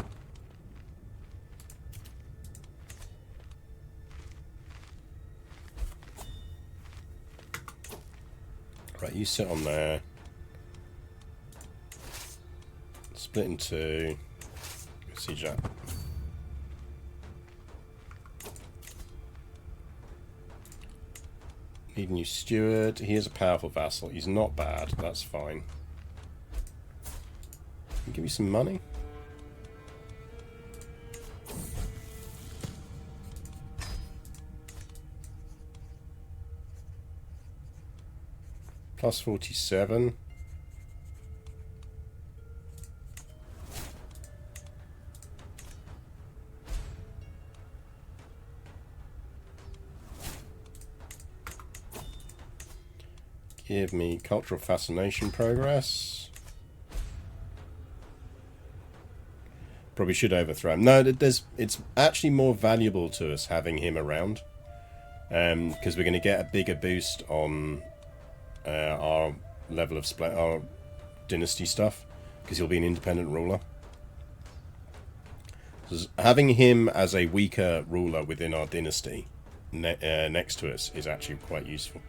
Right, you sit on there. Split in two. Siege that. Need a new steward. He is a powerful vassal. He's not bad. That's fine. Can you give me some money? Plus 47. Give me cultural fascination progress. Probably should overthrow him. No, it's actually more valuable to us having him around. Because we're going to get a bigger boost on our level of our dynasty stuff, because he'll be an independent ruler. So having him as a weaker ruler within our dynasty next to us is actually quite useful.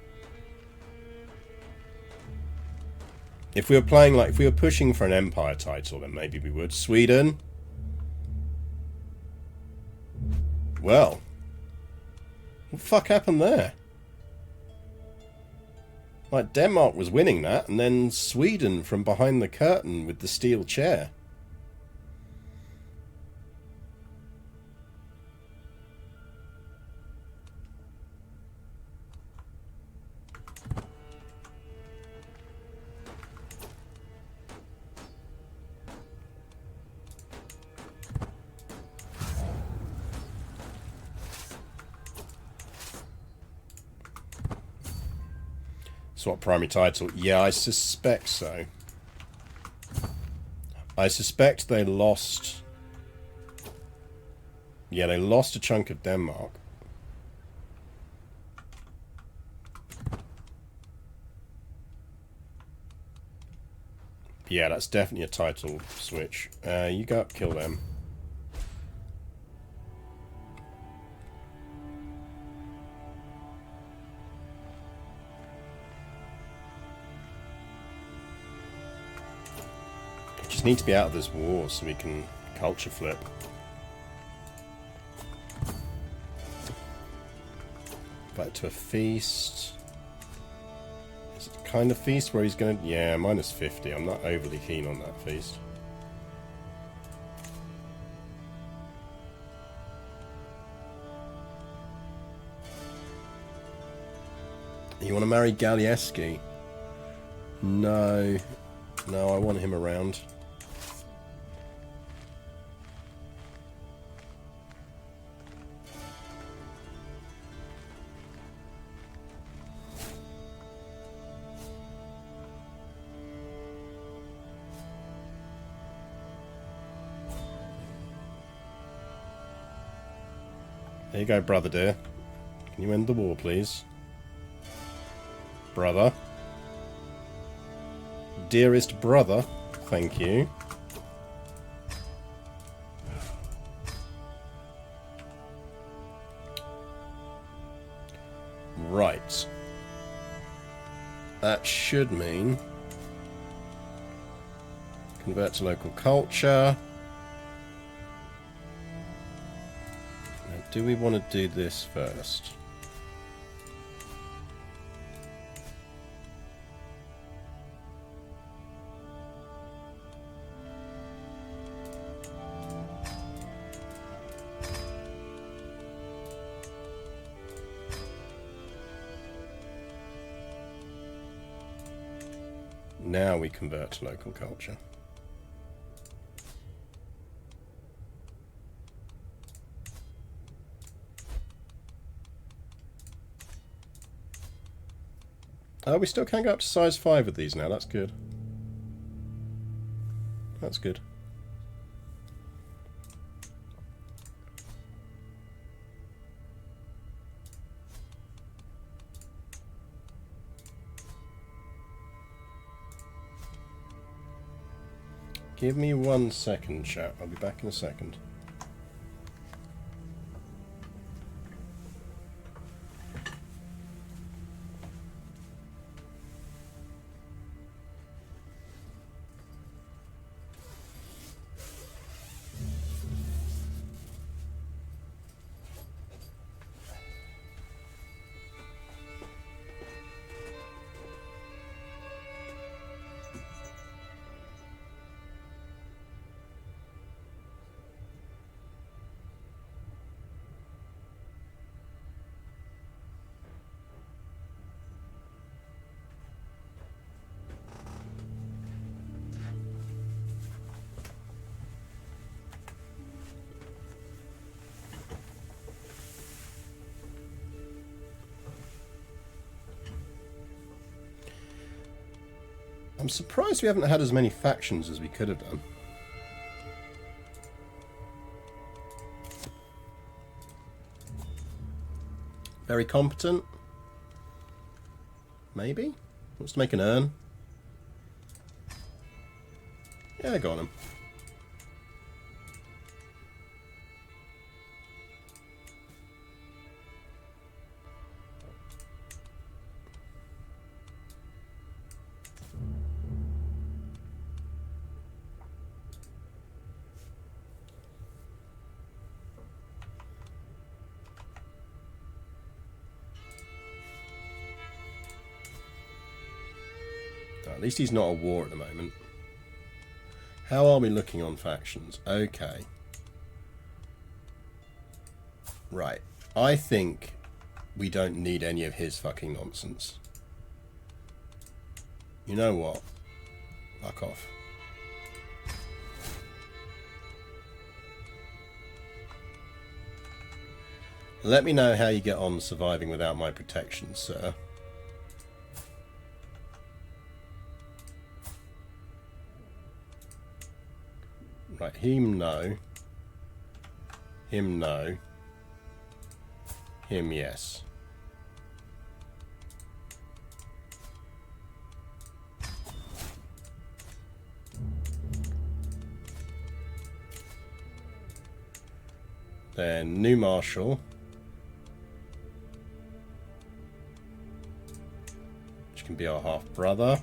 If we were playing, like, if we were pushing for an empire title, then maybe we would. Sweden. Well, what the fuck happened there? Like, Denmark was winning that, and then Sweden from behind the curtain with the steel chair. Swap primary title. Yeah, I suspect so. I suspect they lost... Yeah, they lost a chunk of Denmark. Yeah, that's definitely a title switch. You go up, kill them. Just need to be out of this war so we can culture flip. Back to a feast. Is it the kind of feast where he's going to... Yeah, -50. I'm not overly keen on that feast. You want to marry Galieski? No. No, I want him around. There you go, brother dear. Can you end the war, please? Brother. Dearest brother. Thank you. Right. That should mean... Convert to local culture. Do we want to do this first? Now we convert to local culture. Oh, we still can go up to size 5 with these now. That's good. That's good. Give me 1 second, chat. I'll be back in a second. I'm surprised we haven't had as many factions as we could have done. Very competent. Maybe? Wants to make an urn. Yeah, go on him. At least he's not at war at the moment. How are we looking on factions? Okay. Right. I think we don't need any of his fucking nonsense. You know what? Fuck off. Let me know how you get on surviving without my protection, sir. Right, him no. Him no. Him yes. Then new marshal. Which can be our half brother.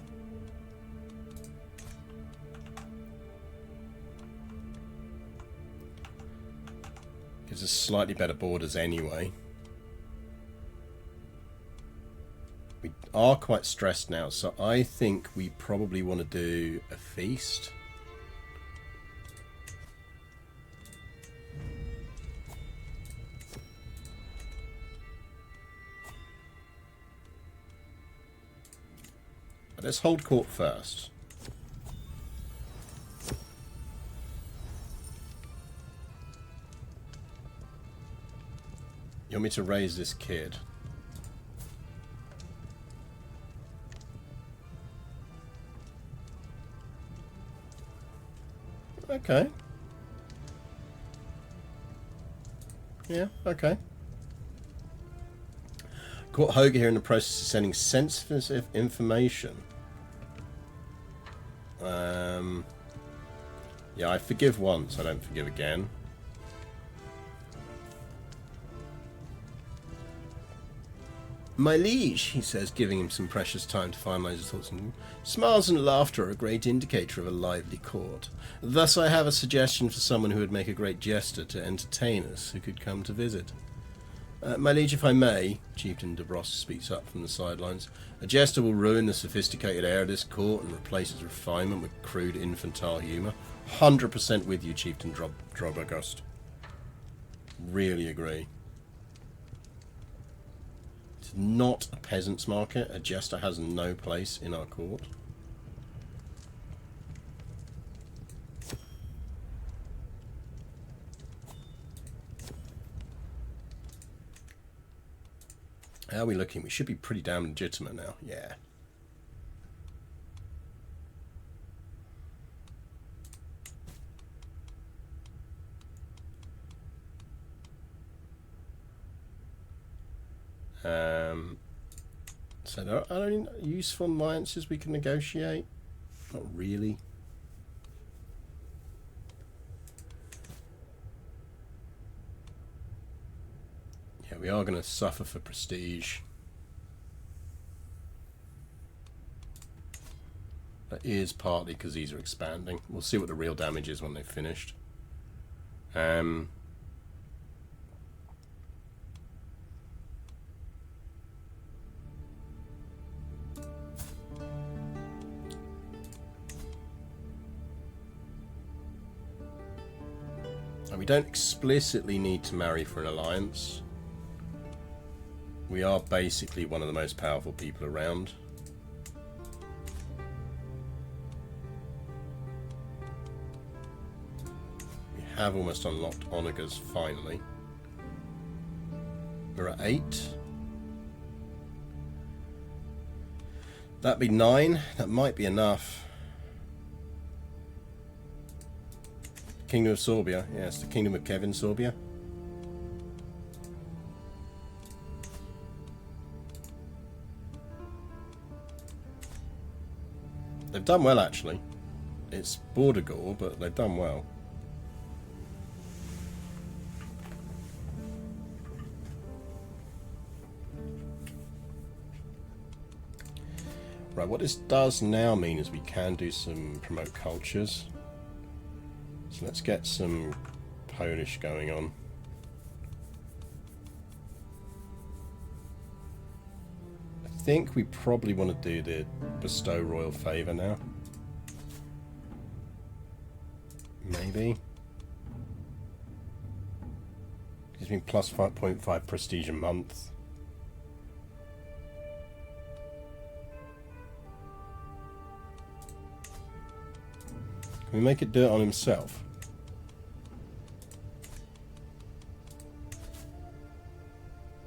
Gives us slightly better borders anyway. We are quite stressed now, so I think we probably want to do a feast. But let's hold court first. You want me to raise this kid? Okay. Yeah, okay. Caught Hoga here in the process of sending sensitive information. Yeah, I forgive once, I don't forgive again. My liege, he says, giving him some precious time to finalise his thoughts. Smiles and laughter are a great indicator of a lively court. Thus I have a suggestion for someone who would make a great jester to entertain us, who could come to visit. My liege, if I may, Chieftain de Brosse speaks up from the sidelines, a jester will ruin the sophisticated air of this court and replace its refinement with crude infantile humour. 100% with you, Chieftain Drobogust. Really agree. It's not a peasant's market. A jester has no place in our court. How are we looking? We should be pretty damn legitimate now. Yeah. So there are any useful alliances we can negotiate? Not really. Yeah, we are going to suffer for prestige. That is partly because these are expanding. We'll see what the real damage is when they've finished. We don't explicitly need to marry for an alliance. We are basically one of the most powerful people around. We have almost unlocked Onagers finally. We're at 8. That'd be 9. That might be enough. Kingdom of Sorbia. Yes, the Kingdom of Kevin Sorbia. They've done well, actually. It's border gore, but they've done well. Right, what this does now mean is we can do some promote cultures. So let's get some Polish going on. I think we probably want to do the bestow royal favour now. Maybe. Gives me plus 5.5 prestige a month. Can we make it do it on himself?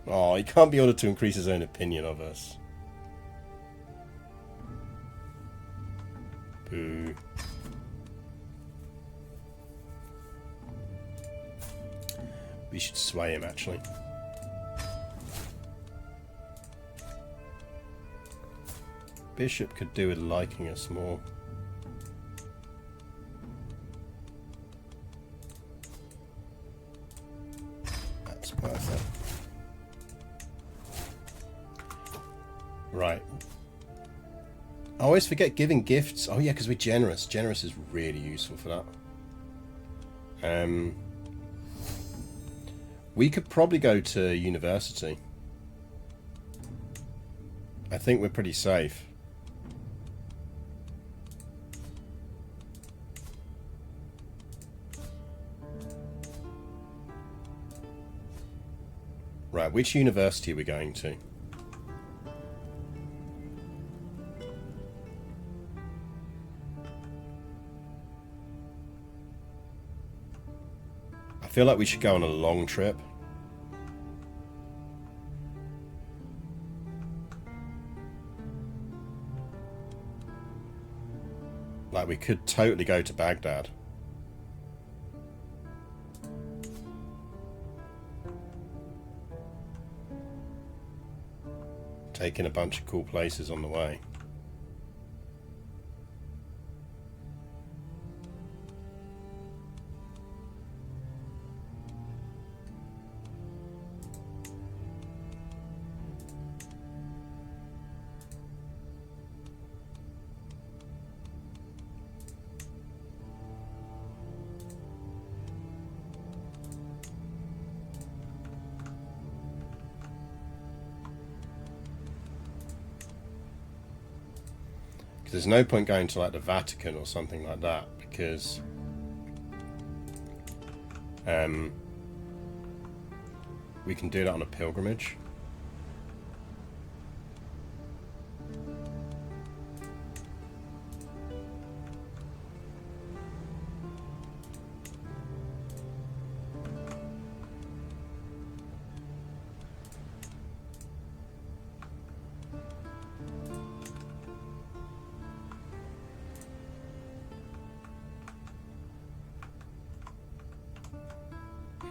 Oh, he can't be ordered to increase his own opinion of us. Boo. We should sway him, actually. Bishop could do with liking us more. That's perfect. Right. I always forget giving gifts. Oh yeah, because we're generous. Generous is really useful for that. We could probably go to university. I think we're pretty safe. Right, which university are we going to? I feel like we should go on a long trip. Like, we could totally go to Baghdad. Taking a bunch of cool places on the way. There's no point going to like the Vatican or something like that because we can do that on a pilgrimage.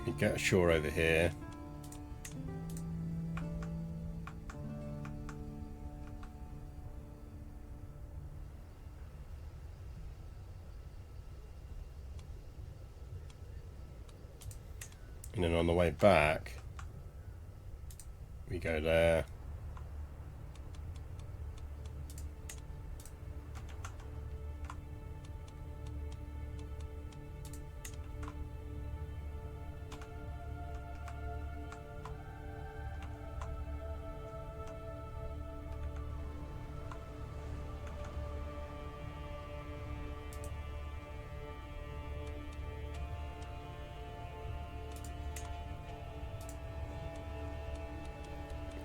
You get ashore over here. And then on the way back, we go there.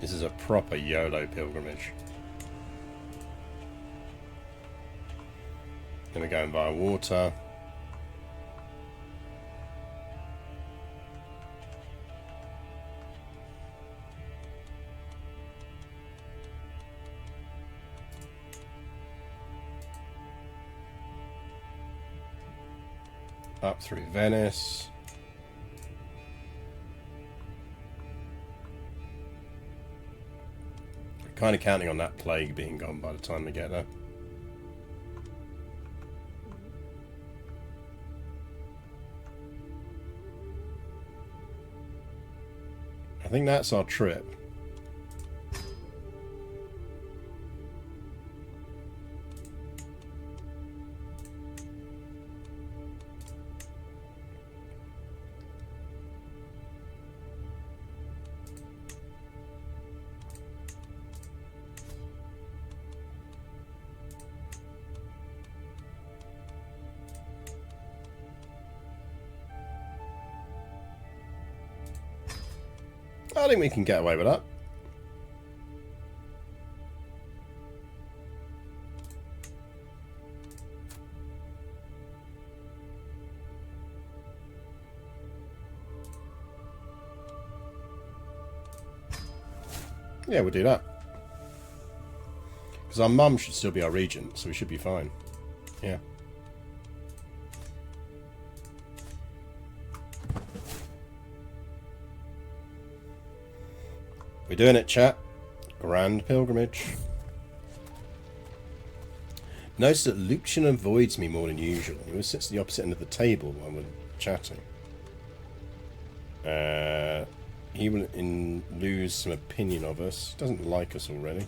This is a proper YOLO pilgrimage. Gonna go and buy water. Up through Venice. Kind of counting on that plague being gone by the time we get there. I think that's our trip. I think we can get away with that. Yeah, we'll do that. Because our mum should still be our regent, so we should be fine. Yeah. We're doing it, chat. Grand pilgrimage. Notice that Lucian avoids me more than usual. He always sits at the opposite end of the table while we're chatting. He will lose some opinion of us. He doesn't like us already.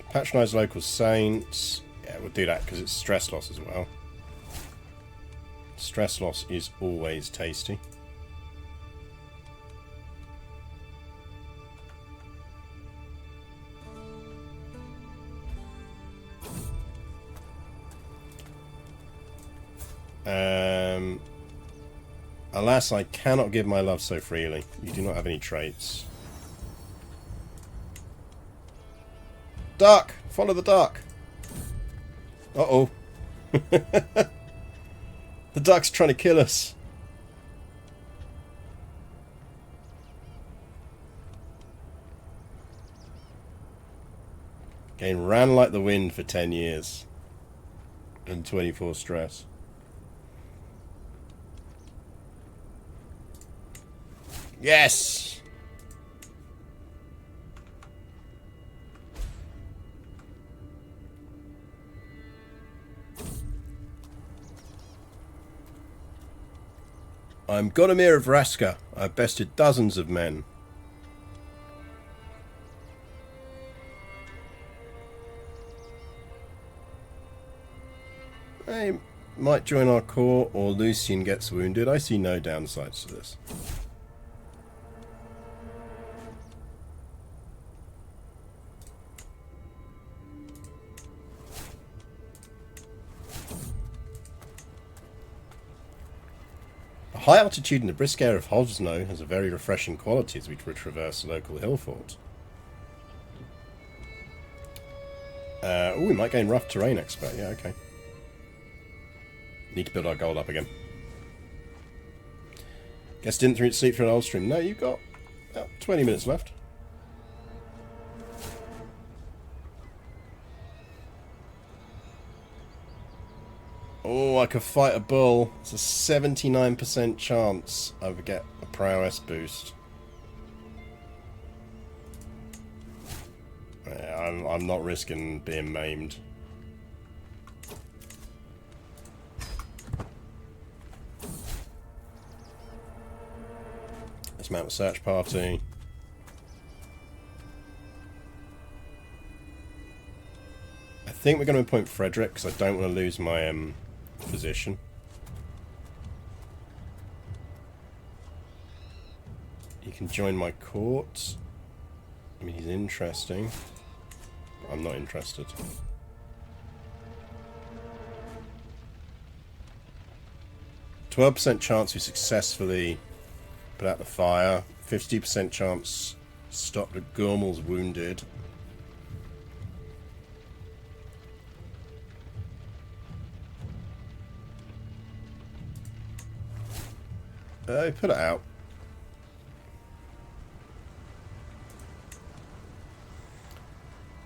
Patronise local saints. Yeah, we'll do that because it's stress loss as well. Stress loss is always tasty. Alas, I cannot give my love so freely. You do not have any traits. Duck! Follow the duck! Uh-oh. The duck's trying to kill us. Game ran like the wind for 10 years. And 24 stress. Yes! I'm Godamir of Raska. I've bested dozens of men. I might join our corps, or Lucian gets wounded. I see no downsides to this. The high altitude and the brisk air of Hosno has a very refreshing quality as we traverse the local hill fort. Oh, we might gain rough terrain expert. Yeah, okay. Need to build our gold up again. Guess didn't sleep through an old stream. No, you've got about 20 minutes left. Oh, I could fight a bull. It's a 79% chance I would get a prowess boost. Yeah, I'm not risking being maimed. Let's mount a search party. I think we're going to appoint Frederick because I don't want to lose my position. You can join my court. I mean, he's interesting. But I'm not interested. %12 chance we successfully put out the fire. 50% chance stop the Gormal's wounded. Put it out.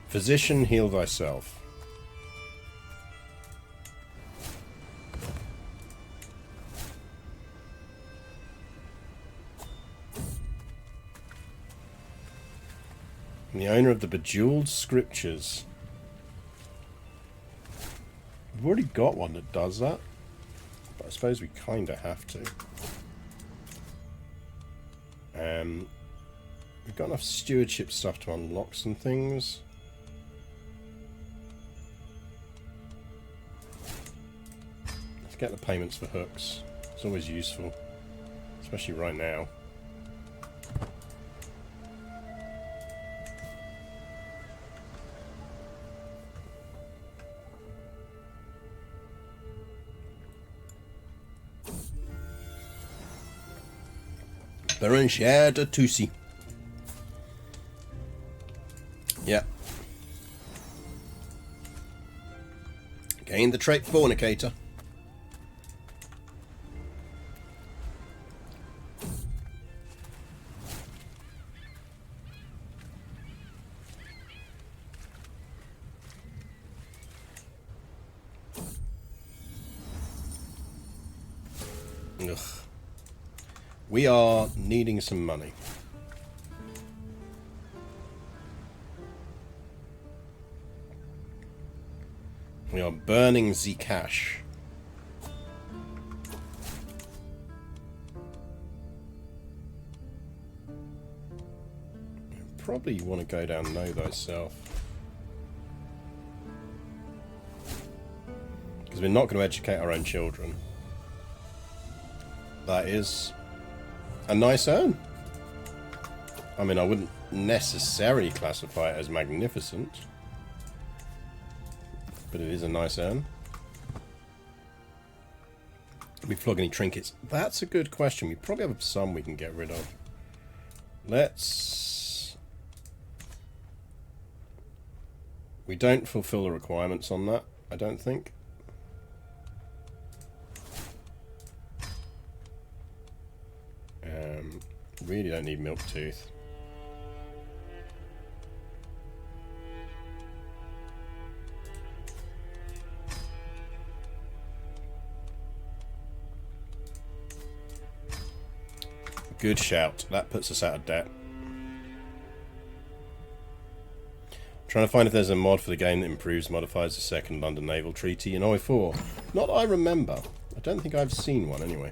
Physician, heal thyself. And the owner of the Bejeweled Scriptures. We've already got one that does that. But I suppose we kind of have to. We've got enough stewardship stuff to unlock some things. Let's get the payments for hooks. It's always useful. Especially right now. Berenshare de Tusi. Yeah. Gain the trait Fornicator. Ugh. We are needing some money. We are burning the cash. Probably want to go down know thyself. Because we're not going to educate our own children. That is a nice earn. I mean, I wouldn't necessarily classify it as magnificent. But it is a nice earn. Do we flog any trinkets? That's a good question. We probably have some we can get rid of. Let's... We don't fulfill the requirements on that, I don't think. Really don't need milk tooth. Good shout. That puts us out of debt. Trying to find if there's a mod for the game that improves, modifies the second London Naval Treaty in OE4. Not that I remember. I don't think I've seen one anyway.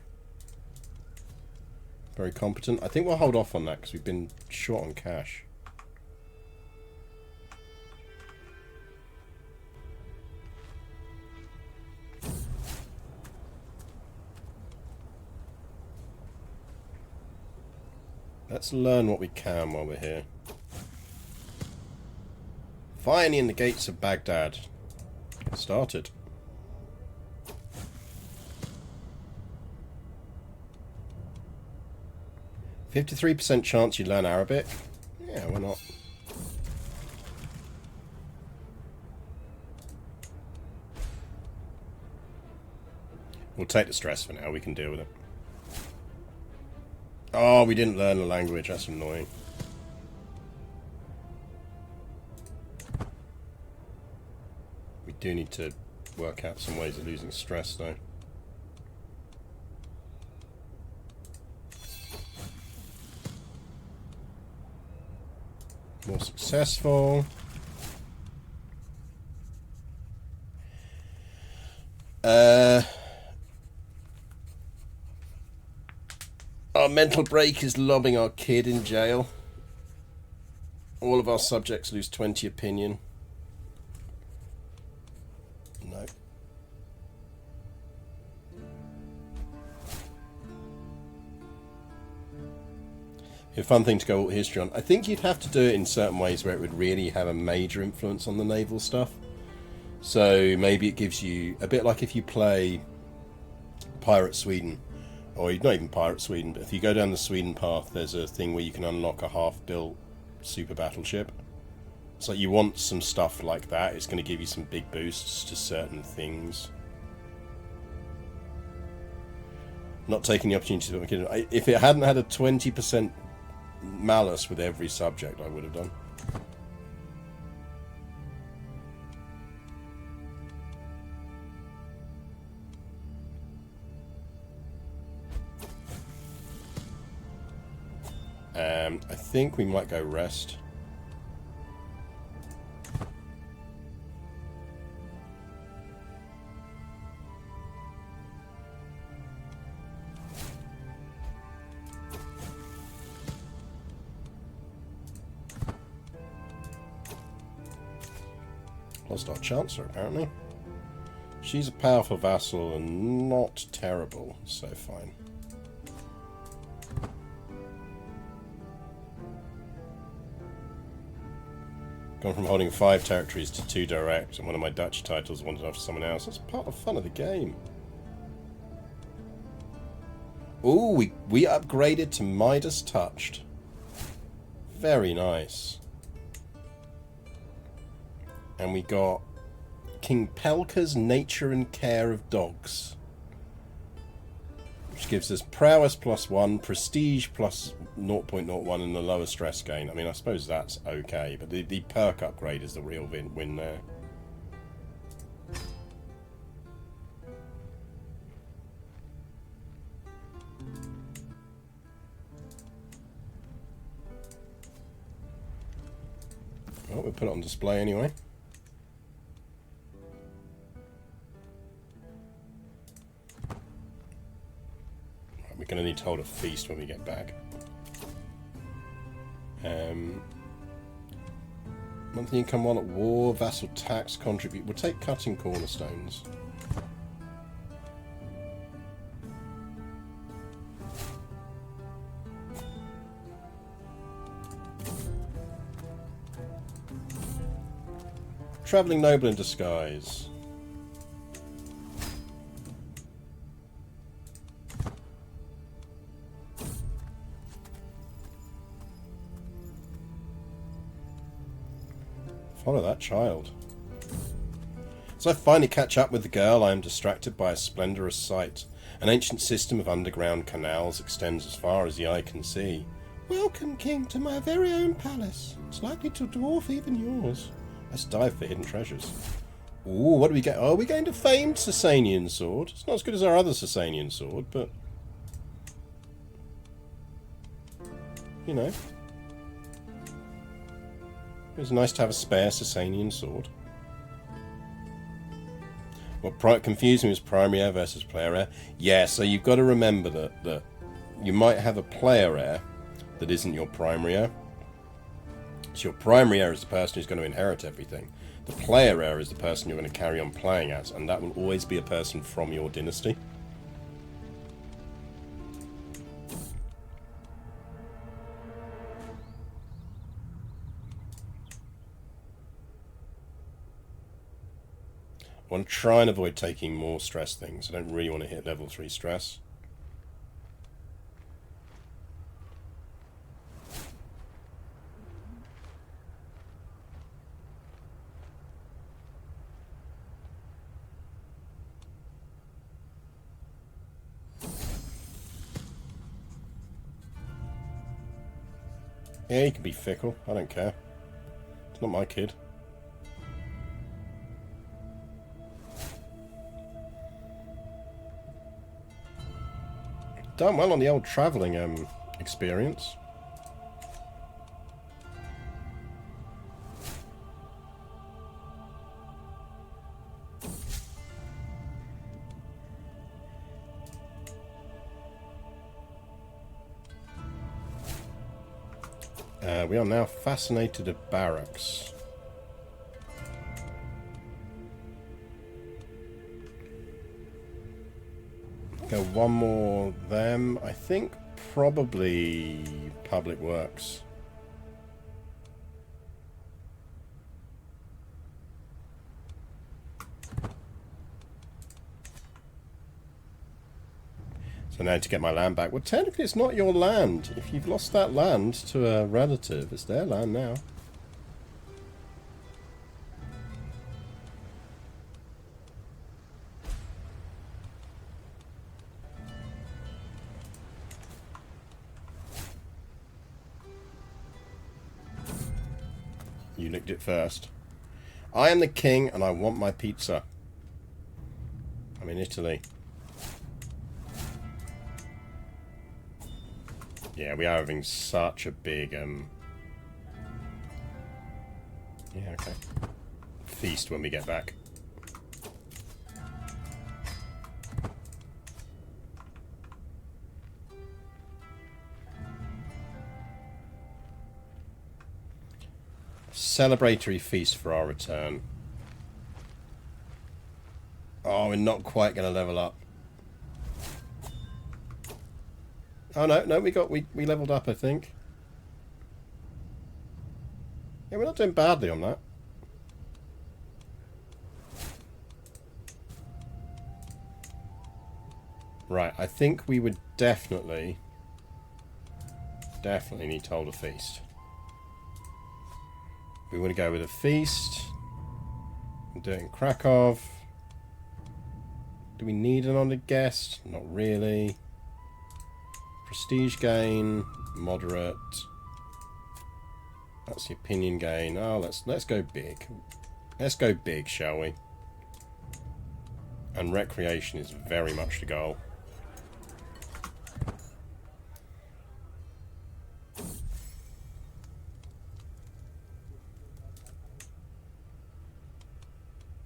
Very competent. I think we'll hold off on that because we've been short on cash. Let's learn what we can while we're here. Finally in the gates of Baghdad. Get started. 53% chance you learn Arabic? Yeah, why not? We'll take the stress for now, we can deal with it. Oh, we didn't learn the language, that's annoying. We do need to work out some ways of losing stress though. More successful. Our mental break is lobbing our kid in jail. All of our subjects lose 20 opinion. No. A fun thing to go history on. I think you'd have to do it in certain ways where it would really have a major influence on the naval stuff. So maybe it gives you a bit like if you play Pirate Sweden, or not even Pirate Sweden, but if you go down the Sweden path, there's a thing where you can unlock a half-built super battleship. So you want some stuff like that. It's going to give you some big boosts to certain things. Not taking the opportunity to put my kid in. If it hadn't had a 20% malice with every subject, I would have done. I think we might go rest. Lost our Chancellor, apparently. She's a powerful vassal and not terrible, so fine. Gone from holding 5 territories to 2 direct, and one of my Dutch titles wanted after someone else. That's part of the fun of the game. Ooh, we upgraded to Midas Touched. Very nice. And we got King Pelka's Nature and Care of Dogs, which gives us prowess +1, prestige plus 0.01, and the lower stress gain. I mean, I suppose that's okay, but the perk upgrade is the real win there. thought we'd put it on display anyway. Right, we're going to need to hold a feast when we get back. Monthly income while at war, vassal tax contribute. We'll take cutting cornerstones. Travelling noble in disguise. Follow that child. As I finally catch up with the girl, I am distracted by a splendorous sight. An ancient system of underground canals extends as far as the eye can see. Welcome, King, to my very own palace. It's likely to dwarf even yours. Let's dive for hidden treasures. Ooh, what do we get? Oh, we're going to famed Sasanian sword. It's not as good as our other Sasanian sword, but... you know. It was nice to have a spare Sasanian sword. What confused me was primary heir versus player heir. Yeah, so you've got to remember that you might have a player heir that isn't your primary heir. So your primary heir is the person who's going to inherit everything. The player heir is the person you're going to carry on playing as, and that will always be a person from your dynasty. I want to try and avoid taking more stress things. I don't really want to hit level 3 stress. Yeah, you can be fickle. I don't care. It's not my kid. Done well on the old travelling experience. We are now fascinated at barracks. Go one more them. I think probably public works. So now to get my land back. Well, technically it's not your land. If you've lost that land to a relative, it's their land now. You licked it first. I am the king and I want my pizza. I'm in Italy. Yeah, we are having such a big, yeah, okay. Feast when we get back. Celebratory feast for our return. Oh, we're not quite going to level up. Oh no, we leveled up, I think. Yeah, we're not doing badly on that. Right, I think we would definitely need to hold a feast. We want to go with a feast. We'll do it in Krakow. Do we need an honoured guest? Not really. Prestige gain, moderate. That's the opinion gain. Oh, let's go big. Let's go big, shall we? And recreation is very much the goal.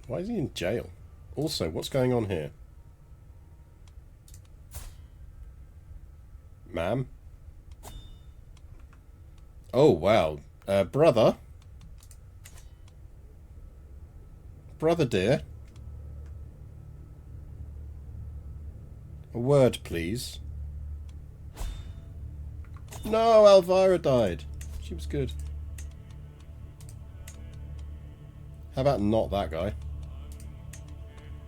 Why is he in jail? Also, what's going on here? Ma'am? Oh, wow. Brother? Brother dear? A word, please. No, Elvira died. She was good. How about not that guy?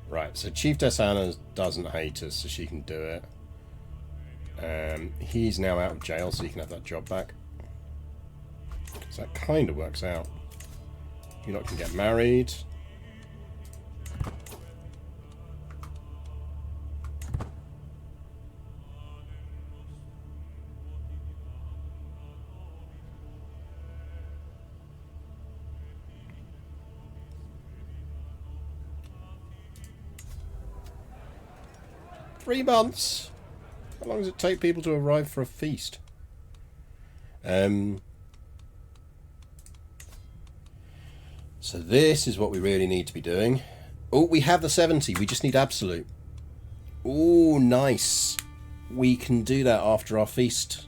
Right, so Chiefess Anna doesn't hate us, so she can do it. He's now out of jail, so he can have that job back. So that kind of works out. You lot can get married. Three months. How long does it take people to arrive for a feast? So this is what we really need to be doing. Oh, we have the 70. We just need absolute. Oh, nice. We can do that after our feast.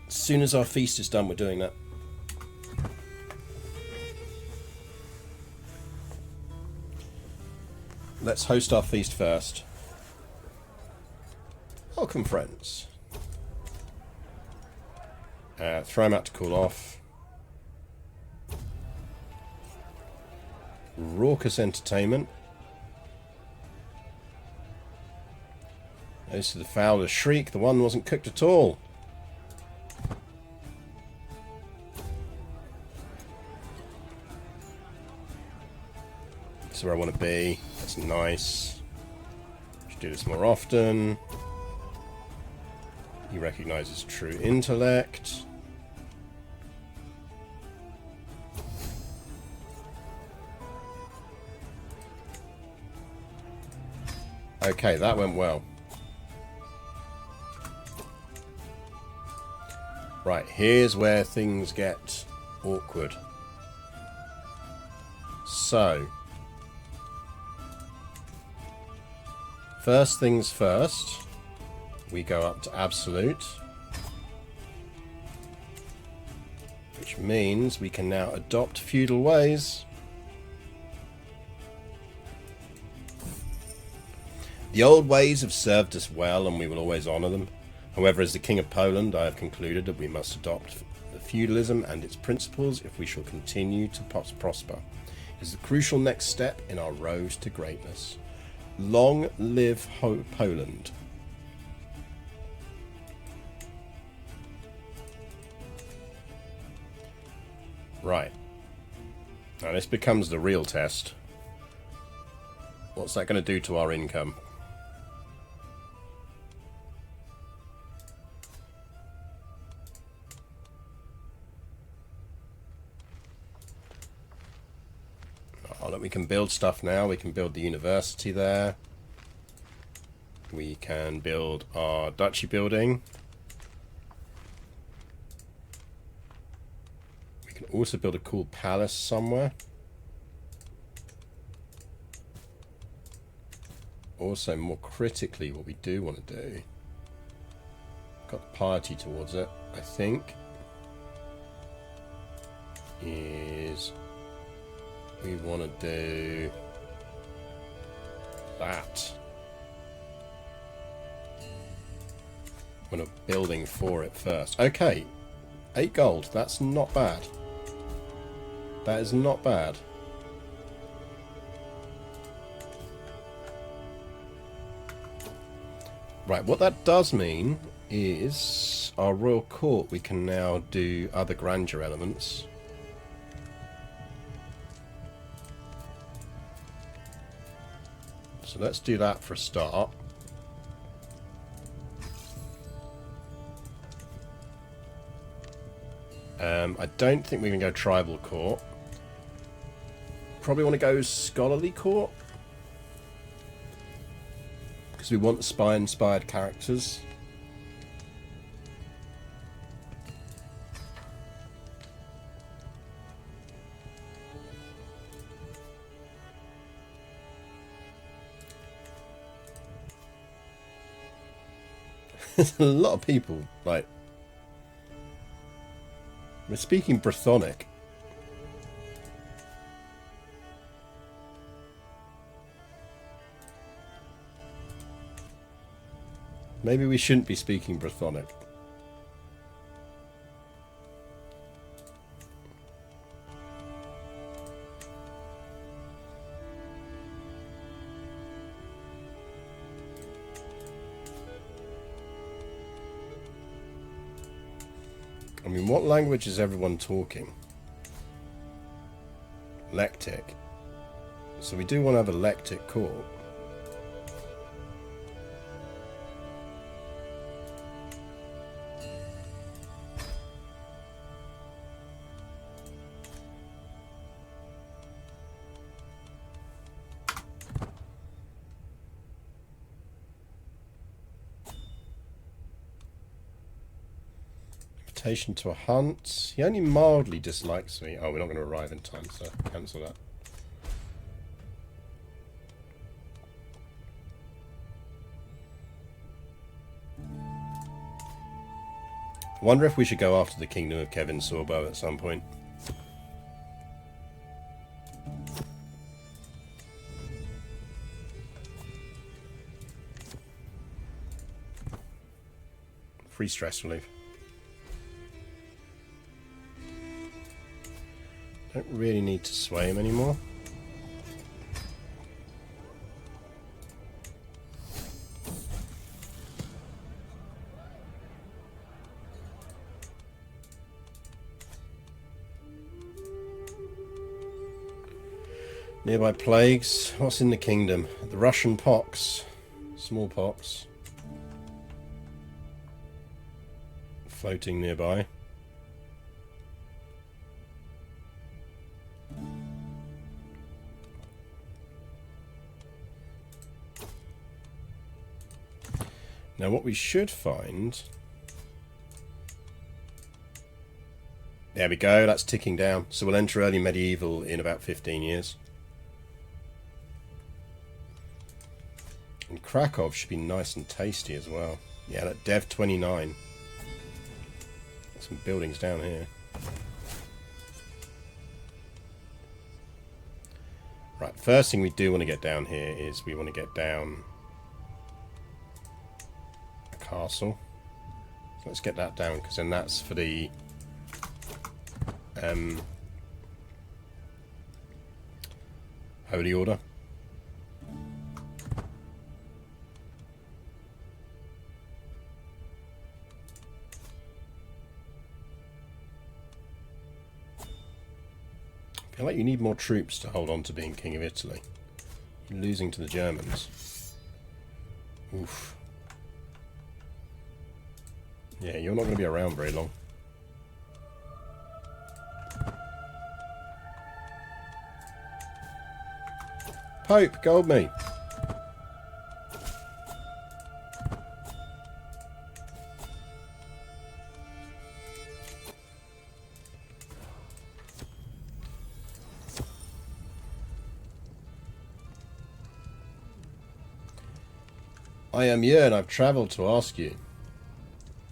As soon as our feast is done, we're doing that. Let's host our feast first. Welcome, friends. Throw them out to cool off. Raucous entertainment. Those to the fowler's shriek. The one wasn't cooked at all. That's where I want to be. That's nice. Should do this more often. He recognises true intellect. Okay, that went well. Right, here's where things get awkward. So, first things first, we go up to absolute, which means we can now adopt feudal ways. The old ways have served us well and we will always honour them. However, as the King of Poland, I have concluded that we must adopt the feudalism and its principles if we shall continue to prosper. It is the crucial next step in our road to greatness. Long live Poland. Right. Now this becomes the real test. What's that going to do to our income? Oh, look, we can build stuff now. We can build the university there. We can build our duchy building. We can also build a cool palace somewhere. Also, more critically, what we do want to do, got the piety towards it, I think, is we want to do that. We're not building for it first. Okay, 8 gold. That's not bad. That is not bad. Right, what that does mean is our royal court, we can now do other grandeur elements. So let's do that for a start. I don't think we can go tribal court. Probably want to go scholarly court. Because we want spy-inspired characters. There's a lot of people, like... We're speaking Brythonic. Maybe we shouldn't be speaking Brythonic. I mean, what language is everyone talking? Lectic. So we do want to have a Lectic court. To a hunt. He only mildly dislikes me. Oh, we're not going to arrive in time, so cancel that. I wonder if we should go after the kingdom of Kevin Sorbo at some point. Free stress relief. Don't really need to sway him anymore. Nearby plagues. What's in the kingdom? The Russian pox. Smallpox. Floating nearby. Now what we should find... There we go, that's ticking down. So we'll enter early medieval in about 15 years. And Krakow should be nice and tasty as well. Yeah, that Dev 29. Some buildings down here. Right, first thing we do want to get down here is we want to get down... castle. So let's get that down, because then that's for the Holy Order. I feel like you need more troops to hold on to being King of Italy. You're losing to the Germans. Oof. Yeah, you're not going to be around very long. Pope, gold me. I am Jörn, I've travelled to ask you.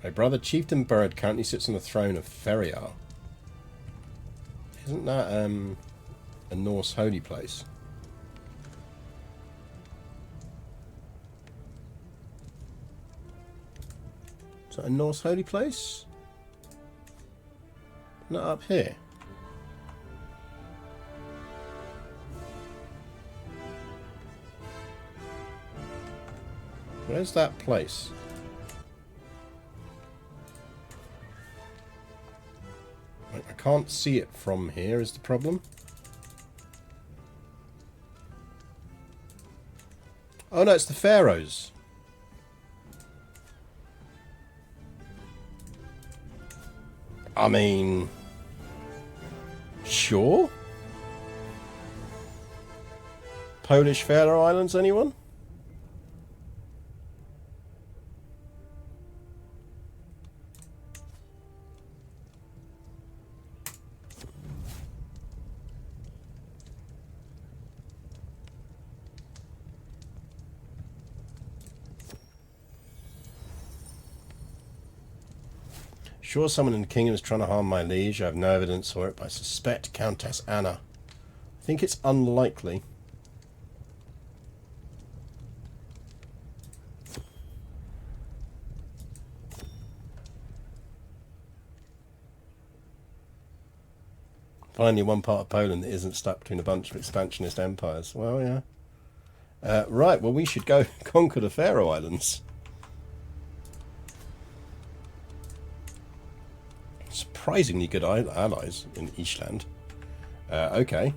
My brother, Chieftain Burrard, currently sits on the throne of Ferriar. Isn't that a Norse holy place? Is that a Norse holy place? Not up here. Where's that place? I can't see it from here is the problem. Oh no, it's the Pharaohs. I mean... Sure? Polish Faroe Islands, anyone? Sure someone in the kingdom is trying to harm my liege. I have no evidence for it, but I suspect Countess Anna. I think it's unlikely. Finally, one part of Poland that isn't stuck between a bunch of expansionist empires. Well, yeah. Right, well, we should go conquer the Faroe Islands. Surprisingly good allies in Eastland. Okay.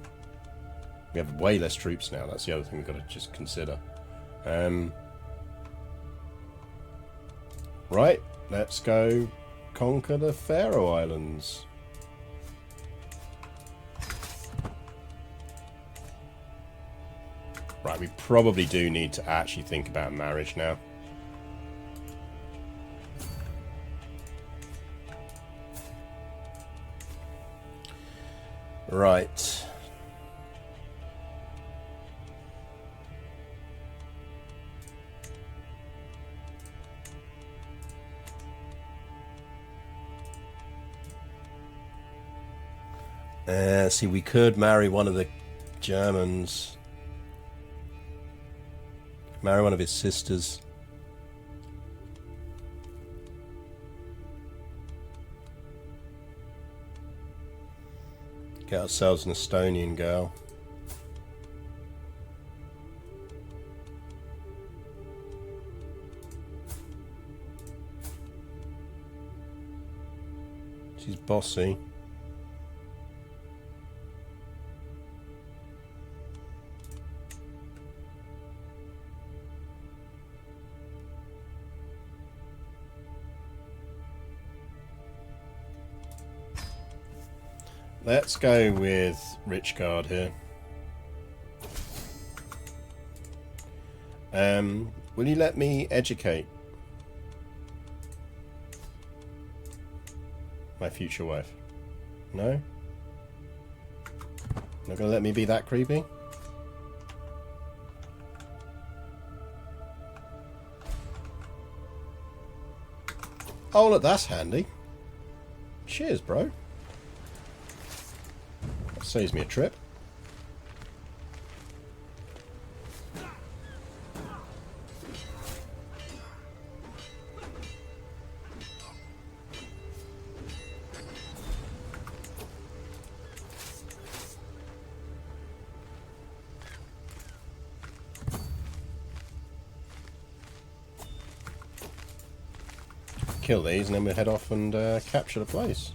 We have way less troops now. That's the other thing we've got to just consider. Right, let's go conquer the Faroe Islands. Right, we probably do need to actually think about marriage now. Right. See, we could marry one of the Germans. Marry one of his sisters. Get ourselves an Estonian girl. She's bossy. Let's go with Richgard here. Will you let me educate my future wife? No? Not gonna let me be that creepy? Oh, look, that's handy. Cheers, bro. That saves me a trip. Kill these and then we'll head off and capture the place.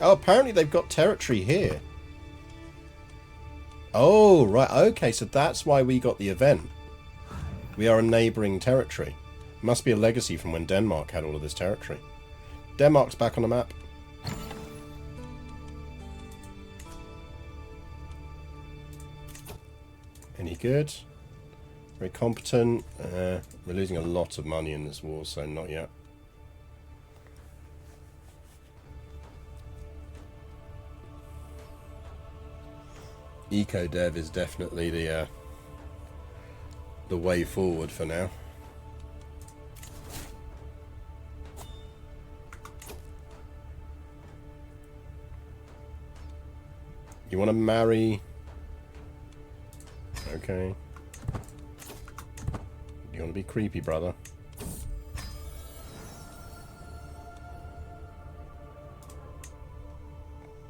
Oh, apparently they've got territory here. Oh, right. Okay, so that's why we got the event. We are a neighbouring territory. Must be a legacy from when Denmark had all of this territory. Denmark's back on the map. Any good? Very competent. We're losing a lot of money in this war, so not yet. Eco-dev is definitely the way forward for now. You want to marry? Okay. You want to be creepy, brother?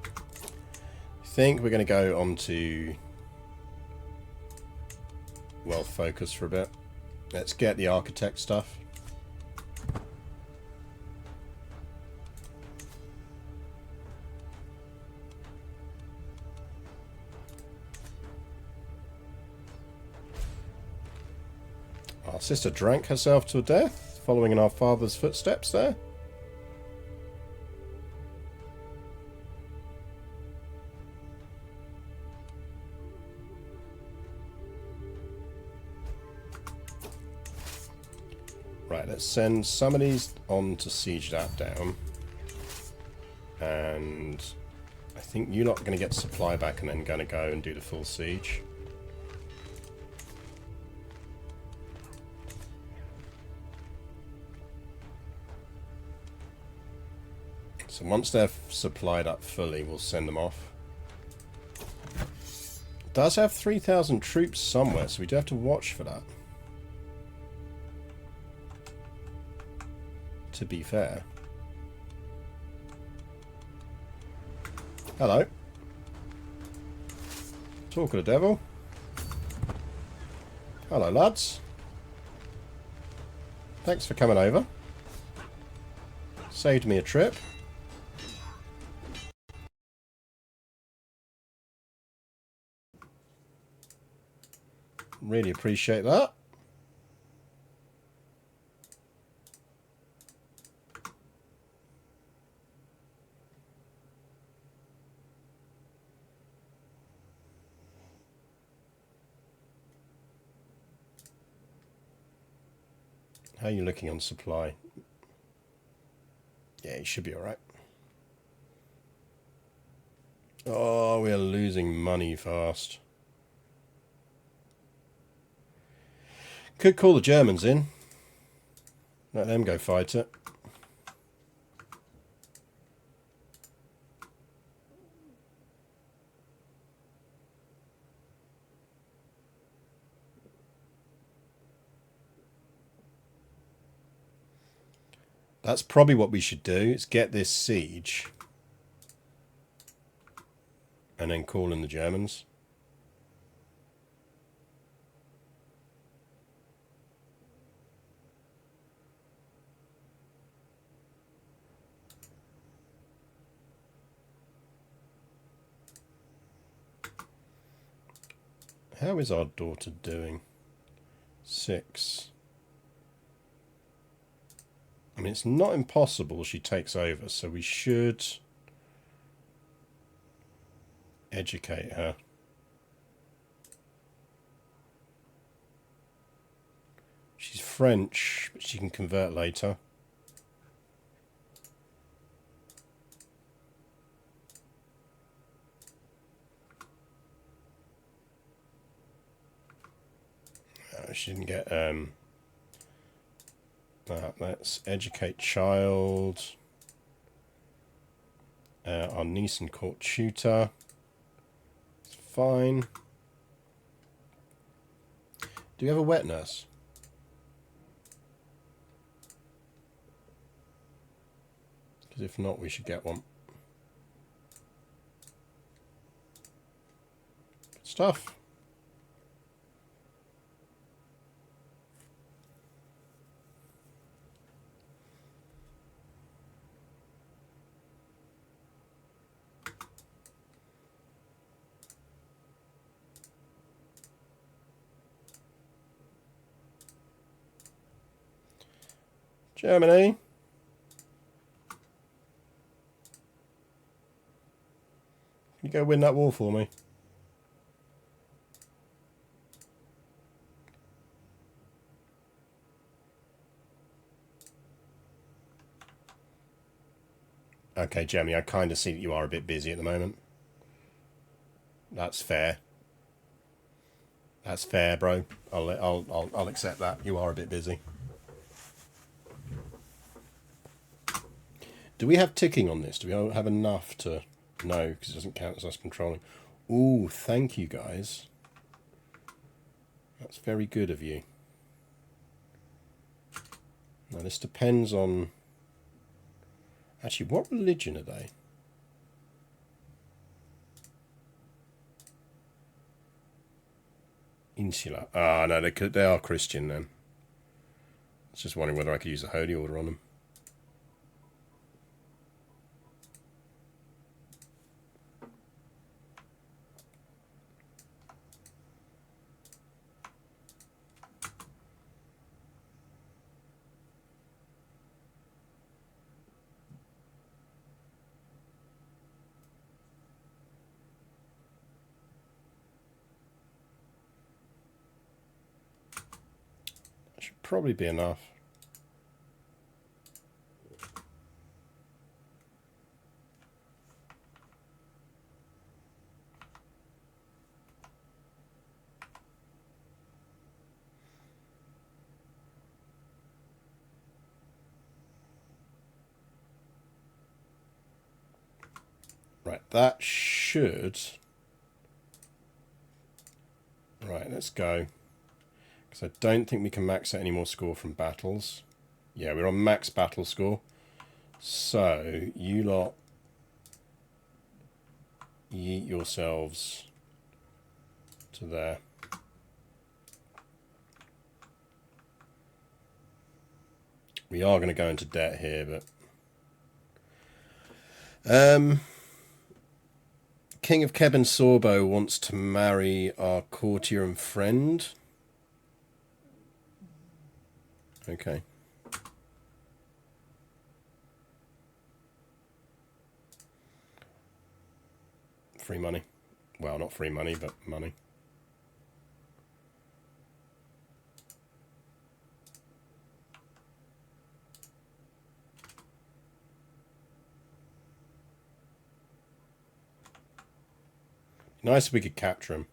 I think we're going to go on to wealth focus for a bit. Let's get the architect stuff. Our sister drank herself to death, following in our father's footsteps there. Right, let's send some of these on to siege that down. And I think you're not going to get supply back and then going to go and do the full siege. So once they're supplied up fully, we'll send them off. It does have 3,000 troops somewhere, so we do have to watch for that. To be fair. Hello. Talk of the devil. Hello, lads. Thanks for coming over. Saved me a trip. Really appreciate that. How are you looking on supply? Yeah, you should be alright. Oh, we are losing money fast. Could call the Germans in. Let them go fight it. That's probably what we should do, is get this siege. And then call in the Germans. How is our daughter doing? 6. I mean, it's not impossible she takes over, so we should educate her. She's French, but she can convert later. She didn't get that. Let's educate child. Our niece and court tutor. It's fine. Do you have a wet nurse? Because if not, we should get one. Good stuff. Germany. Can you go win that war for me? Okay, Germany, I kind of see that you are a bit busy at the moment. That's fair. That's fair, bro. I'll accept that. You are a bit busy. Do we have ticking on this? Do we have enough to... No, because it doesn't count as us controlling. Ooh, thank you, guys. That's very good of you. Now, this depends on... Actually, what religion are they? Insular. Ah, no, they are Christian then. I was just wondering whether I could use a holy order on them. Should probably be enough. that should... Right, let's go. Because I don't think we can max out any more score from battles. Yeah, we're on max battle score. So, you lot yeet yourselves to there. We are going to go into debt here, but... King of Keb and Sorbo wants to marry our courtier and friend. Okay. Free money. Well, not free money, but money. Nice if we could capture him.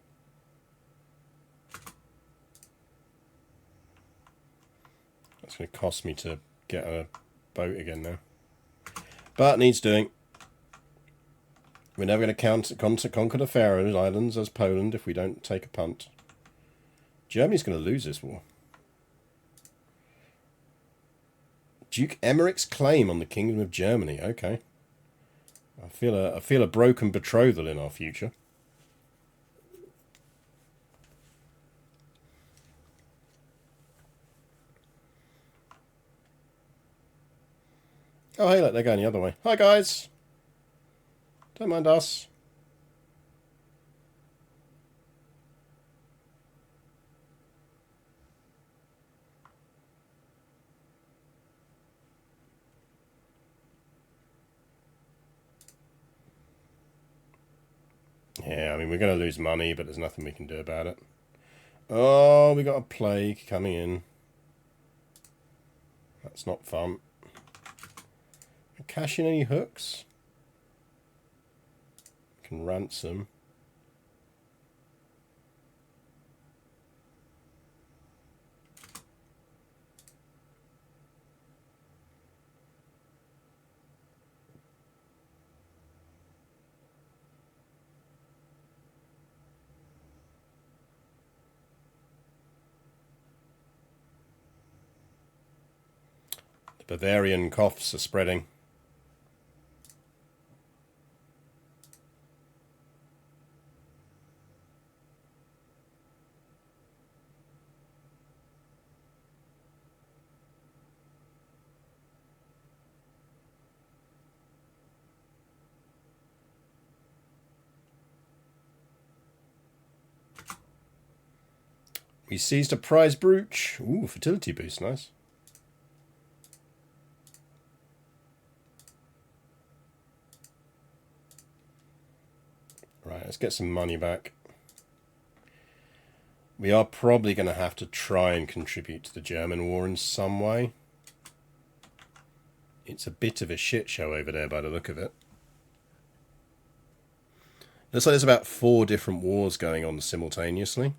That's going to cost me to get a boat again now. But needs doing. We're never going to conquer the Faroe Islands as Poland if we don't take a punt. Germany's going to lose this war. Duke Emmerich's claim on the Kingdom of Germany. Okay. I feel a broken betrothal in our future. Oh, hey, look, they're going the other way. Hi, guys. Don't mind us. Yeah, I mean, we're going to lose money, but there's nothing we can do about it. Oh, we got a plague coming in. That's not fun. Cash in any hooks? Can ransom. The Bavarian coughs are spreading. We seized a prize brooch. Ooh, fertility boost, nice. Right, let's get some money back. We are probably going to have to try and contribute to the German war in some way. It's a bit of a shit show over there by the look of it. Looks like there's about 4 different wars going on simultaneously.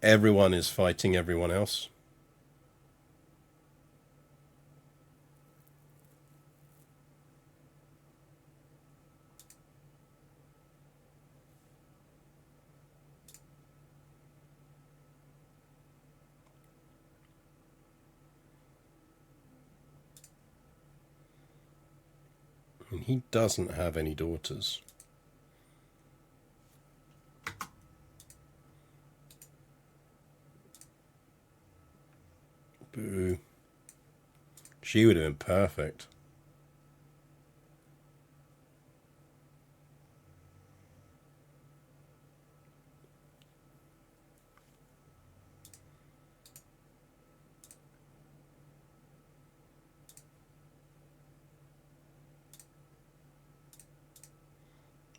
Everyone is fighting everyone else. And he doesn't have any daughters. Boo. She would have been perfect.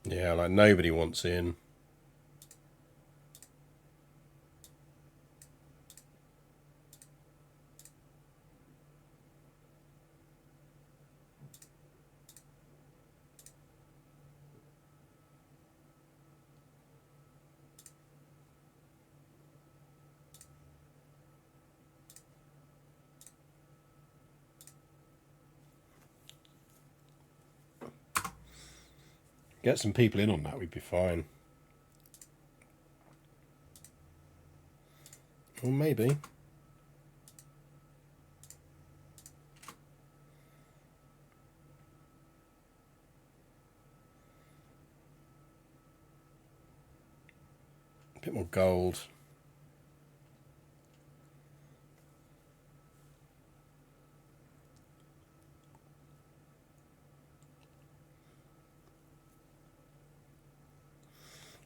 Yeah, like nobody wants in. Get some people in on that, we'd be fine. Or maybe. A bit more gold.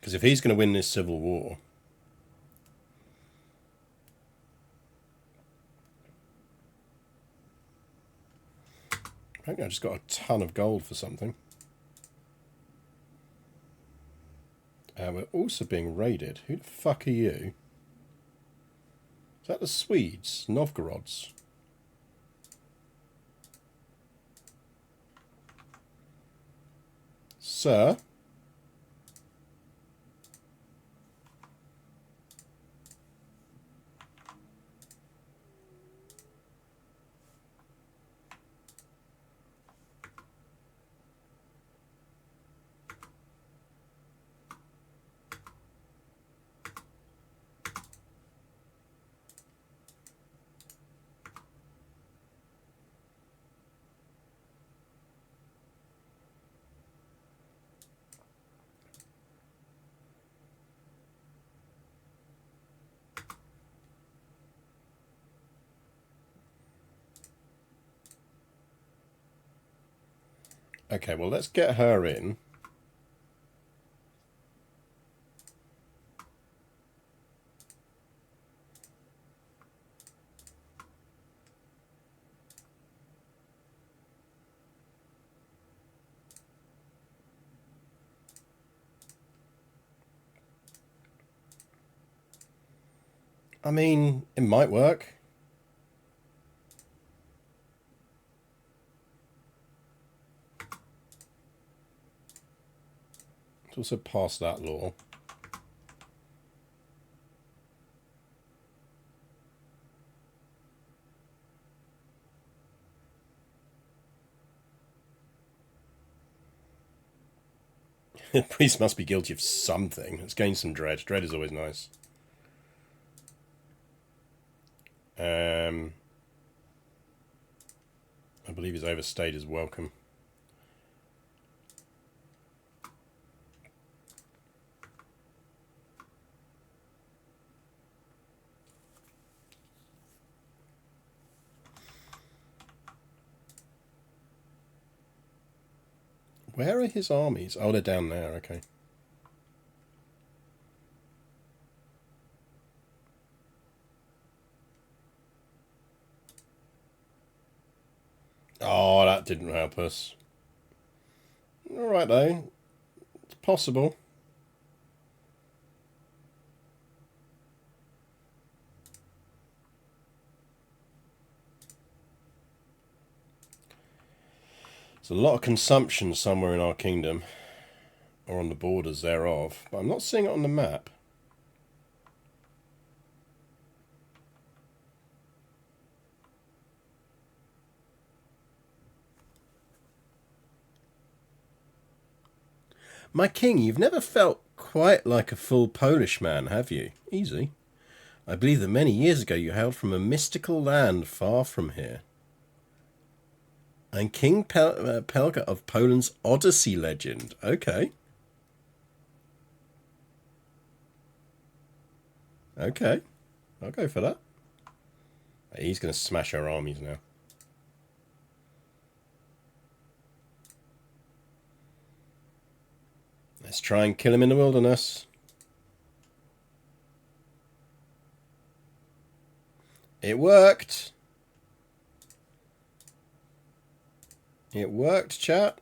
Because if he's going to win this civil war, I think I just got a ton of gold for something. We're also being raided. Who the fuck are you? Is that the Swedes? Novgorods? Sir? Okay, well, let's get her in. I mean, it might work. It's also passed that law. The priest must be guilty of something. Let's gain some dread. Dread is always nice. I believe he's overstayed his welcome. Where are his armies? Oh, they're down there, okay. Oh, that didn't help us. Alright though. It's possible. There's a lot of consumption somewhere in our kingdom. Or on the borders thereof. But I'm not seeing it on the map. My king, you've never felt quite like a full Polish man, have you? Easy. I believe that many years ago you hailed from a mystical land far from here. I'm King Pelga of Poland's Odyssey legend. Okay. Okay. I'll go for that. He's going to smash our armies now. Let's try and kill him in the wilderness. It worked. It worked, chat.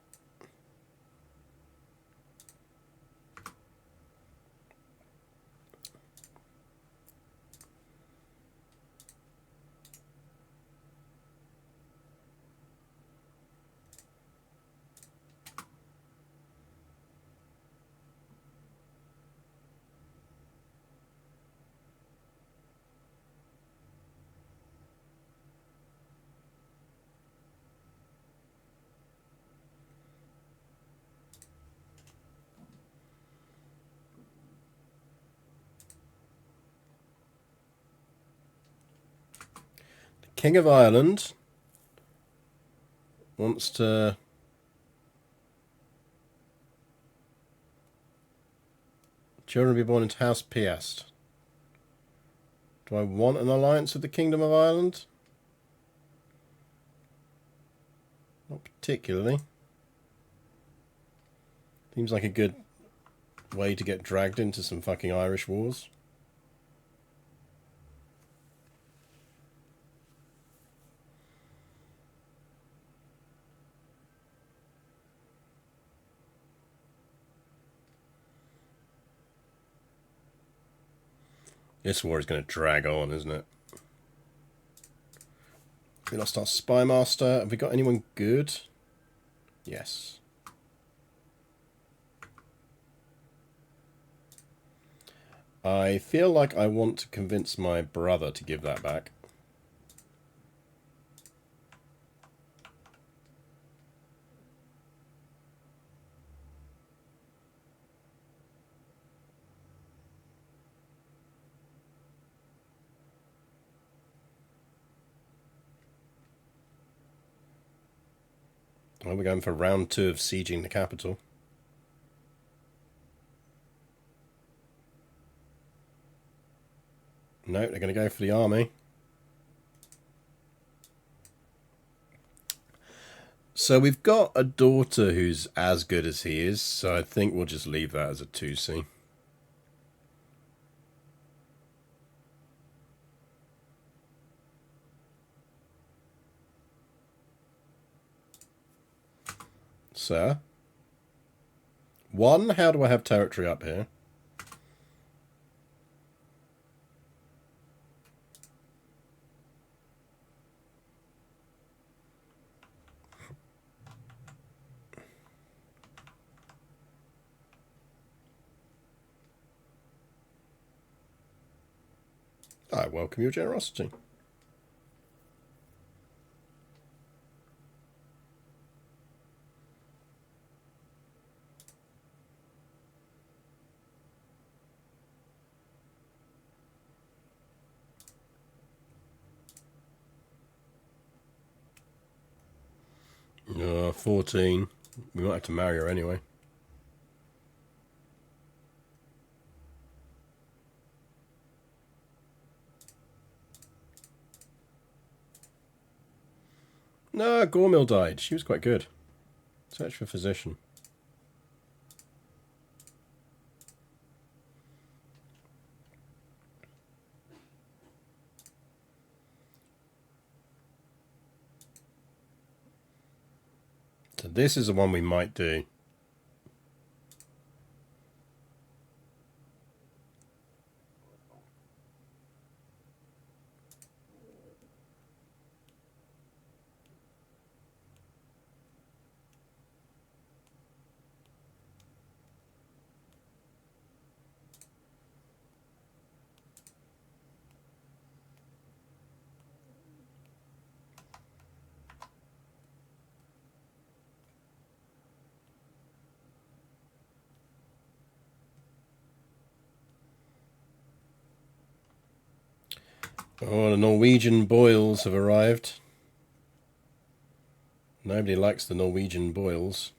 King of Ireland wants to... Children be born into House Piast. Do I want an alliance with the Kingdom of Ireland? Not particularly. Seems like a good way to get dragged into some fucking Irish wars. This war is going to drag on, isn't it? We lost our spy master. Have we got anyone good? Yes. I feel like I want to convince my brother to give that back. Well, we're going for round 2 of sieging the capital. No, they're going to go for the army. So we've got a daughter who's as good as he is, so I think we'll just leave that as a 2C. Sir? 1, how do I have territory up here? I welcome your generosity. Oh, 14. We might have to marry her anyway. No, Gormil died. She was quite good. Search for physician. So this is the one we might do. Oh, the Norwegian boils have arrived. Nobody likes the Norwegian boils.